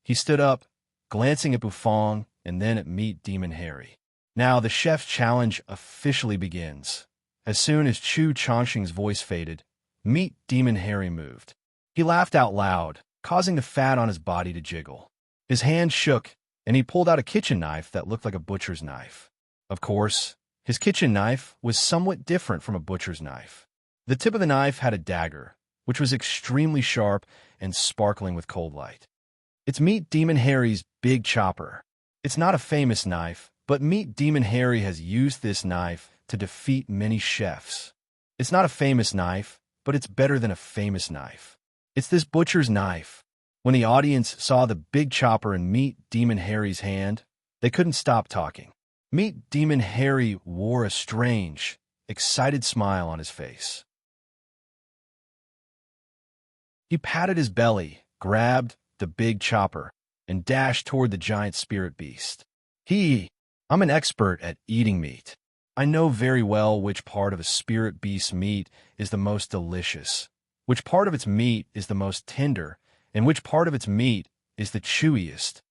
He stood up, glancing at Bufong and then at Meat Demon Harry. Now the chef's challenge officially begins. As soon as Chu Changsheng's voice faded, Meat Demon Harry moved. He laughed out loud, causing the fat on his body to jiggle. His hand shook, and he pulled out a kitchen knife that looked like a butcher's knife. Of course, his kitchen knife was somewhat different from a butcher's knife. The tip of the knife had a dagger, which was extremely sharp and sparkling with cold light. It's Meat Demon Harry's big chopper. It's not a famous knife, but Meat Demon Harry has used this knife to defeat many chefs. It's not a famous knife, but it's better than a famous knife. It's this butcher's knife. When the audience saw the big chopper in Meat Demon Harry's hand, they couldn't stop talking. Meat Demon Harry wore a strange, excited smile on his face. He patted his belly, grabbed the big chopper, and dashed toward the giant spirit beast. I'm an expert at eating meat. I know very well which part of a spirit beast's meat is the most delicious, which part of its meat is the most tender, and which part of its meat is the chewiest.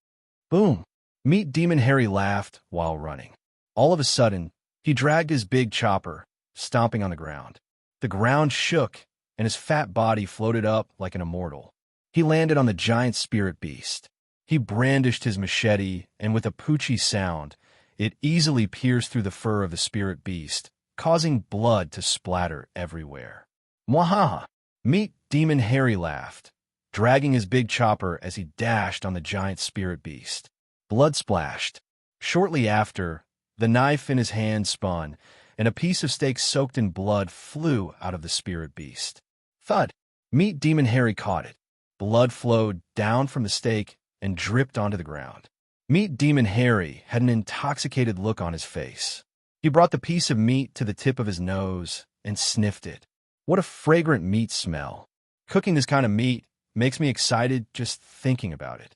Boom! Meat Demon Harry laughed while running. All of a sudden, he dragged his big chopper, stomping on the ground. The ground shook, and his fat body floated up like an immortal. He landed on the giant spirit beast. He brandished his machete, and with a poochy sound, it easily pierced through the fur of the spirit beast, causing blood to splatter everywhere. Mwahaha! Meet Demon Harry laughed, dragging his big chopper as he dashed on the giant spirit beast. Blood splashed. Shortly after, the knife in his hand spun, and a piece of steak soaked in blood flew out of the spirit beast. Thud! Meet Demon Harry caught it. Blood flowed down from the steak and dripped onto the ground. Meet Demon Harry had an intoxicated look on his face. He brought the piece of meat to the tip of his nose and sniffed it. What a fragrant meat smell. Cooking this kind of meat makes me excited just thinking about it.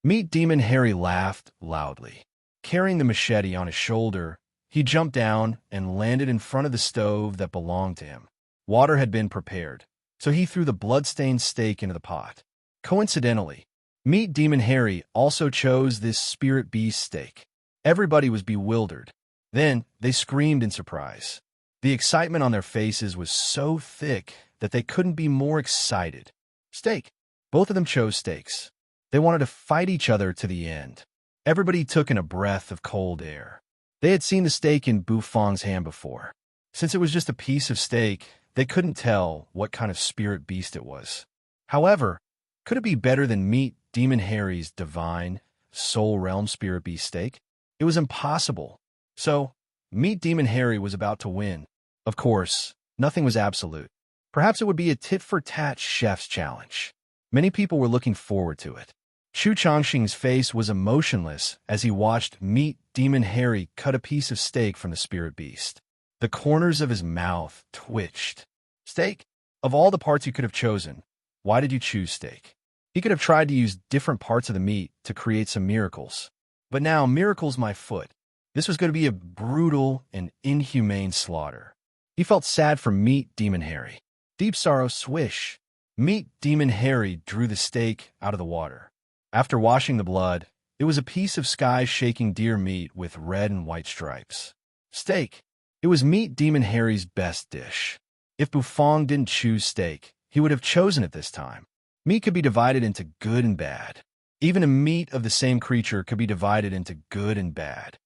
Meet Demon Harry laughed loudly. Carrying the machete on his shoulder, he jumped down and landed in front of the stove that belonged to him. Water had been prepared, so he threw the blood-stained steak into the pot. Coincidentally, Meet Demon Harry also chose this spirit beast steak. Everybody was bewildered. Then they screamed in surprise. The excitement on their faces was so thick that they couldn't be more excited. Steak. Both of them chose steaks. They wanted to fight each other to the end. Everybody took in a breath of cold air. They had seen the steak in Bufong's hand before. Since it was just a piece of steak, they couldn't tell what kind of spirit beast it was. However, could it be better than Meet Demon Harry's divine, soul realm spirit beast steak? It was impossible. So, Meet Demon Harry was about to win. Of course, nothing was absolute. Perhaps it would be a tit-for-tat chef's challenge. Many people were looking forward to it. Chu Chongqing's face was emotionless as he watched Meet Demon Harry cut a piece of steak from the spirit beast. The corners of his mouth twitched. Steak? Of all the parts you could have chosen, why did you choose steak? He could have tried to use different parts of the meat to create some miracles. But now, miracles my foot. This was going to be a brutal and inhumane slaughter. He felt sad for Meet Demon Harry. Deep sorrow, swish. Meet Demon Harry drew the steak out of the water. After washing the blood, it was a piece of sky-shaking deer meat with red and white stripes. Steak. It was Meet Demon Harry's best dish. If Bufong didn't choose steak, he would have chosen it this time. Meat could be divided into good and bad. Even a meat of the same creature could be divided into good and bad.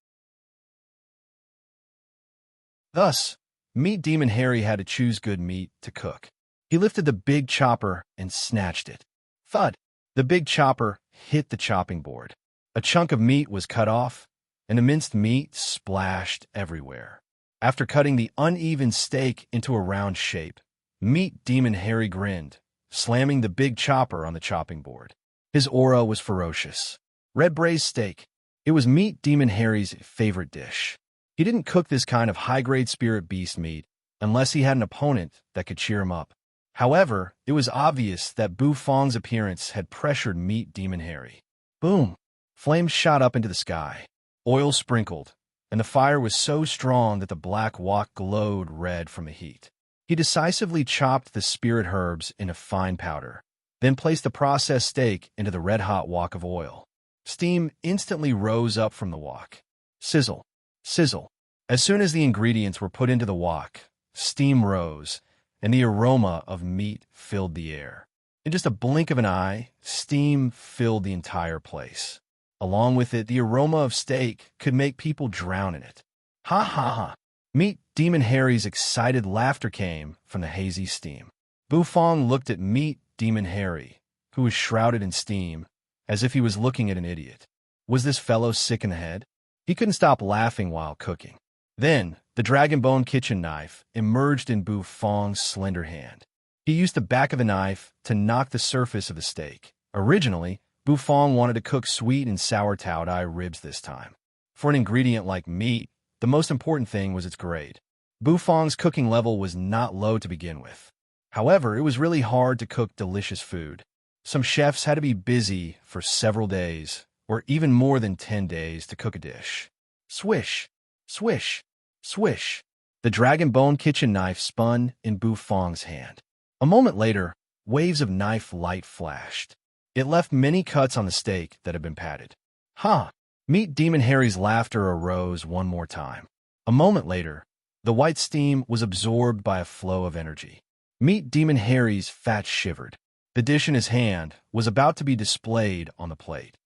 Thus, Meet Demon Harry had to choose good meat to cook. He lifted the big chopper and snatched it. Thud! The big chopper hit the chopping board. A chunk of meat was cut off, and the minced meat splashed everywhere. After cutting the uneven steak into a round shape, Meet Demon Harry grinned, slamming the big chopper on the chopping board. His aura was ferocious. Red braised steak. It was Meet Demon Harry's favorite dish. He didn't cook this kind of high-grade spirit beast meat unless he had an opponent that could cheer him up. However, it was obvious that Bufong's appearance had pressured Meet Demon Harry. Boom! Flames shot up into the sky. Oil sprinkled, and the fire was so strong that the black wok glowed red from the heat. He decisively chopped the spirit herbs into fine powder, then placed the processed steak into the red-hot wok of oil. Steam instantly rose up from the wok. Sizzle, sizzle. As soon as the ingredients were put into the wok, steam rose, and the aroma of meat filled the air. In just a blink of an eye, steam filled the entire place. Along with it, the aroma of steak could make people drown in it. Ha ha ha! Meet Demon Harry's excited laughter came from the hazy steam. Bufong looked at Meet Demon Harry, who was shrouded in steam, as if he was looking at an idiot. Was this fellow sick in the head? He couldn't stop laughing while cooking. Then, the dragon bone kitchen knife emerged in Bufong's slender hand. He used the back of the knife to knock the surface of the steak. Originally, Bufong wanted to cook sweet and sour tao-dai ribs this time. For an ingredient like meat, the most important thing was its grade. Bufong's cooking level was not low to begin with. However, it was really hard to cook delicious food. Some chefs had to be busy for several days, or even more than 10 days to cook a dish. Swish, swish, swish. The dragon bone kitchen knife spun in Bufong's hand. A moment later, waves of knife light flashed. It left many cuts on the steak that had been patted. Ha! Meet Demon Harry's laughter arose one more time. A moment later, the white steam was absorbed by a flow of energy. Meet Demon Harry's fat shivered. The dish in his hand was about to be displayed on the plate.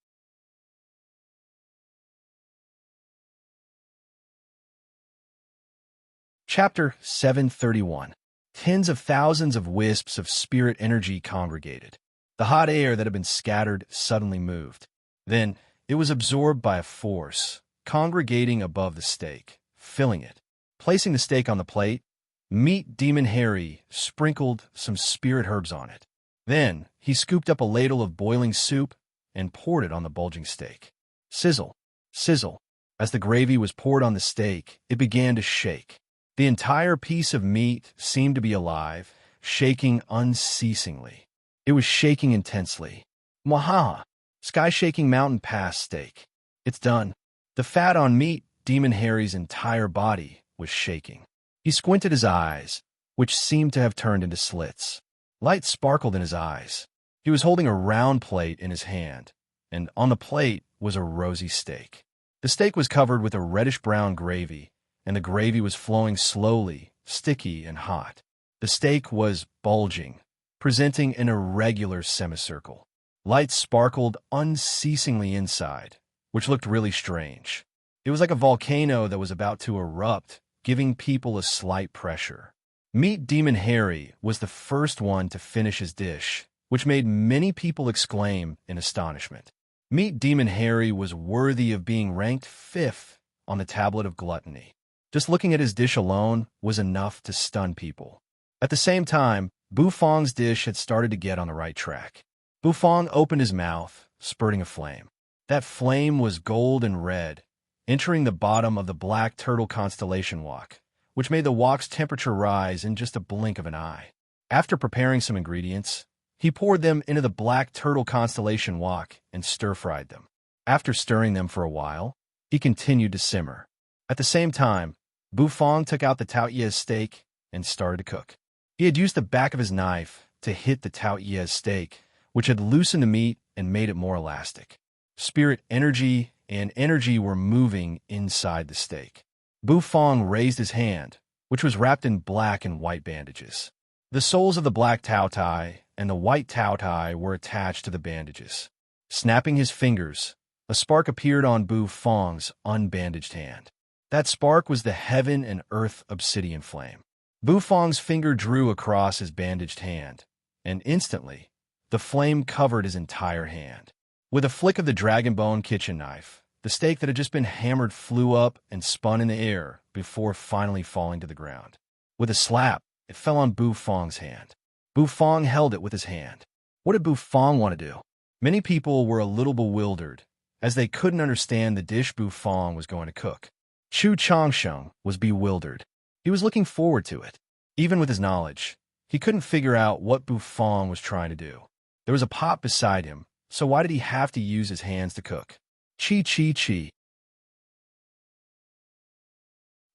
Chapter 731. Tens of thousands of wisps of spirit energy congregated. The hot air that had been scattered suddenly moved. Then it was absorbed by a force, congregating above the steak, filling it. Placing the steak on the plate, Meat Demon Harry sprinkled some spirit herbs on it. Then he scooped up a ladle of boiling soup and poured it on the bulging steak. Sizzle, sizzle. As the gravy was poured on the steak, it began to shake. The entire piece of meat seemed to be alive, shaking unceasingly. It was shaking intensely. Mwahaha! Sky-shaking mountain pass steak. It's done. The fat on Meat Demon Harry's entire body was shaking. He squinted his eyes, which seemed to have turned into slits. Light sparkled in his eyes. He was holding a round plate in his hand, and on the plate was a rosy steak. The steak was covered with a reddish-brown gravy, and the gravy was flowing slowly, sticky and hot. The steak was bulging, presenting an irregular semicircle. Light sparkled unceasingly inside, which looked really strange. It was like a volcano that was about to erupt, giving people a slight pressure. Meat Demon Harry was the first one to finish his dish, which made many people exclaim in astonishment. Meat Demon Harry was worthy of being ranked 5th on the tablet of gluttony. Just looking at his dish alone was enough to stun people. At the same time, Bufong's dish had started to get on the right track. Bufong opened his mouth, spurting a flame. That flame was gold and red, entering the bottom of the Black Turtle constellation wok, which made the wok's temperature rise in just a blink of an eye. After preparing some ingredients, he poured them into the Black Turtle constellation wok and stir-fried them. After stirring them for a while, he continued to simmer. At the same time, Bufong took out the Taoyuez steak and started to cook. He had used the back of his knife to hit the Taoyuez steak, which had loosened the meat and made it more elastic. Spirit energy and energy were moving inside the steak. Bufong raised his hand, which was wrapped in black and white bandages. The soles of the black Tao Tai and the white Tao Tai were attached to the bandages. Snapping his fingers, a spark appeared on Bufong's unbandaged hand. That spark was the heaven and earth obsidian flame. Bufong's finger drew across his bandaged hand, and instantly, the flame covered his entire hand. With a flick of the dragon bone kitchen knife, the steak that had just been hammered flew up and spun in the air before finally falling to the ground. With a slap, it fell on Bufong's hand. Bufong held it with his hand. What did Bufong want to do? Many people were a little bewildered, as they couldn't understand the dish Bufong was going to cook. Chu Changsheng was bewildered. He was looking forward to it. Even with his knowledge, he couldn't figure out what Bufong was trying to do. There was a pot beside him, so why did he have to use his hands to cook? Chi chi chi.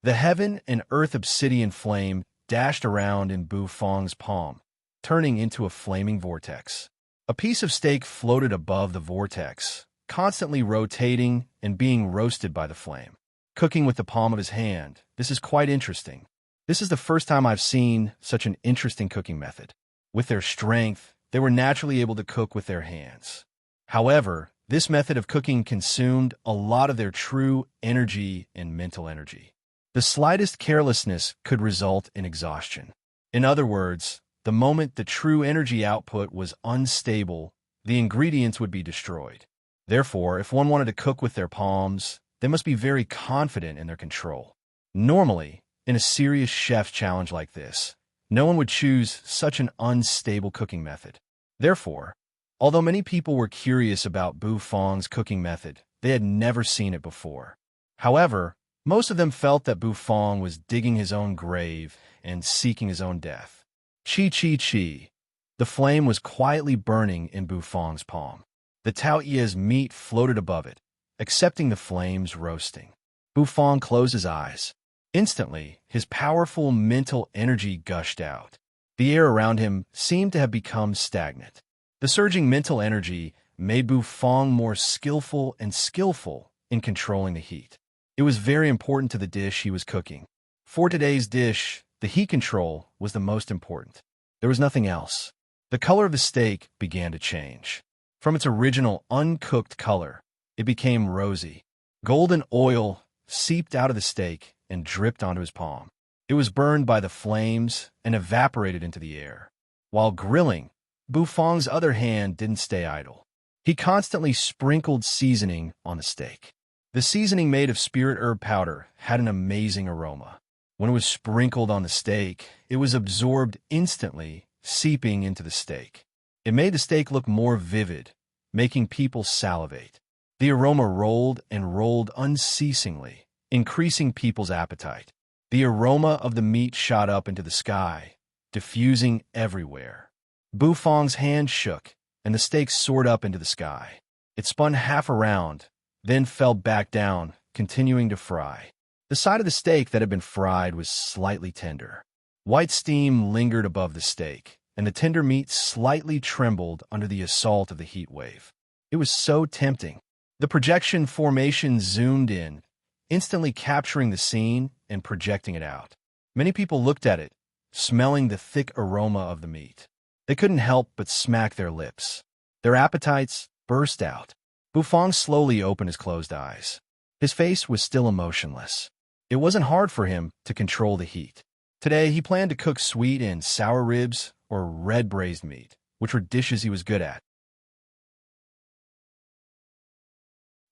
The heaven and earth obsidian flame dashed around in Bufong's palm, turning into a flaming vortex. A piece of steak floated above the vortex, constantly rotating and being roasted by the flame. Cooking with the palm of his hand, this is quite interesting. This is the first time I've seen such an interesting cooking method. With their strength, they were naturally able to cook with their hands. However, this method of cooking consumed a lot of their true energy and mental energy. The slightest carelessness could result in exhaustion. In other words, the moment the true energy output was unstable, the ingredients would be destroyed. Therefore, if one wanted to cook with their palms, they must be very confident in their control. Normally, in a serious chef challenge like this, no one would choose such an unstable cooking method. Therefore, although many people were curious about Bufong's cooking method, they had never seen it before. However, most of them felt that Bufong was digging his own grave and seeking his own death. Chi chi chi. The flame was quietly burning in Bufong's palm. The Taoyuez meat floated above it, accepting the flames roasting. Bufong closed his eyes. Instantly, his powerful mental energy gushed out. The air around him seemed to have become stagnant. The surging mental energy made Bufong more skillful and skillful in controlling the heat. It was very important to the dish he was cooking. For today's dish, the heat control was the most important. There was nothing else. The color of the steak began to change. From its original uncooked color, it became rosy. Golden oil seeped out of the steak and dripped onto his palm. It was burned by the flames and evaporated into the air. While grilling, Bufang's other hand didn't stay idle. He constantly sprinkled seasoning on the steak. The seasoning made of spirit herb powder had an amazing aroma. When it was sprinkled on the steak, it was absorbed instantly, seeping into the steak. It made the steak look more vivid, making people salivate. The aroma rolled and rolled unceasingly, increasing people's appetite. The aroma of the meat shot up into the sky, diffusing everywhere. Bufang's hand shook, and the steak soared up into the sky. It spun half around, then fell back down, continuing to fry. The side of the steak that had been fried was slightly tender. White steam lingered above the steak, and the tender meat slightly trembled under the assault of the heat wave. It was so tempting. The projection formation zoomed in, instantly capturing the scene and projecting it out. Many people looked at it, smelling the thick aroma of the meat. They couldn't help but smack their lips. Their appetites burst out. Bufang slowly opened his closed eyes. His face was still emotionless. It wasn't hard for him to control the heat. Today, he planned to cook sweet and sour ribs or red braised meat, which were dishes he was good at.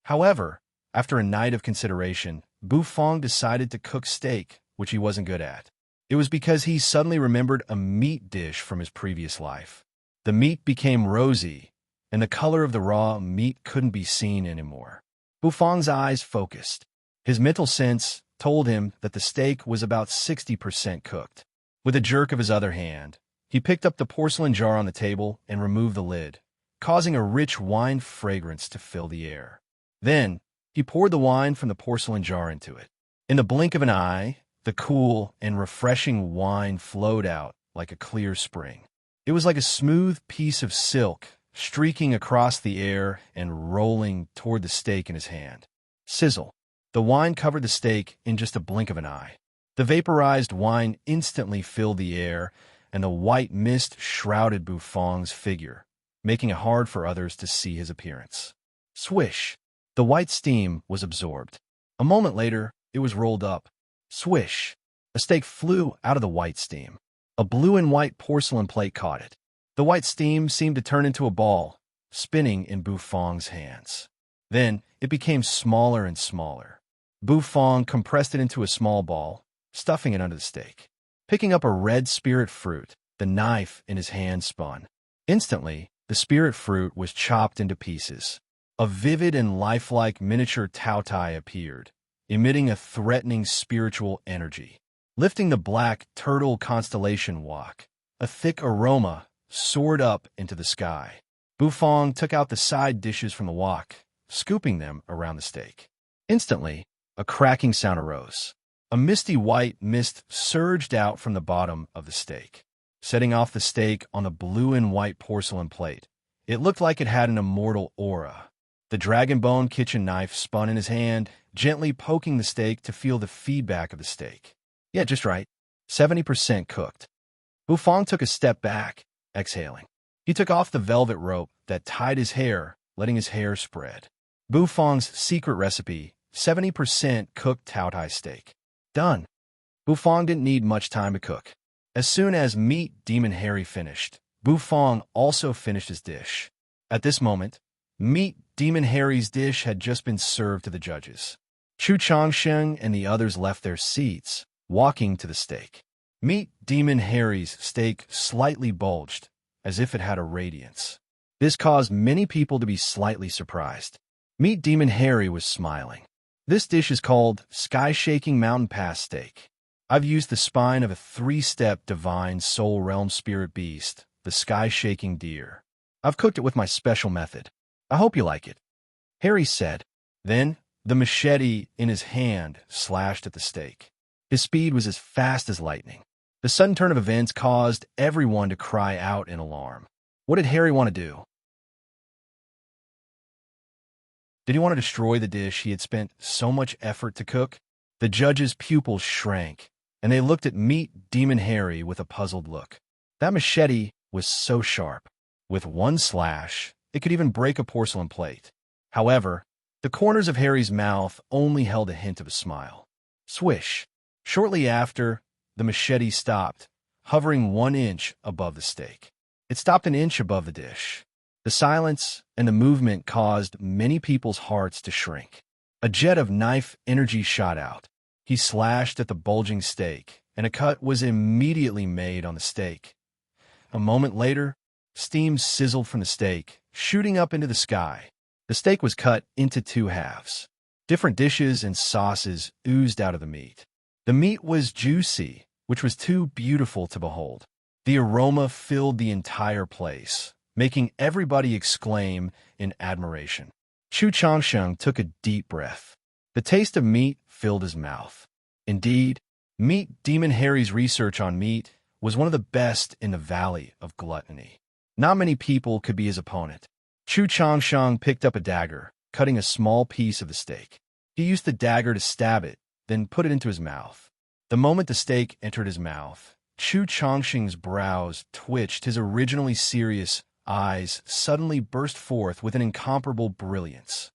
However, after a night of consideration, Bufang decided to cook steak, which he wasn't good at. It was because he suddenly remembered a meat dish from his previous life. The meat became rosy, and the color of the raw meat couldn't be seen anymore. Bufang's eyes focused. His mental sense told him that the steak was about 60% cooked. With a jerk of his other hand, he picked up the porcelain jar on the table and removed the lid, causing a rich wine fragrance to fill the air. Then, he poured the wine from the porcelain jar into it. In the blink of an eye, the cool and refreshing wine flowed out like a clear spring. It was like a smooth piece of silk, streaking across the air and rolling toward the steak in his hand. Sizzle. The wine covered the steak in just a blink of an eye. The vaporized wine instantly filled the air, and the white mist shrouded Bufang's figure, making it hard for others to see his appearance. Swish! The white steam was absorbed. A moment later, it was rolled up. Swish! A steak flew out of the white steam. A blue and white porcelain plate caught it. The white steam seemed to turn into a ball, spinning in Bufang's hands. Then, it became smaller and smaller. Bufang compressed it into a small ball, stuffing it under the steak. Picking up a red spirit fruit, the knife in his hand spun. Instantly, the spirit fruit was chopped into pieces. A vivid and lifelike miniature tautai appeared, emitting a threatening spiritual energy. Lifting the black turtle constellation wok, a thick aroma soared up into the sky. Bufang took out the side dishes from the wok, scooping them around the steak. Instantly, a cracking sound arose. A misty white mist surged out from the bottom of the steak, setting off the steak on the blue and white porcelain plate. It looked like it had an immortal aura. The dragon bone kitchen knife spun in his hand, gently poking the steak to feel the feedback of the steak. Yeah, just right. 70% cooked. Bufang took a step back, exhaling. He took off the velvet rope that tied his hair, letting his hair spread. Bufang's secret recipe, 70% cooked tautai steak. Done. Bufang didn't need much time to cook. As soon as Meat Demon Harry finished, Bufang also finished his dish. At this moment, Meat Demon Harry's dish had just been served to the judges. Chu Changsheng and the others left their seats, walking to the steak. Meat Demon Harry's steak slightly bulged, as if it had a radiance. This caused many people to be slightly surprised. Meat Demon Harry was smiling. This dish is called Sky-Shaking Mountain Pass Steak. I've used the spine of a 3-step divine soul realm spirit beast, the Sky-Shaking Deer. I've cooked it with my special method. I hope you like it. Harry said. Then, the machete in his hand slashed at the steak. His speed was as fast as lightning. The sudden turn of events caused everyone to cry out in alarm. What did Harry want to do? Did he want to destroy the dish he had spent so much effort to cook? The judges' pupils shrank, and they looked at Meat Demon Harry with a puzzled look. That machete was so sharp. With one slash, it could even break a porcelain plate. However, the corners of Harry's mouth only held a hint of a smile. Swish! Shortly after, the machete stopped, hovering 1 inch above the steak. It stopped an inch above the dish. The silence and the movement caused many people's hearts to shrink. A jet of knife energy shot out. He slashed at the bulging steak, and a cut was immediately made on the steak. A moment later, steam sizzled from the steak, shooting up into the sky. The steak was cut into 2 halves. Different dishes and sauces oozed out of the meat. The meat was juicy, which was too beautiful to behold. The aroma filled the entire place, making everybody exclaim in admiration. Chu Changsheng took a deep breath. The taste of meat filled his mouth. Indeed, Meat Demon Harry's research on meat was one of the best in the Valley of Gluttony. Not many people could be his opponent. Chu Changsheng picked up a dagger, cutting a small piece of the steak. He used the dagger to stab it, then put it into his mouth. The moment the steak entered his mouth, Chu Changsheng's brows twitched, his originally serious eyes suddenly burst forth with an incomparable brilliance.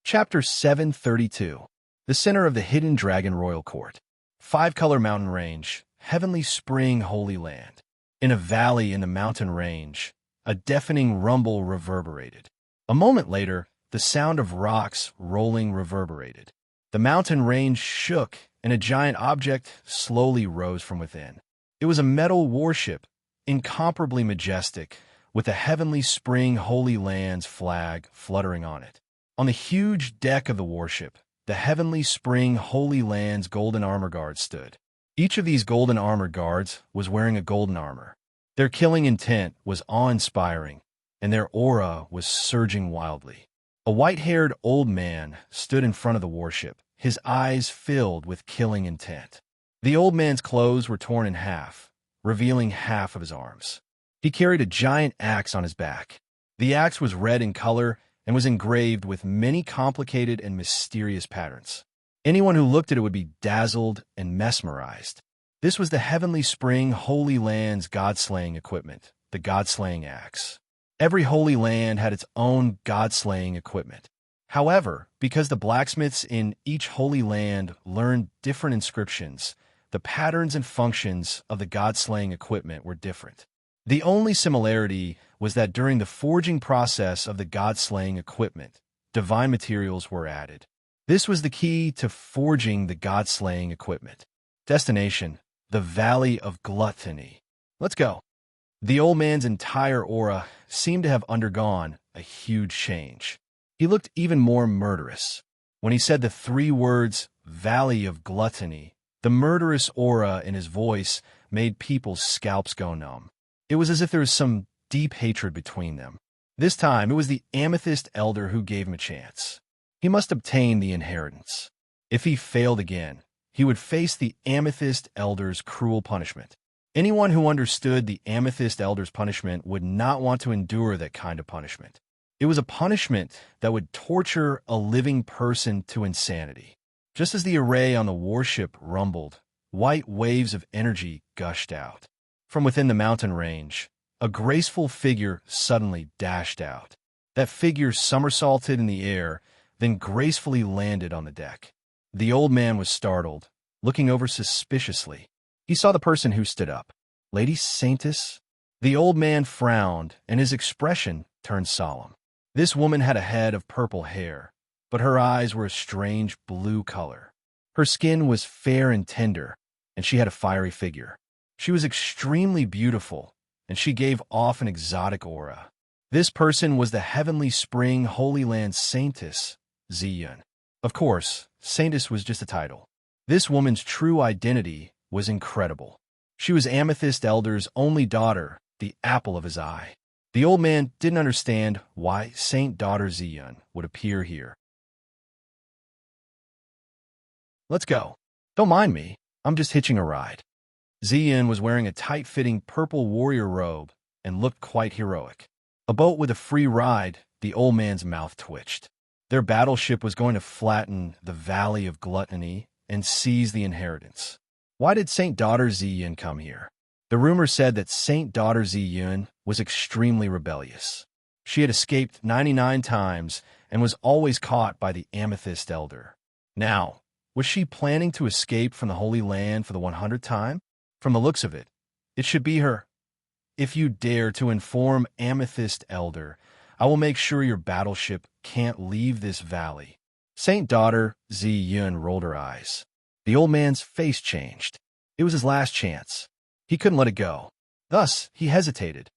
Chapter 732. The Center of the Hidden Dragon Royal Court. 5-color mountain range, heavenly spring holy land. In a valley in the mountain range, a deafening rumble reverberated. A moment later, the sound of rocks rolling reverberated. The mountain range shook, and a giant object slowly rose from within. It was a metal warship, incomparably majestic, with the heavenly spring holy land's flag fluttering on it. On the huge deck of the warship, the heavenly spring holy land's golden armor guards stood. Each of these golden armor guards was wearing a golden armor. Their killing intent was awe-inspiring, and their aura was surging wildly. A white-haired old man stood in front of the warship, his eyes filled with killing intent. The old man's clothes were torn in half, revealing half of his arms. He carried a giant axe on his back. The axe was red in color and was engraved with many complicated and mysterious patterns. Anyone who looked at it would be dazzled and mesmerized. This was the heavenly spring holy land's god-slaying equipment, the god-slaying axe. Every holy land had its own god-slaying equipment. However, because the blacksmiths in each holy land learned different inscriptions, the patterns and functions of the god-slaying equipment were different. The only similarity was that during the forging process of the god-slaying equipment, divine materials were added. This was the key to forging the god-slaying equipment. Destination: the Valley of Gluttony. Let's go. The old man's entire aura seemed to have undergone a huge change. He looked even more murderous. When he said the 3 words, Valley of Gluttony, the murderous aura in his voice made people's scalps go numb. It was as if there was some deep hatred between them. This time, it was the Amethyst Elder who gave him a chance. He must obtain the inheritance. If he failed again, he would face the Amethyst Elder's cruel punishment. Anyone who understood the Amethyst Elder's punishment would not want to endure that kind of punishment. It was a punishment that would torture a living person to insanity. Just as the array on the warship rumbled, white waves of energy gushed out. From within the mountain range, a graceful figure suddenly dashed out. That figure somersaulted in the air, then gracefully landed on the deck. The old man was startled, looking over suspiciously. He saw the person who stood up. Lady Saintess? The old man frowned, and his expression turned solemn. This woman had a head of purple hair, but her eyes were a strange blue color. Her skin was fair and tender, and she had a fiery figure. She was extremely beautiful, and she gave off an exotic aura. This person was the heavenly spring Holy Land Saintess, Ziyun. Of course, Saintess was just a title. This woman's true identity was incredible. She was Amethyst Elder's only daughter, the apple of his eye. The old man didn't understand why Saint Daughter Ziyun would appear here. Let's go. Don't mind me. I'm just hitching a ride. Ziyun was wearing a tight-fitting purple warrior robe and looked quite heroic. A boat with a free ride, the old man's mouth twitched. Their battleship was going to flatten the Valley of Gluttony and seize the inheritance. Why did Saint Daughter Ziyun come here? The rumor said that Saint Daughter Ziyun was extremely rebellious. She had escaped 99 times and was always caught by the Amethyst Elder. Now, was she planning to escape from the Holy Land for the 100th time? From the looks of it, it should be her. If you dare to inform Amethyst Elder, I will make sure your battleship can't leave this valley. Saint Daughter Ziyun rolled her eyes. The old man's face changed. It was his last chance. He couldn't let it go. Thus, he hesitated.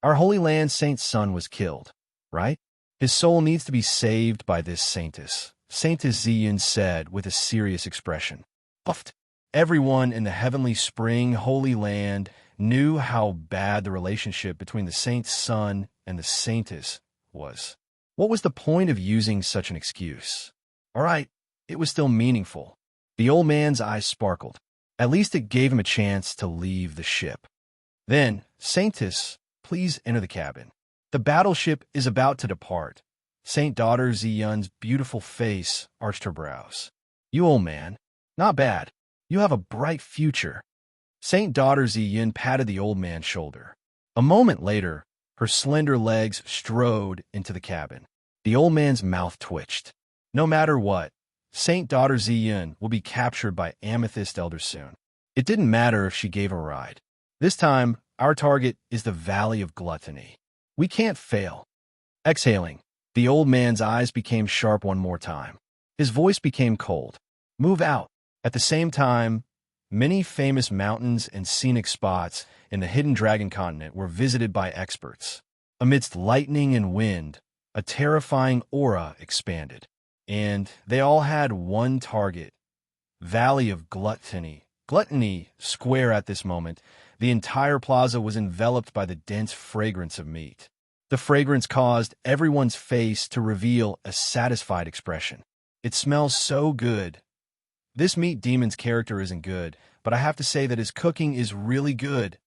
Our Holy Land Saint's son was killed, right? His soul needs to be saved by this saintess, Saintess Ziyun said with a serious expression. Puffed. Everyone in the heavenly spring Holy Land knew how bad the relationship between the saint's son and the saintess was. What was the point of using such an excuse? All right, it was still meaningful. The old man's eyes sparkled. At least it gave him a chance to leave the ship. Then, Saintess, please enter the cabin. The battleship is about to depart. Saint Daughter Ziyun's beautiful face arched her brows. You old man, not bad. You have a bright future. Saint Daughter Ziyun patted the old man's shoulder. A moment later, her slender legs strode into the cabin. The old man's mouth twitched. No matter what, Saint Daughter Ziyun will be captured by Amethyst Elder soon. It didn't matter if she gave a ride. This time, our target is the Valley of Gluttony. We can't fail. Exhaling, the old man's eyes became sharp one more time. His voice became cold. Move out. At the same time, many famous mountains and scenic spots in the Hidden Dragon continent were visited by experts. Amidst lightning and wind, a terrifying aura expanded. And they all had one target, Valley of Gluttony. Gluttony Square at this moment, the entire plaza was enveloped by the dense fragrance of meat. The fragrance caused everyone's face to reveal a satisfied expression. It smells so good. This meat demon's character isn't good, but I have to say that his cooking is really good.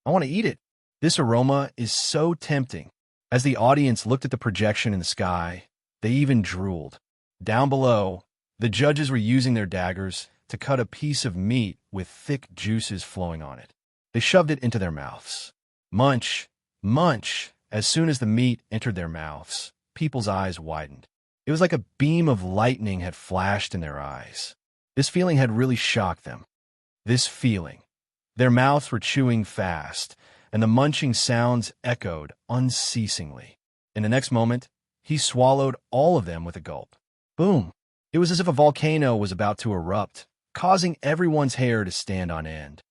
I want to eat it. This aroma is so tempting. As the audience looked at the projection in the sky, they even drooled. Down below, the judges were using their daggers to cut a piece of meat with thick juices flowing on it. They shoved it into their mouths. Munch, munch. As soon as the meat entered their mouths, people's eyes widened. It was like a beam of lightning had flashed in their eyes. This feeling had really shocked them. This feeling. Their mouths were chewing fast, and the munching sounds echoed unceasingly. In the next moment, he swallowed all of them with a gulp. Boom! It was as if a volcano was about to erupt, causing everyone's hair to stand on end.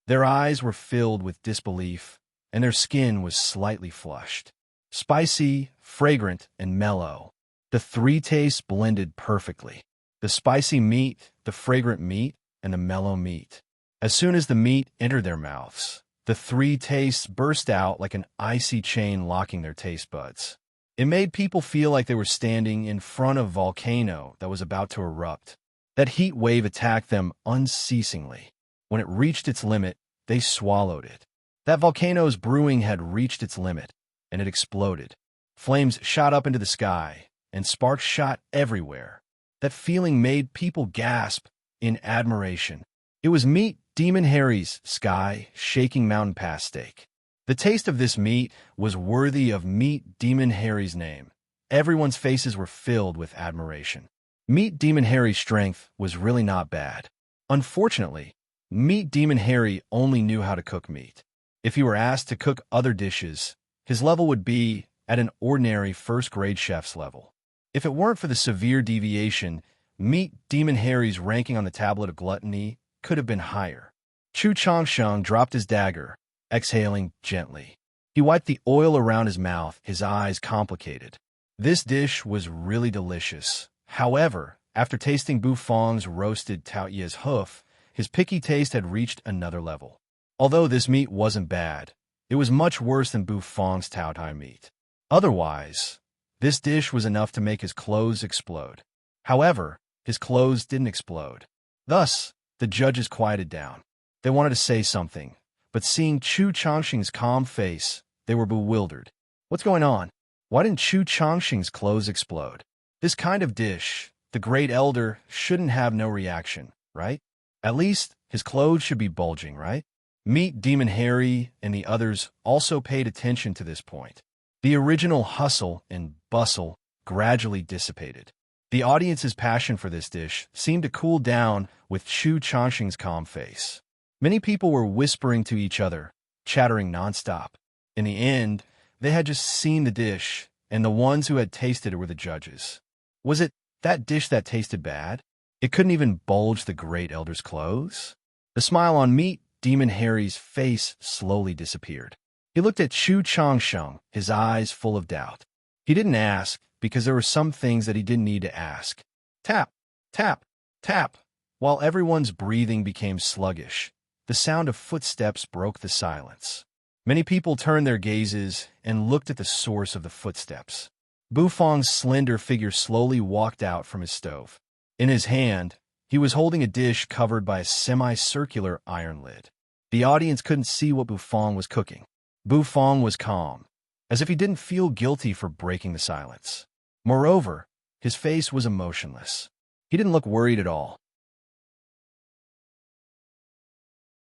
Their eyes were filled with disbelief, and their skin was slightly flushed. Spicy, fragrant, and mellow. The three tastes blended perfectly. The spicy meat, the fragrant meat, and the mellow meat. As soon as the meat entered their mouths, the three tastes burst out like an icy chain locking their taste buds. It made people feel like they were standing in front of a volcano that was about to erupt. That heat wave attacked them unceasingly. When it reached its limit, they swallowed it. That volcano's brewing had reached its limit, and it exploded. Flames shot up into the sky, and sparks shot everywhere. That feeling made people gasp in admiration. It was Meat Demon Harry's sky-shaking mountain pass steak. The taste of this meat was worthy of Meat Demon Harry's name. Everyone's faces were filled with admiration. Meat Demon Harry's strength was really not bad. Unfortunately, Meat Demon Harry only knew how to cook meat. If he were asked to cook other dishes, his level would be at an ordinary first-grade chef's level. If it weren't for the severe deviation, Meat Demon Harry's ranking on the tablet of gluttony could have been higher. Chu Changsheng dropped his dagger, exhaling gently. He wiped the oil around his mouth, his eyes complicated. This dish was really delicious. However, after tasting Bu Fong's roasted Taoye's hoof, his picky taste had reached another level. Although this meat wasn't bad, it was much worse than Bu Fong's Tao Tai meat. Otherwise, this dish was enough to make his clothes explode. However, his clothes didn't explode. Thus, the judges quieted down. They wanted to say something, but seeing Chu Changxing's calm face, they were bewildered. What's going on? Why didn't Chu Changxing's clothes explode? This kind of dish, the great elder shouldn't have no reaction, right? At least his clothes should be bulging, right? Meet Demon Harry and the others also paid attention to this point. The original hustle and bustle gradually dissipated. The audience's passion for this dish seemed to cool down with Chu Changxing's calm face. Many people were whispering to each other, chattering nonstop. In the end, they had just seen the dish, and the ones who had tasted it were the judges. Was it that dish that tasted bad? It couldn't even bulge the great elder's clothes? The smile on Meet Demon Harry's face slowly disappeared. He looked at Chu Changxing, his eyes full of doubt. He didn't ask, because there were some things that he didn't need to ask. Tap, tap, tap. While everyone's breathing became sluggish, the sound of footsteps broke the silence. Many people turned their gazes and looked at the source of the footsteps. Bufang's slender figure slowly walked out from his stove. In his hand, he was holding a dish covered by a semicircular iron lid. The audience couldn't see what Bufang was cooking. Bufang was calm, as if he didn't feel guilty for breaking the silence. Moreover, his face was emotionless. He didn't look worried at all.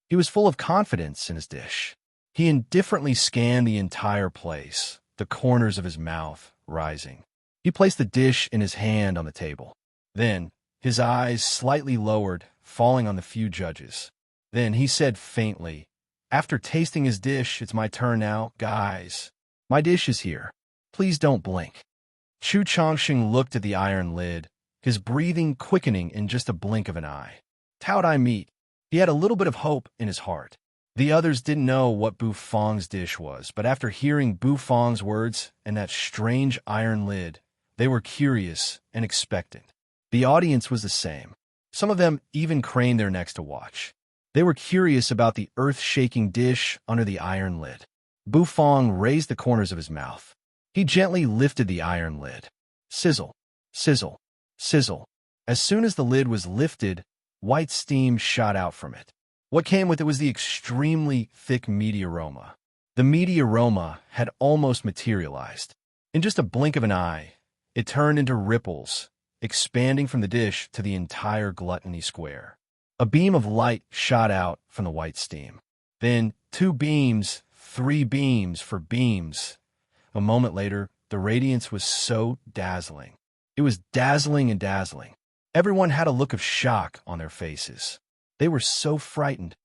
He was full of confidence in his dish. He indifferently scanned the entire place, the corners of his mouth rising. He placed the dish in his hand on the table. Then, his eyes slightly lowered, falling on the few judges. Then he said faintly, "After tasting his dish, it's my turn now, guys. My dish is here. Please don't blink." Chu Changxing looked at the iron lid, his breathing quickening in just a blink of an eye. Taodai Meat. He had a little bit of hope in his heart. The others didn't know what Bufang's dish was, but after hearing Bufang's words and that strange iron lid, they were curious and expectant. The audience was the same. Some of them even craned their necks to watch. They were curious about the earth-shaking dish under the iron lid. Bufang raised the corners of his mouth. He gently lifted the iron lid. Sizzle, sizzle, sizzle. As soon as the lid was lifted, white steam shot out from it. What came with it was the extremely thick meaty aroma. The meaty aroma had almost materialized. In just a blink of an eye, it turned into ripples, expanding from the dish to the entire gluttony square. A beam of light shot out from the white steam. Then 2 beams, 3 beams for beams. A moment later, the radiance was so dazzling. It was dazzling and dazzling. Everyone had a look of shock on their faces. They were so frightened.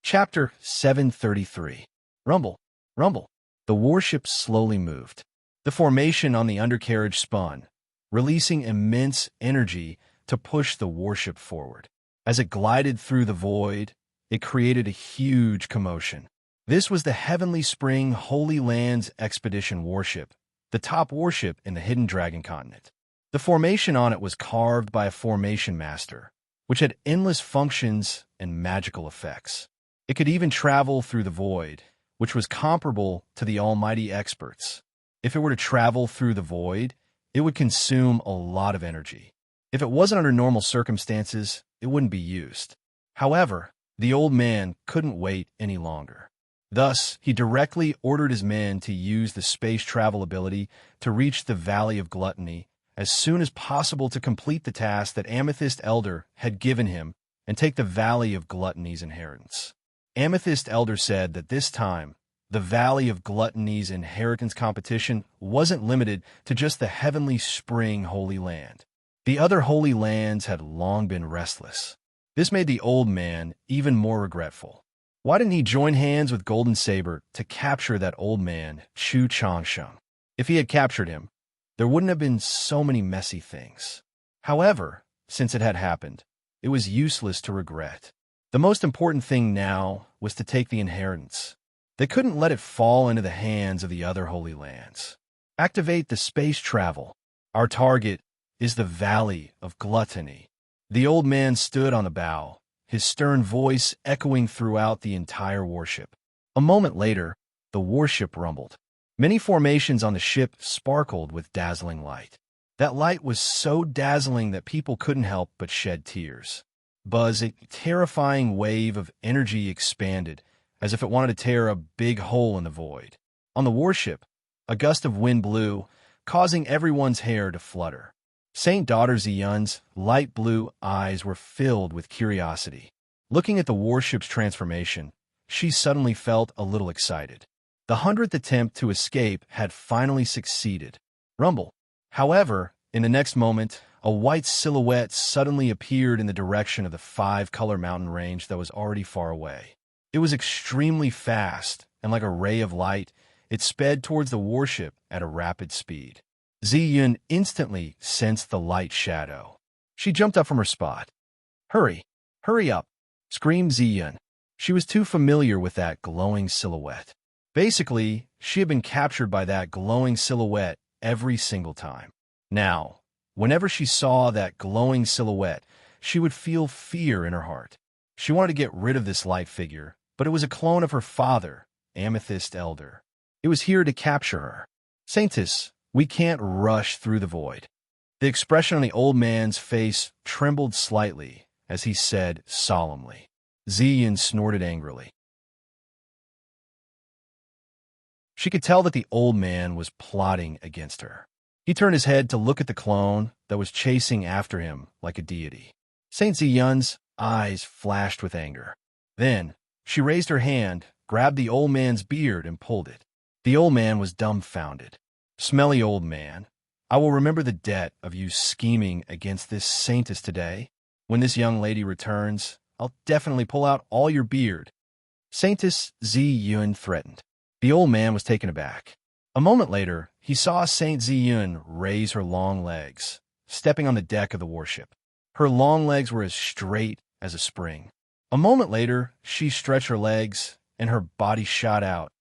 Chapter 733. Rumble, rumble. The warship slowly moved. The formation on the undercarriage spun, releasing immense energy to push the warship forward. As it glided through the void, it created a huge commotion. This was the Heavenly Spring Holy Lands Expedition warship, the top warship in the Hidden Dragon continent. The formation on it was carved by a formation master, which had endless functions and magical effects. It could even travel through the void, which was comparable to the almighty experts. If it were to travel through the void, it would consume a lot of energy. If it wasn't under normal circumstances, it wouldn't be used. However, the old man couldn't wait any longer. Thus, he directly ordered his men to use the space travel ability to reach the Valley of Gluttony as soon as possible to complete the task that Amethyst Elder had given him and take the Valley of Gluttony's inheritance. Amethyst Elder said that this time, the Valley of Gluttony's inheritance competition wasn't limited to just the Heavenly Spring Holy Land. The other Holy Lands had long been restless. This made the old man even more regretful. Why didn't he join hands with Golden Saber to capture that old man, Chu Changxing? If he had captured him, there wouldn't have been so many messy things. However, since it had happened, it was useless to regret. The most important thing now was to take the inheritance. They couldn't let it fall into the hands of the other Holy Lands. Activate the space travel. Our target is the Valley of Gluttony. The old man stood on the bow, his stern voice echoing throughout the entire warship. A moment later, the warship rumbled. Many formations on the ship sparkled with dazzling light. That light was so dazzling that people couldn't help but shed tears. buzz, a terrifying wave of energy expanded, as if it wanted to tear a big hole in the void. On the warship, a gust of wind blew, causing everyone's hair to flutter. Saint Daughter Ziyun's light blue eyes were filled with curiosity. Looking at the warship's transformation, she suddenly felt a little excited. The 100th attempt to escape had finally succeeded. Rumble. However, in the next moment, a white silhouette suddenly appeared in the direction of the five-color mountain range that was already far away. It was extremely fast, and like a ray of light, it sped towards the warship at a rapid speed. Ziyun instantly sensed the light shadow. She jumped up from her spot. "Hurry! Hurry up!" screamed Ziyun. She was too familiar with that glowing silhouette. Basically, she had been captured by that glowing silhouette every single time. Now, whenever she saw that glowing silhouette, she would feel fear in her heart. She wanted to get rid of this light figure, but it was a clone of her father, Amethyst Elder. It was here to capture her. "Saintess, we can't rush through the void." The expression on the old man's face trembled slightly as he said solemnly. Ziyun snorted angrily. She could tell that the old man was plotting against her. He turned his head to look at the clone that was chasing after him like a deity. Saint Ziyun's eyes flashed with anger. Then, she raised her hand, grabbed the old man's beard, and pulled it. The old man was dumbfounded. "Smelly old man, I will remember the debt of you scheming against this saintess today. When this young lady returns, I'll definitely pull out all your beard." Saintess Ziyun threatened. The old man was taken aback. A moment later, he saw Saint Ziyun raise her long legs, stepping on the deck of the warship. Her long legs were as straight as a spring. A moment later, she stretched her legs, and her body shot out,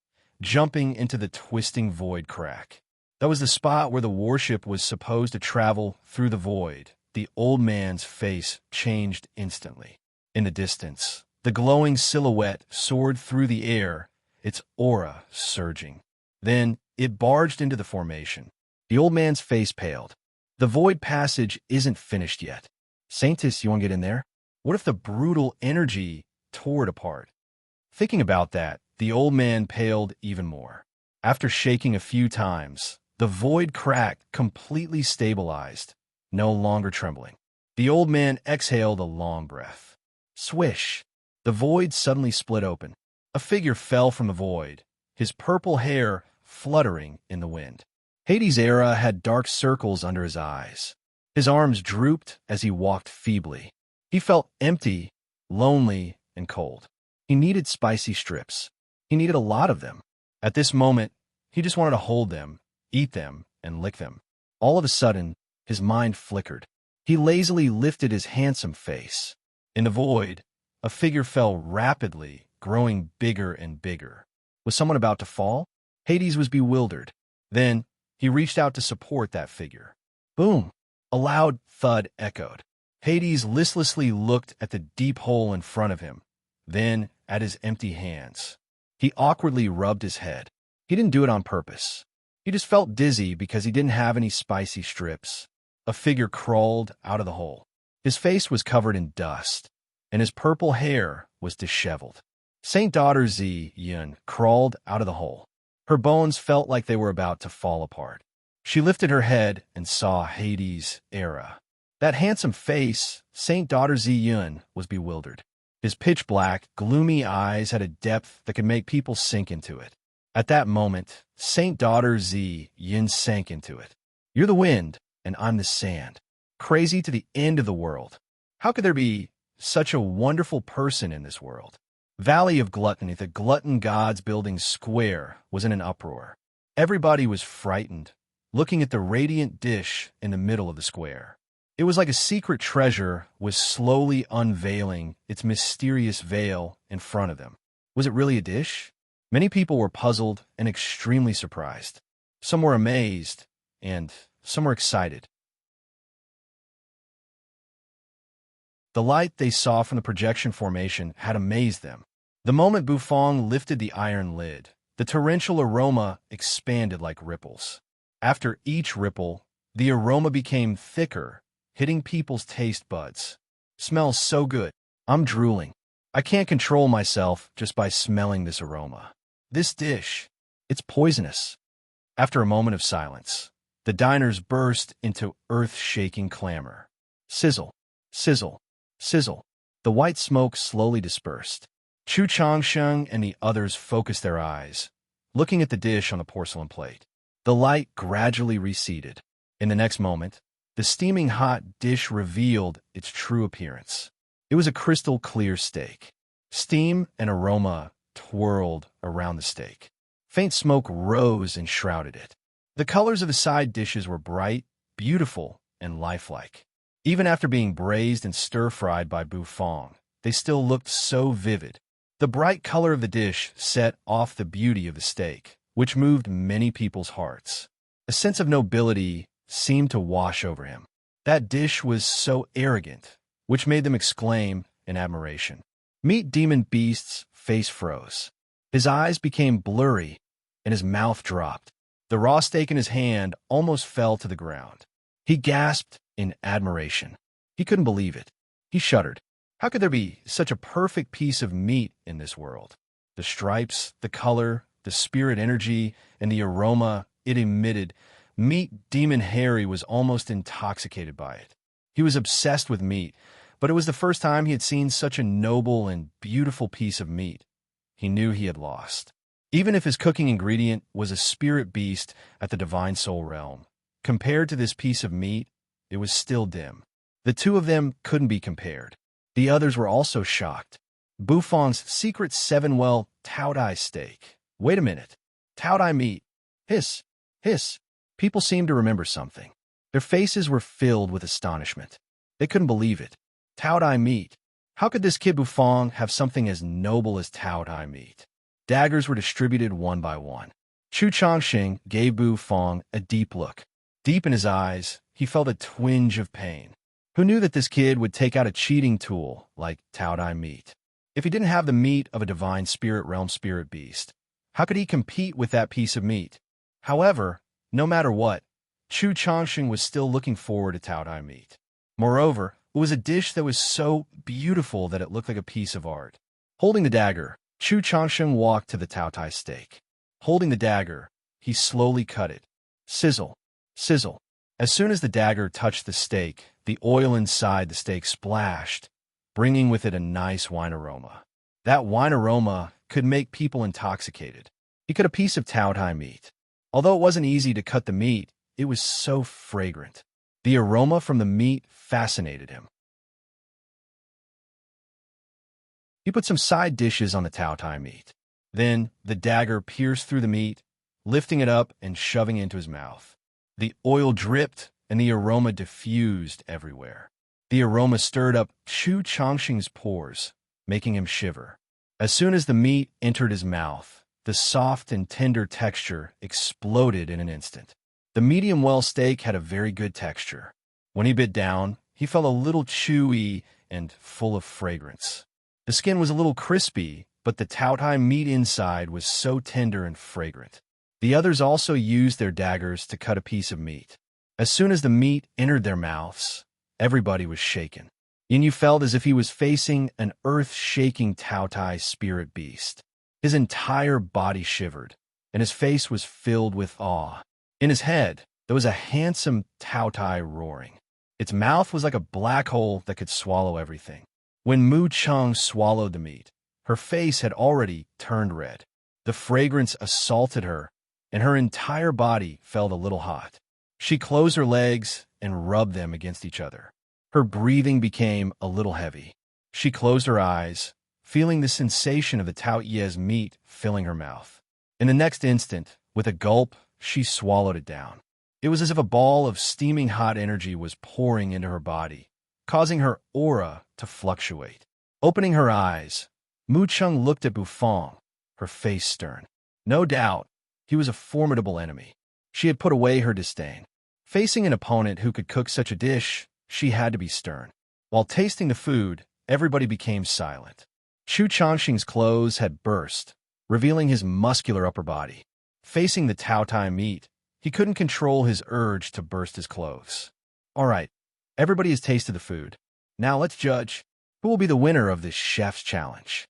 jumping into the twisting void crack. That was the spot where the warship was supposed to travel through the void. The old man's face changed instantly. In the distance, the glowing silhouette soared through the air, its aura surging. Then it barged into the formation. The old man's face paled. "The void passage isn't finished yet. Saintess, you want to get in there? What if the brutal energy tore it apart?" Thinking about that, the old man paled even more. After shaking a few times, the void crack completely stabilized, no longer trembling. The old man exhaled a long breath. Swish! The void suddenly split open. A figure fell from the void, his purple hair fluttering in the wind. Hades' era had dark circles under his eyes. His arms drooped as he walked feebly. He felt empty, lonely, and cold. He needed spicy strips. He needed a lot of them. At this moment, he just wanted to hold them, eat them, and lick them. All of a sudden, his mind flickered. He lazily lifted his handsome face. In the void, a figure fell rapidly, growing bigger and bigger. Was someone about to fall? Hades was bewildered. Then, he reached out to support that figure. Boom! A loud thud echoed. Hades listlessly looked at the deep hole in front of him, then at his empty hands. He awkwardly rubbed his head. He didn't do it on purpose. He just felt dizzy because he didn't have any spicy strips. A figure crawled out of the hole. His face was covered in dust, and his purple hair was disheveled. Saint Daughter Ziyun crawled out of the hole. Her bones felt like they were about to fall apart. She lifted her head and saw Hades' era. That handsome face, Saint Daughter Ziyun, was bewildered. His pitch-black, gloomy eyes had a depth that could make people sink into it. At that moment, Saint Daughter Ziyun sank into it. "You're the wind, and I'm the sand. Crazy to the end of the world. How could there be such a wonderful person in this world?" Valley of Gluttony, the glutton gods building square, was in an uproar. Everybody was frightened, looking at the radiant dish in the middle of the square. It was like a secret treasure was slowly unveiling its mysterious veil in front of them. Was it really a dish? Many people were puzzled and extremely surprised. Some were amazed, and some were excited. The light they saw from the projection formation had amazed them. The moment Bufong lifted the iron lid, the torrential aroma expanded like ripples. After each ripple, the aroma became thicker, hitting people's taste buds. "Smells so good," I'm drooling. I can't control myself just by smelling this aroma. This dish, it's poisonous. After a moment of silence, the diners burst into earth-shaking clamor. Sizzle, sizzle, sizzle. The white smoke slowly dispersed. Chu Changsheng and the others focused their eyes, looking at the dish on the porcelain plate. The light gradually receded. In the next moment, the steaming hot dish revealed its true appearance. It was a crystal-clear steak. Steam and aroma twirled around the steak. Faint smoke rose and shrouded it. The colors of the side dishes were bright, beautiful, and lifelike. Even after being braised and stir-fried by Bufong, they still looked so vivid. The bright color of the dish set off the beauty of the steak, which moved many people's hearts. A sense of nobility seemed to wash over him. That dish was so arrogant, which made them exclaim in admiration. Meat Demon Beast's face froze. His eyes became blurry, and his mouth dropped. The raw steak in his hand almost fell to the ground. He gasped in admiration. He couldn't believe it. He shuddered. How could there be such a perfect piece of meat in this world? The stripes, the color, the spirit energy, and the aroma it emitted. Meat Demon Harry was almost intoxicated by it. He was obsessed with meat, but it was the first time he had seen such a noble and beautiful piece of meat. He knew he had lost. Even if his cooking ingredient was a spirit beast at the Divine Soul realm, compared to this piece of meat, it was still dim. The two of them couldn't be compared. The others were also shocked. Bufong's secret seven-well Taodai steak. Wait a minute. Taodai meat. Hiss. Hiss. People seemed to remember something. Their faces were filled with astonishment. They couldn't believe it. Taodai meat. How could this kid Bufong have something as noble as Taodai meat? Daggers were distributed one by one. Chu Changxing gave Bufong a deep look. Deep in his eyes, he felt a twinge of pain. Who knew that this kid would take out a cheating tool like Taodai meat? If he didn't have the meat of a divine spirit realm spirit beast, how could he compete with that piece of meat? However, no matter what, Chu Changxing was still looking forward to Taodai meat. Moreover, it was a dish that was so beautiful that it looked like a piece of art. Holding the dagger, Chu Changxing walked to the Taodai steak. Holding the dagger, he slowly cut it. Sizzle, sizzle. As soon as the dagger touched the steak, the oil inside the steak splashed, bringing with it a nice wine aroma. That wine aroma could make people intoxicated. He cut a piece of Taodai meat. Although it wasn't easy to cut the meat, it was so fragrant. The aroma from the meat fascinated him. He put some side dishes on the Taodai meat. Then the dagger pierced through the meat, lifting it up and shoving it into his mouth. The oil dripped, and the aroma diffused everywhere. The aroma stirred up Chu Changxing's pores, making him shiver. As soon as the meat entered his mouth, the soft and tender texture exploded in an instant. The medium-well steak had a very good texture. When he bit down, he felt a little chewy and full of fragrance. The skin was a little crispy, but the Taodai meat inside was so tender and fragrant. The others also used their daggers to cut a piece of meat. As soon as the meat entered their mouths, everybody was shaken. Yin Yu felt as if he was facing an earth-shaking Taodai spirit beast. His entire body shivered, and his face was filled with awe. In his head, there was a handsome Taodai roaring. Its mouth was like a black hole that could swallow everything. When Mu Cheng swallowed the meat, her face had already turned red. The fragrance assaulted her, and her entire body felt a little hot. She closed her legs and rubbed them against each other. Her breathing became a little heavy. She closed her eyes, feeling the sensation of the Tao Ye's meat filling her mouth. In the next instant, with a gulp, she swallowed it down. It was as if a ball of steaming hot energy was pouring into her body, causing her aura to fluctuate. Opening her eyes, Mu Cheng looked at Bufong, her face stern. No doubt, he was a formidable enemy. She had put away her disdain. Facing an opponent who could cook such a dish, she had to be stern. While tasting the food, everybody became silent. Chu Changxing's clothes had burst, revealing his muscular upper body. Facing the Taodai meat, he couldn't control his urge to burst his clothes. All right, everybody has tasted the food. Now let's judge. Who will be the winner of this chef's challenge?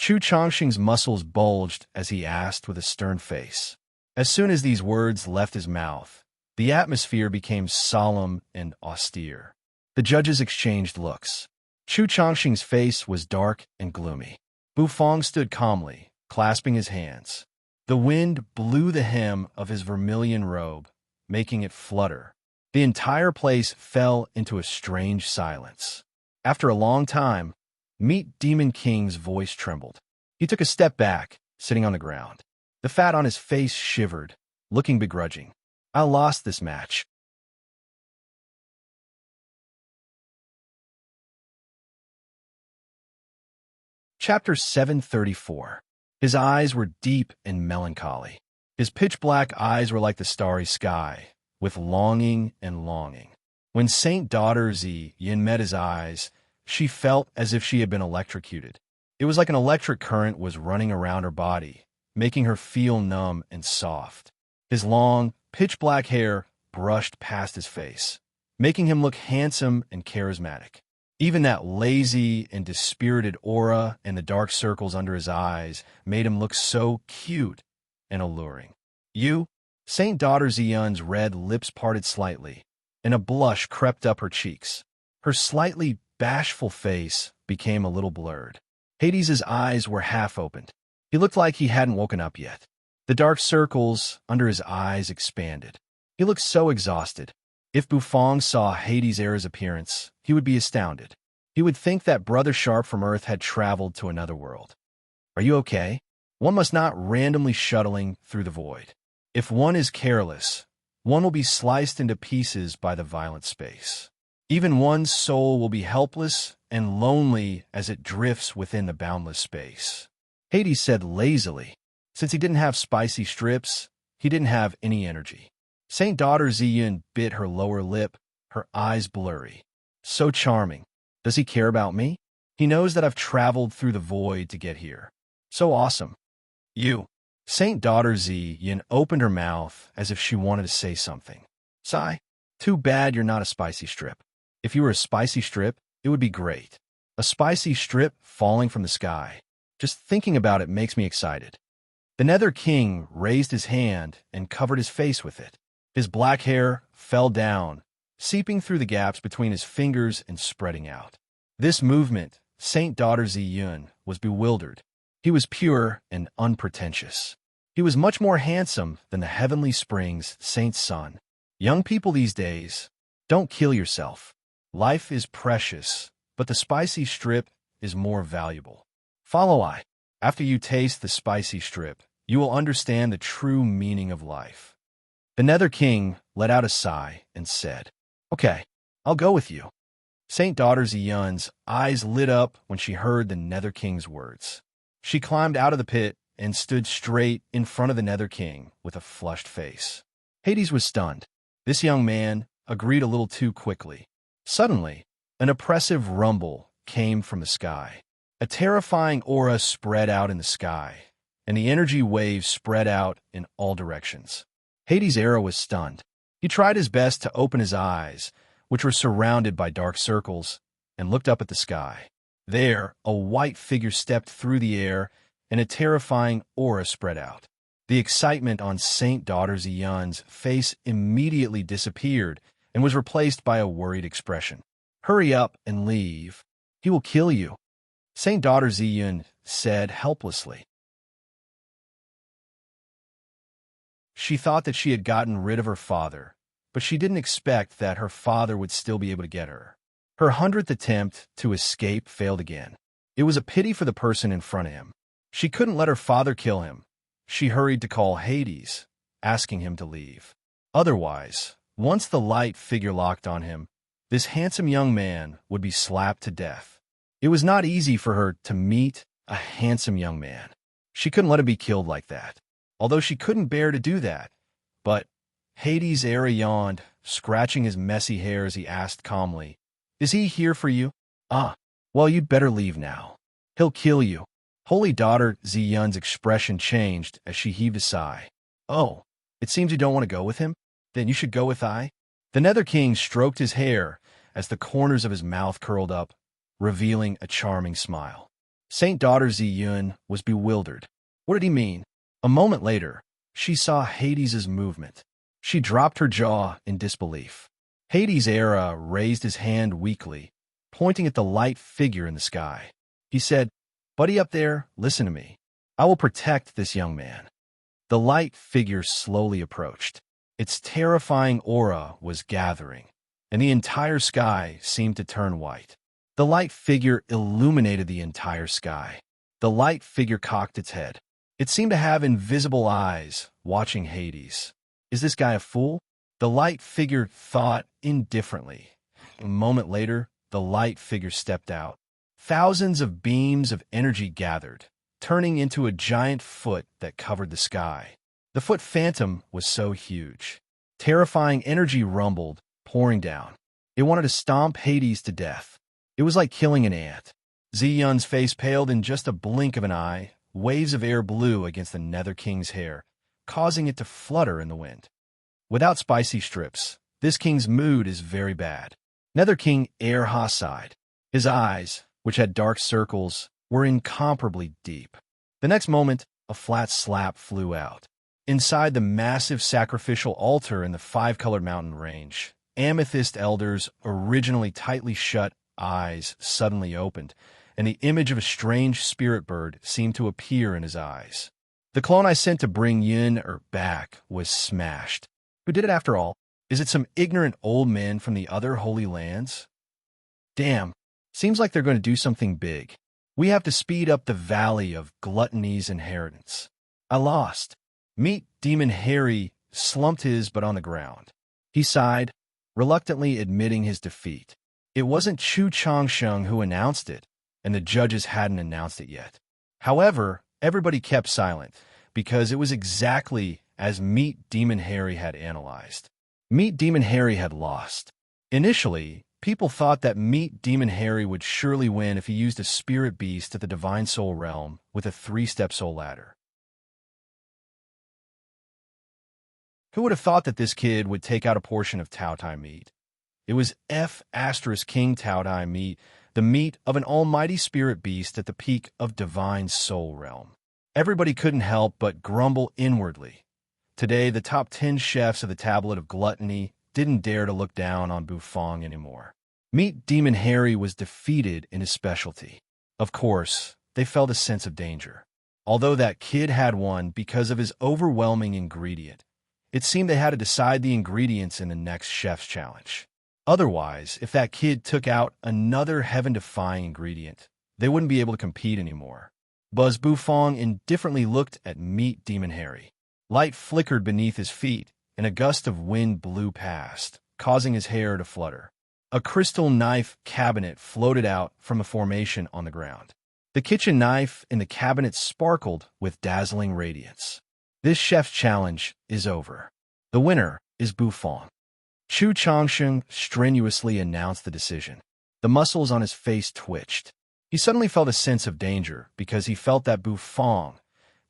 Chu Chongqing's muscles bulged as he asked with a stern face. As soon as these words left his mouth, the atmosphere became solemn and austere. The judges exchanged looks. Chu Chongqing's face was dark and gloomy. Bu Fong stood calmly, clasping his hands. The wind blew the hem of his vermilion robe, making it flutter. The entire place fell into a strange silence. After a long time, Meat Demon King's voice trembled. He took a step back, sitting on the ground. The fat on his face shivered, looking begrudging. I lost this match. Chapter 734. His eyes were deep and melancholy. His pitch-black eyes were like the starry sky, with longing and longing. When Saint Daughter Zi Yin met his eyes, she felt as if she had been electrocuted. It was like an electric current was running around her body, making her feel numb and soft. His long, pitch-black hair brushed past his face, making him look handsome and charismatic. Even that lazy and dispirited aura and the dark circles under his eyes made him look so cute and alluring. You? Saint Daughter Ziyun's red lips parted slightly, and a blush crept up her cheeks. Her slightly bashful face became a little blurred. Hades's eyes were half opened. He looked like he hadn't woken up yet. The dark circles under his eyes expanded. He looked so exhausted. If Bufong saw Hades' heir's appearance, he would be astounded. He would think that Brother Sharp from Earth had traveled to another world. Are you okay? One must not randomly shuttling through the void. If one is careless, one will be sliced into pieces by the violent space. Even one's soul will be helpless and lonely as it drifts within the boundless space. Hades said lazily. Since he didn't have spicy strips, he didn't have any energy. Saint Daughter Ziyin bit her lower lip, her eyes blurry. So charming. Does he care about me? He knows that I've traveled through the void to get here. So awesome. You. Saint Daughter Ziyin opened her mouth as if she wanted to say something. Sigh. Too bad you're not a spicy strip. If you were a spicy strip, it would be great. A spicy strip falling from the sky. Just thinking about it makes me excited. The Nether King raised his hand and covered his face with it. His black hair fell down, seeping through the gaps between his fingers and spreading out. This movement, Saint Daughter Ziyun was bewildered. He was pure and unpretentious. He was much more handsome than the heavenly springs Saint's son. Young people these days, don't kill yourself. Life is precious, but the spicy strip is more valuable. Follow I. After you taste the spicy strip, you will understand the true meaning of life. The Nether King let out a sigh and said, Okay, I'll go with you. Saint Daughter Ziyun's eyes lit up when she heard the Nether King's words. She climbed out of the pit and stood straight in front of the Nether King with a flushed face. Hades was stunned. This young man agreed a little too quickly. Suddenly, an oppressive rumble came from the sky. A terrifying aura spread out in the sky, and the energy waves spread out in all directions. Hades' era was stunned. He tried his best to open his eyes, which were surrounded by dark circles, and looked up at the sky. There, a white figure stepped through the air, and a terrifying aura spread out. The excitement on Saint Daughter Ziyun's face immediately disappeared and was replaced by a worried expression. Hurry up and leave. He will kill you, Saint Daughter Ziyun said helplessly. She thought that she had gotten rid of her father, but she didn't expect that her father would still be able to get her. Her 100th attempt to escape failed again. It was a pity for the person in front of him. She couldn't let her father kill him. She hurried to call Hades, asking him to leave. Otherwise, once the light figure locked on him, this handsome young man would be slapped to death. It was not easy for her to meet a handsome young man. She couldn't let him be killed like that, although she couldn't bear to do that. But Hades' era yawned, scratching his messy hair as he asked calmly, Is he here for you? Ah, well, you'd better leave now. He'll kill you. Holy Daughter Ziyun's expression changed as she heaved a sigh. Oh, it seems you don't want to go with him? Then you should go with I. The Nether King stroked his hair as the corners of his mouth curled up, revealing a charming smile. Saint Daughter Ziyun was bewildered. What did he mean? A moment later, she saw Hades's movement. She dropped her jaw in disbelief. Hades Era raised his hand weakly, pointing at the light figure in the sky. He said, "Buddy up there, listen to me. I will protect this young man." The light figure slowly approached. Its terrifying aura was gathering, and the entire sky seemed to turn white. The light figure illuminated the entire sky. The light figure cocked its head. It seemed to have invisible eyes, watching Hades. Is this guy a fool? The light figure thought indifferently. A moment later, the light figure stepped out. Thousands of beams of energy gathered, turning into a giant foot that covered the sky. The foot phantom was so huge. Terrifying energy rumbled, pouring down. It wanted to stomp Hades to death. It was like killing an ant. Ziyun's face paled in just a blink of an eye. Waves of air blew against the Nether King's hair, causing it to flutter in the wind. Without spicy strips, this king's mood is very bad. Nether King Erha sighed. His eyes, which had dark circles, were incomparably deep. The next moment, a flat slap flew out. Inside the massive sacrificial altar in the five-colored mountain range, Amethyst Elder's originally tightly shut eyes suddenly opened, and the image of a strange spirit bird seemed to appear in his eyes. The clone I sent to bring back was smashed. Who did it after all? Is it some ignorant old man from the other holy lands? Damn, seems like they're going to do something big. We have to speed up the Valley of Gluttony's inheritance. I lost. Meet Demon Harry slumped his butt on the ground. He sighed, reluctantly admitting his defeat. It wasn't Chu Changsheng who announced it, and the judges hadn't announced it yet. However, everybody kept silent, because it was exactly as Meet Demon Harry had analyzed. Meet Demon Harry had lost. Initially, people thought that Meet Demon Harry would surely win if he used a spirit beast at the Divine Soul Realm with a 3-step soul ladder. Who would have thought that this kid would take out a portion of Tao Tai meat? It was King Tao Tai meat, the meat of an almighty spirit beast at the peak of Divine Soul Realm. Everybody couldn't help but grumble inwardly. Today, the top 10 chefs of the Tablet of Gluttony didn't dare to look down on Bufong anymore. Meet Demon Harry was defeated in his specialty. Of course, they felt a sense of danger. Although that kid had won because of his overwhelming ingredient, it seemed they had to decide the ingredients in the next chef's challenge. Otherwise, if that kid took out another heaven-defying ingredient, they wouldn't be able to compete anymore. Buzz Bufong indifferently looked at Meet Demon Harry. Light flickered beneath his feet, and a gust of wind blew past, causing his hair to flutter. A crystal knife cabinet floated out from a formation on the ground. The kitchen knife in the cabinet sparkled with dazzling radiance. This chef's challenge is over. The winner is Bufong. Chu Changsheng strenuously announced the decision. The muscles on his face twitched. He suddenly felt a sense of danger because he felt that Bufong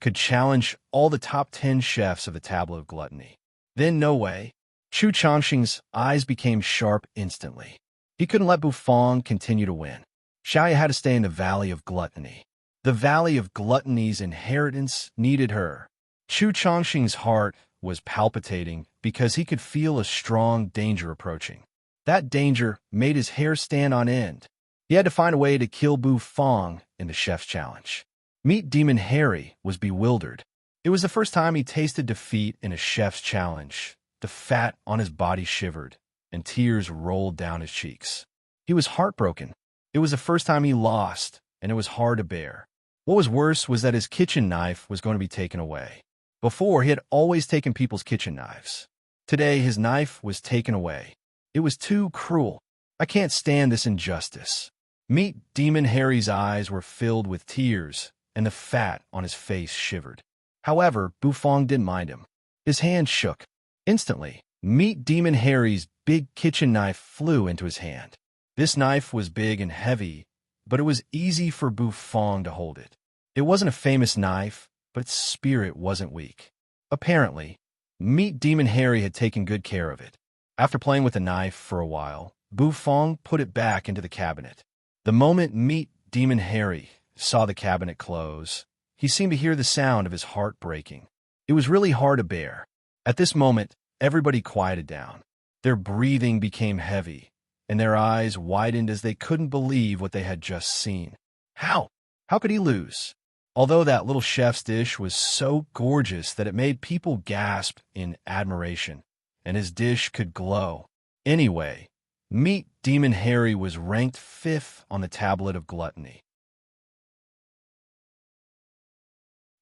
could challenge all the top 10 chefs of the Tablet of Gluttony. Then, no way. Chu Changsheng's eyes became sharp instantly. He couldn't let Bufong continue to win. Xiaoya had to stay in the Valley of Gluttony. The Valley of Gluttony's inheritance needed her. Chu Changsheng's heart was palpitating because he could feel a strong danger approaching. That danger made his hair stand on end. He had to find a way to kill Bufong in the chef's challenge. Meet Demon Harry was bewildered. It was the first time he tasted defeat in a chef's challenge. The fat on his body shivered, and tears rolled down his cheeks. He was heartbroken. It was the first time he lost, and it was hard to bear. What was worse was that his kitchen knife was going to be taken away. Before, he had always taken people's kitchen knives. Today, his knife was taken away. It was too cruel. I can't stand this injustice. Meet Demon Harry's eyes were filled with tears, and the fat on his face shivered. However, Bufong didn't mind him. His hand shook. Instantly, Meet Demon Harry's big kitchen knife flew into his hand. This knife was big and heavy, but it was easy for Bufong to hold it. It wasn't a famous knife, but its spirit wasn't weak. Apparently, Meet Demon Harry had taken good care of it. After playing with the knife for a while, Bufong put it back into the cabinet. The moment Meat Demon Harry saw the cabinet close, he seemed to hear the sound of his heart breaking. It was really hard to bear. At this moment, everybody quieted down. Their breathing became heavy, and their eyes widened as they couldn't believe what they had just seen. How? How could he lose? Although that little chef's dish was so gorgeous that it made people gasp in admiration, and his dish could glow. Anyway, Meat Demon Harry was ranked 5th on the tablet of gluttony.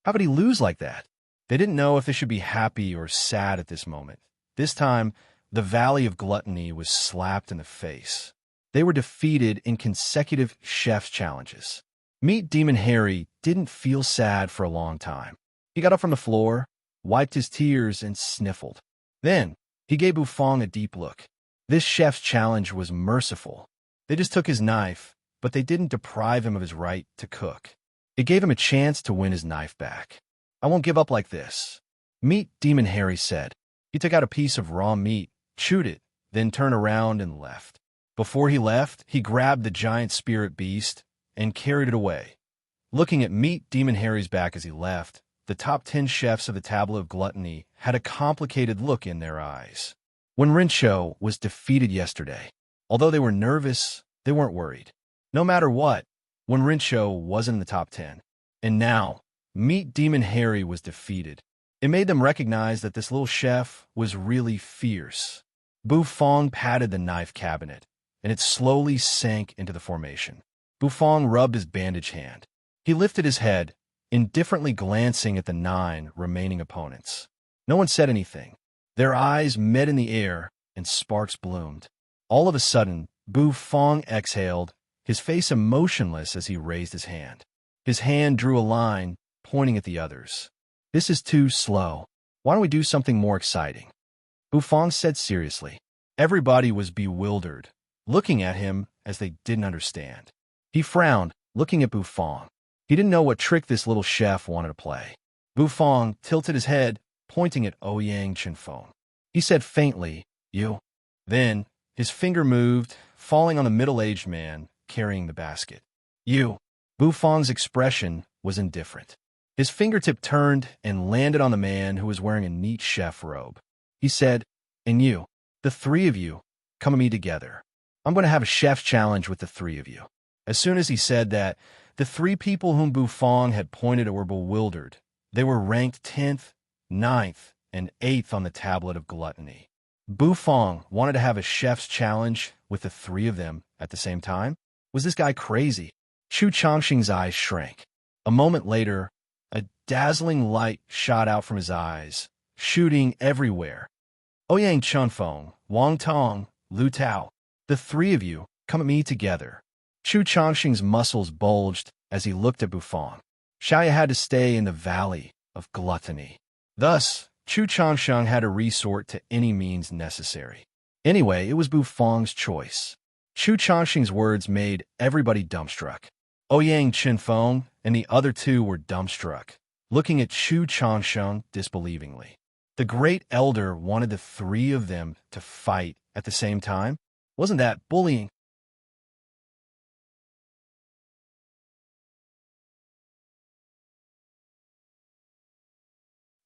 How could he lose like that? They didn't know if they should be happy or sad at this moment. This time, the Valley of Gluttony was slapped in the face. They were defeated in consecutive chef's challenges. Meat Demon Harry didn't feel sad for a long time. He got up from the floor, wiped his tears, and sniffled. Then, he gave Bufong a deep look. This chef's challenge was merciful. They just took his knife, but they didn't deprive him of his right to cook. It gave him a chance to win his knife back. I won't give up like this, Meat Demon Harry said. He took out a piece of raw meat, chewed it, then turned around and left. Before he left, he grabbed the giant spirit beast and carried it away. Looking at Meat Demon Harry's back as he left, the top 10 chefs of the Tablet of Gluttony had a complicated look in their eyes. When Rincho was defeated yesterday, although they were nervous, they weren't worried. No matter what, when Rincho wasn't in the top 10. And now, Meat Demon Harry was defeated. It made them recognize that this little chef was really fierce. Bufong patted the knife cabinet, and it slowly sank into the formation. Bufong rubbed his bandaged hand. He lifted his head, indifferently glancing at the 9 remaining opponents. No one said anything. Their eyes met in the air, and sparks bloomed. All of a sudden, Bufong exhaled, his face emotionless as he raised his hand. His hand drew a line, pointing at the others. This is too slow. Why don't we do something more exciting? Bufong said seriously. Everybody was bewildered, looking at him as they didn't understand. He frowned, looking at Bufong. He didn't know what trick this little chef wanted to play. Bufong tilted his head, pointing at Ouyang Chinfeng. He said faintly, "You." Then, his finger moved, falling on the middle-aged man carrying the basket. "You." Bufong's expression was indifferent. His fingertip turned and landed on the man who was wearing a neat chef robe. He said, "And you, the 3 of you, come with me together. I'm going to have a chef's challenge with the 3 of you." As soon as he said that, the 3 people whom Bufong had pointed at were bewildered. They were ranked 10th, 9th, and 8th on the Tablet of Gluttony. Bufong wanted to have a chef's challenge with the 3 of them at the same time? Was this guy crazy? Chu Chongqing's eyes shrank. A moment later, a dazzling light shot out from his eyes, shooting everywhere. Ouyang Chinfeng, Wang Tong, Lu Tao, the 3 of you, come at me together. Chu Chongqing's muscles bulged as he looked at Bufong. Xiaoya had to stay in the Valley of Gluttony. Thus, Chu Chongqing had to resort to any means necessary. Anyway, it was Bufong's choice. Chu Chongqing's words made everybody dumbstruck. Ouyang Chinfeng and the other 2 were dumbstruck, looking at Chu Chongqing disbelievingly. The Great Elder wanted the 3 of them to fight at the same time? Wasn't that bullying?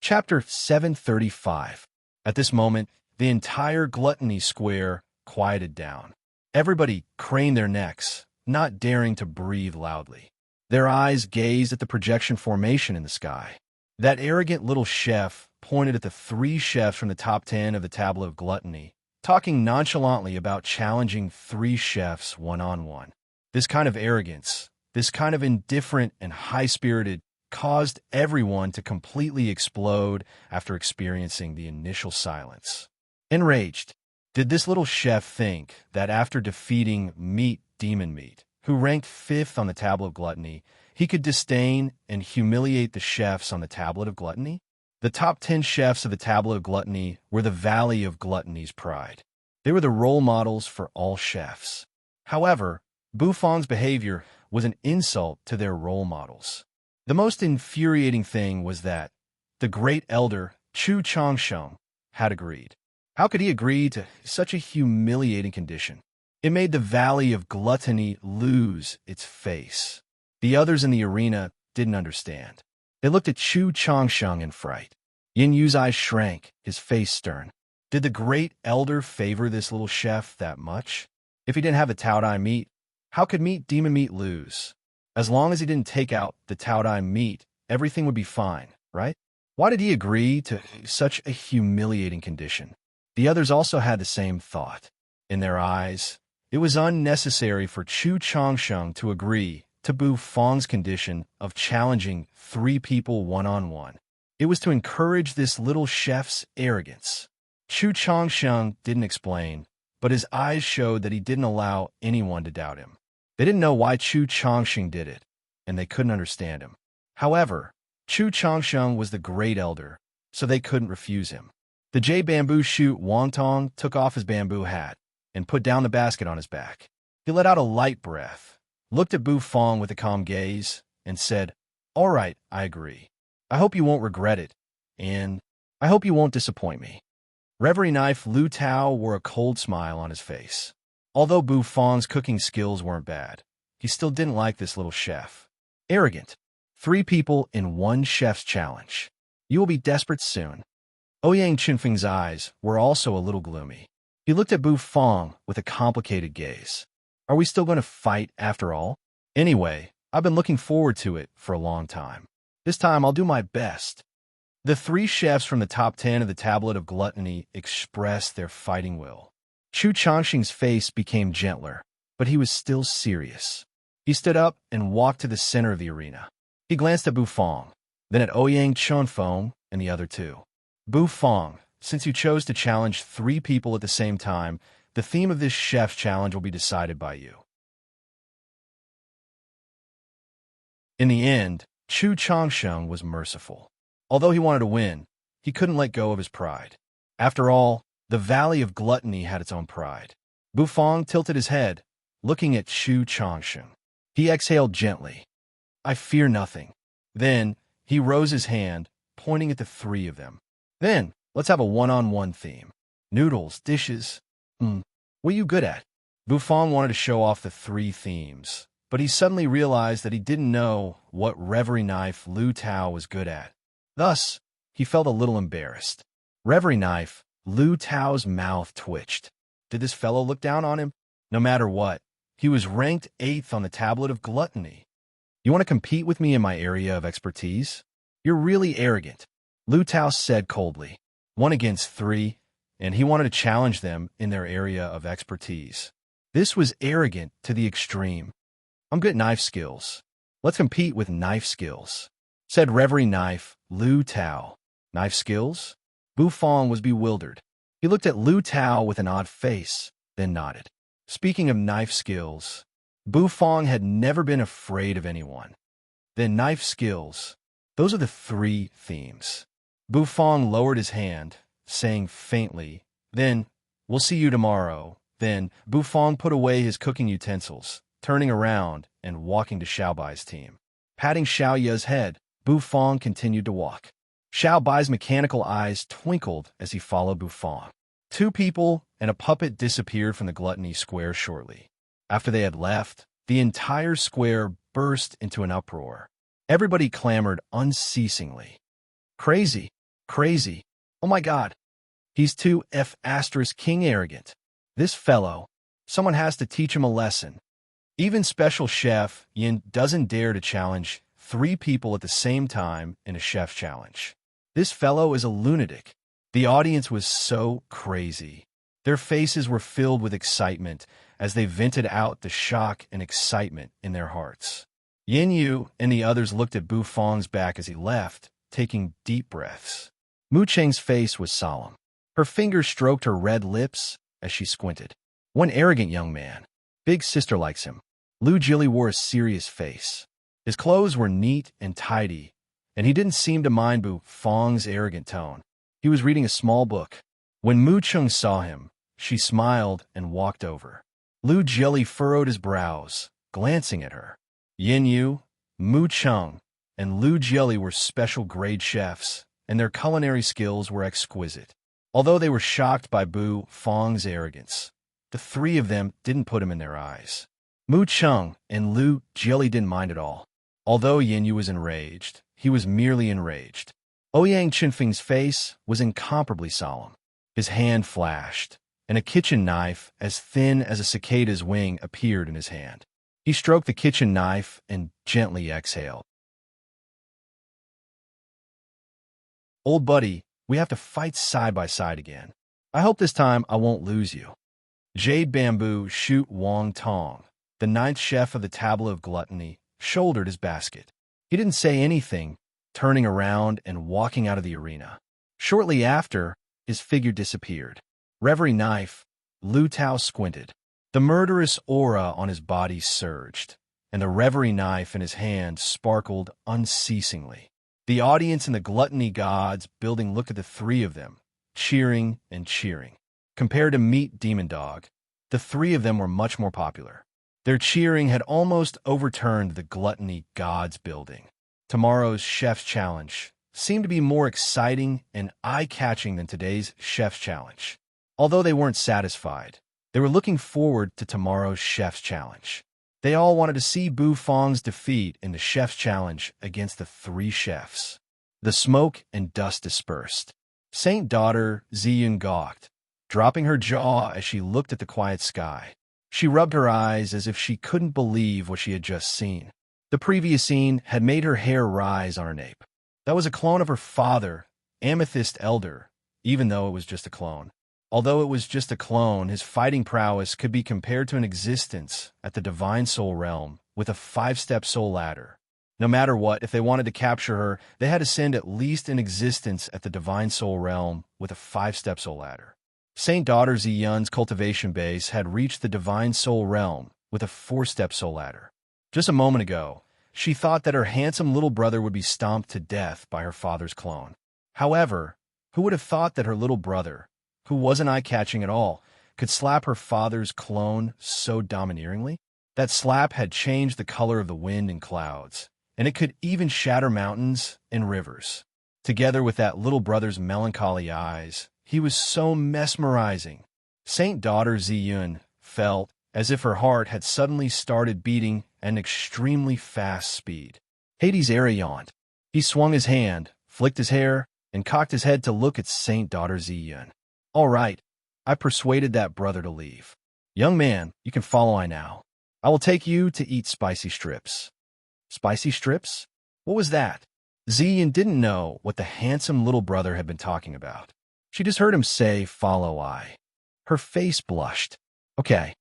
Chapter 735. At this moment, the entire Gluttony Square quieted down. Everybody craned their necks, not daring to breathe loudly. Their eyes gazed at the projection formation in the sky. That arrogant little chef pointed at the 3 chefs from the top 10 of the Tablet of Gluttony, talking nonchalantly about challenging 3 chefs one-on-one. This kind of arrogance, this kind of indifferent and high-spirited, caused everyone to completely explode after experiencing the initial silence. Enraged, did this little chef think that after defeating Meat Demon Meat, who ranked 5th on the Tablet of Gluttony, he could disdain and humiliate the chefs on the Tablet of Gluttony? The top 10 chefs of the Tablet of Gluttony were the Valley of Gluttony's pride. They were the role models for all chefs. However, Bufong's behavior was an insult to their role models. The most infuriating thing was that the Great Elder, Chu Chongqing, had agreed. How could he agree to such a humiliating condition? It made the Valley of Gluttony lose its face. The others in the arena didn't understand. They looked at Chu Changsheng in fright. Yin Yu's eyes shrank, his face stern. Did the great elder favor this little chef that much? If he didn't have the Taodai meat, how could demon meat lose? As long as he didn't take out the Taodai meat, everything would be fine, right? Why did he agree to such a humiliating condition? The others also had the same thought. In their eyes, it was unnecessary for Chu Changsheng to agree to Bu Fang's condition of challenging 3 people one-on-one. It was to encourage this little chef's arrogance. Chu Changsheng didn't explain, but his eyes showed that he didn't allow anyone to doubt him. They didn't know why Chu Changsheng did it, and they couldn't understand him. However, Chu Changsheng was the great elder, so they couldn't refuse him. The J bamboo shoot Wantong took off his bamboo hat and put down the basket on his back. He let out a light breath, looked at Bu Fang with a calm gaze, and said, "All right, I agree. I hope you won't regret it, and I hope you won't disappoint me." Reverie Knife Lu Tao wore a cold smile on his face. Although Bu Fang's cooking skills weren't bad, he still didn't like this little chef. Arrogant. 3 people in 1 chef's challenge. You will be desperate soon. Ouyang Chinfeng's eyes were also a little gloomy. He looked at Bu Fang with a complicated gaze. Are we still going to fight after all? Anyway, I've been looking forward to it for a long time. This time I'll do my best. The 3 chefs from the top 10 of the Tablet of Gluttony expressed their fighting will. Chu Changsheng's face became gentler, but he was still serious. He stood up and walked to the center of the arena. He glanced at Bu Fang, then at Ouyang Chunfeng and the other 2. Bu Fang, since you chose to challenge 3 people at the same time, the theme of this chef's challenge will be decided by you. In the end, Chu Changsheng was merciful. Although he wanted to win, he couldn't let go of his pride. After all, the Valley of Gluttony had its own pride. Bu Fang tilted his head, looking at Chu Changsheng. He exhaled gently. I fear nothing. Then, he rose his hand, pointing at the 3 of them. Then, let's have a one-on-one theme. Noodles, dishes. What are you good at? Bu Fang wanted to show off the 3 themes, but he suddenly realized that he didn't know what Reverie Knife Lu Tao was good at. Thus, he felt a little embarrassed. Reverie Knife Lu Tao's mouth twitched. Did this fellow look down on him? No matter what, he was ranked 8th on the Tablet of Gluttony. You want to compete with me in my area of expertise? You're really arrogant, Lu Tao said coldly. 1 against 3, and he wanted to challenge them in their area of expertise. This was arrogant to the extreme. I'm good at knife skills. Let's compete with knife skills, said Reverie Knife Lu Tao. Knife skills? Bu Fang was bewildered. He looked at Lu Tao with an odd face, then nodded. Speaking of knife skills, Bu Fang had never been afraid of anyone. Then knife skills. Those are the 3 themes. Bu Fang lowered his hand, saying faintly, then, we'll see you tomorrow. Then, Bu Fang put away his cooking utensils, turning around and walking to Xiao Bai's team. Patting Xiao Ye's head, Bu Fang continued to walk. Xiao Bai's mechanical eyes twinkled as he followed Bu Fang. 2 people and a puppet disappeared from the Gluttony Square shortly. After they had left, the entire square burst into an uproar. Everybody clamored unceasingly. Crazy, crazy, oh my god. He's too king arrogant. This fellow, someone has to teach him a lesson. Even Special Chef Yin doesn't dare to challenge 3 people at the same time in a chef challenge. This fellow is a lunatic. The audience was so crazy. Their faces were filled with excitement as they vented out the shock and excitement in their hearts. Yin Yu and the others looked at Bu Fang's back as he left, taking deep breaths. Mu Cheng's face was solemn. Her fingers stroked her red lips as she squinted. One arrogant young man. Big sister likes him. Lu Jili wore a serious face. His clothes were neat and tidy, and he didn't seem to mind Bu Fang's arrogant tone. He was reading a small book. When Mu Cheng saw him, she smiled and walked over. Lu Jili furrowed his brows, glancing at her. Yin Yu, Mu Cheng, and Lu Jili were special grade chefs, and their culinary skills were exquisite. Although they were shocked by Bu Fang's arrogance, the three of them didn't put him in their eyes. Mu Chung and Lu Jieli didn't mind at all. Although Yin Yu was enraged, he was merely enraged. Ouyang Qinfeng's face was incomparably solemn. His hand flashed, and a kitchen knife as thin as a cicada's wing appeared in his hand. He stroked the kitchen knife and gently exhaled. Old buddy, we have to fight side by side again. I hope this time I won't lose you. Jade Bamboo Shoot Wong Tong, the ninth chef of the Table of Gluttony, shouldered his basket. He didn't say anything, turning around and walking out of the arena. Shortly after, his figure disappeared. Reverie Knife, Lu Tao squinted. The murderous aura on his body surged, and the Reverie Knife in his hand sparkled unceasingly. The audience and the Gluttony Gods building looked at the three of them, cheering and cheering. Compared to Meat Demon Dog, the three of them were much more popular. Their cheering had almost overturned the Gluttony Gods building. Tomorrow's Chef's Challenge seemed to be more exciting and eye-catching than today's Chef's Challenge. Although they weren't satisfied, they were looking forward to tomorrow's Chef's Challenge. They all wanted to see Bu Fong's defeat in the Chef's Challenge against the three chefs. The smoke and dust dispersed. Saint Daughter Ziyun gawked, dropping her jaw as she looked at the quiet sky. She rubbed her eyes as if she couldn't believe what she had just seen. The previous scene had made her hair rise on her nape. That was a clone of her father, Amethyst Elder, even though it was just a clone. Although it was just a clone, his fighting prowess could be compared to an existence at the Divine Soul Realm with a 5-step soul ladder. No matter what, if they wanted to capture her, they had to send at least an existence at the Divine Soul Realm with a 5-step soul ladder. Saint Daughter Ziyun's cultivation base had reached the Divine Soul Realm with a 4-step soul ladder. Just a moment ago, she thought that her handsome little brother would be stomped to death by her father's clone. However, who would have thought that her little brother, who wasn't eye-catching at all, could slap her father's clone so domineeringly? That slap had changed the color of the wind and clouds, and it could even shatter mountains and rivers. Together with that little brother's melancholy eyes, he was so mesmerizing. Saint Daughter Ziyun felt as if her heart had suddenly started beating at an extremely fast speed. Hades Era yawned. He swung his hand, flicked his hair, and cocked his head to look at Saint Daughter Ziyun. All right, I persuaded that brother to leave. Young man, you can follow I now. I will take you to eat spicy strips. Spicy strips? What was that? Ziyun didn't know what the handsome little brother had been talking about. She just heard him say, follow I. Her face blushed. Okay.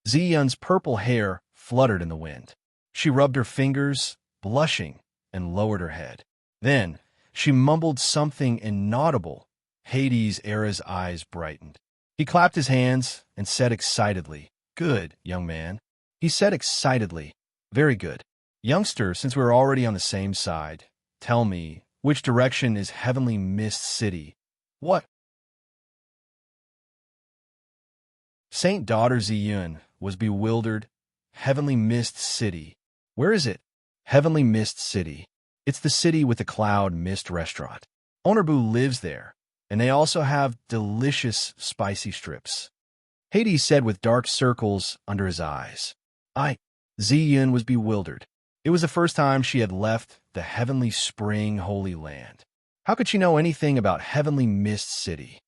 Ziyun's purple hair fluttered in the wind. She rubbed her fingers, blushing, and lowered her head. Then, she mumbled something inaudible. Hades Era's eyes brightened. He clapped his hands and said excitedly, good, young man. He said excitedly, very good. Youngster, since we're already on the same side, tell me, which direction is Heavenly Mist City? What? Saint Daughter Ziyun was bewildered. Heavenly Mist City. Where is it? Heavenly Mist City. It's the city with the Cloud Mist restaurant. Owner Boo lives there, and they also have delicious spicy strips. Hades said with dark circles under his eyes. Ziyun was bewildered. It was the first time she had left the Heavenly Spring Holy Land. How could she know anything about Heavenly Mist City?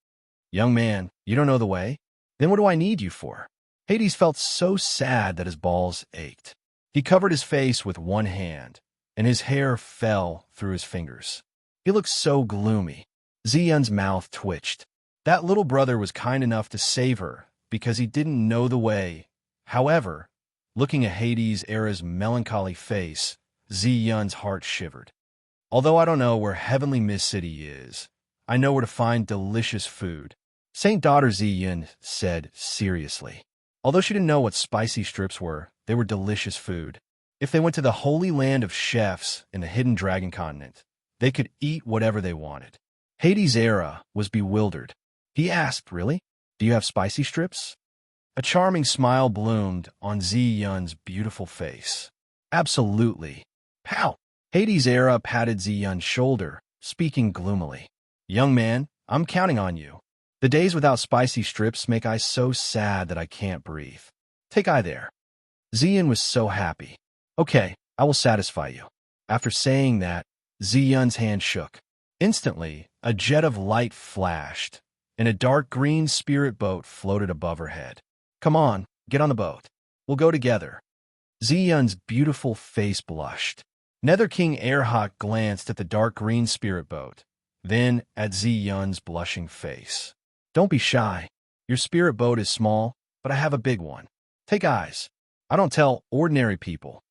Young man, you don't know the way? Then what do I need you for? Hades felt so sad that his balls ached. He covered his face with one hand, and his hair fell through his fingers. He looked so gloomy. Ziyun's mouth twitched. That little brother was kind enough to save her because he didn't know the way. However, looking at Hades Era's melancholy face, Ziyun's heart shivered. Although I don't know where Heavenly Mist City is, I know where to find delicious food. Saint Daughter Ziyun said seriously. Although she didn't know what spicy strips were, they were delicious food. If they went to the holy land of chefs in the hidden dragon continent, they could eat whatever they wanted. Hades Era was bewildered. He asked, really? Do you have spicy strips? A charming smile bloomed on Ziyun's beautiful face. Absolutely. Pow! Hades Era patted Ziyun's shoulder, speaking gloomily. Young man, I'm counting on you. The days without spicy strips make I so sad that I can't breathe. Take I there. Ziyun was so happy. Okay, I will satisfy you. After saying that, Ziyun's hand shook. Instantly, a jet of light flashed, and a dark green spirit boat floated above her head. Come on, get on the boat. We'll go together. Ziyun's beautiful face blushed. Nether King Airhawk glanced at the dark green spirit boat, then at Ziyun's blushing face. Don't be shy. Your spirit boat is small, but I have a big one. Take eyes. I don't tell ordinary people.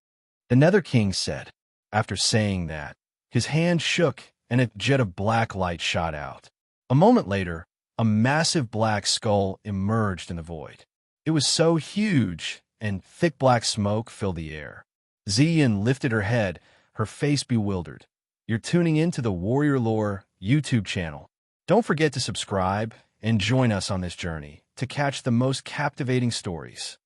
The Nether King said. After saying that, his hand shook and a jet of black light shot out. A moment later, a massive black skull emerged in the void. It was so huge, and thick black smoke filled the air. Ziyun lifted her head, her face bewildered. You're tuning into the Warrior Lore YouTube channel. Don't forget to subscribe and join us on this journey to catch the most captivating stories.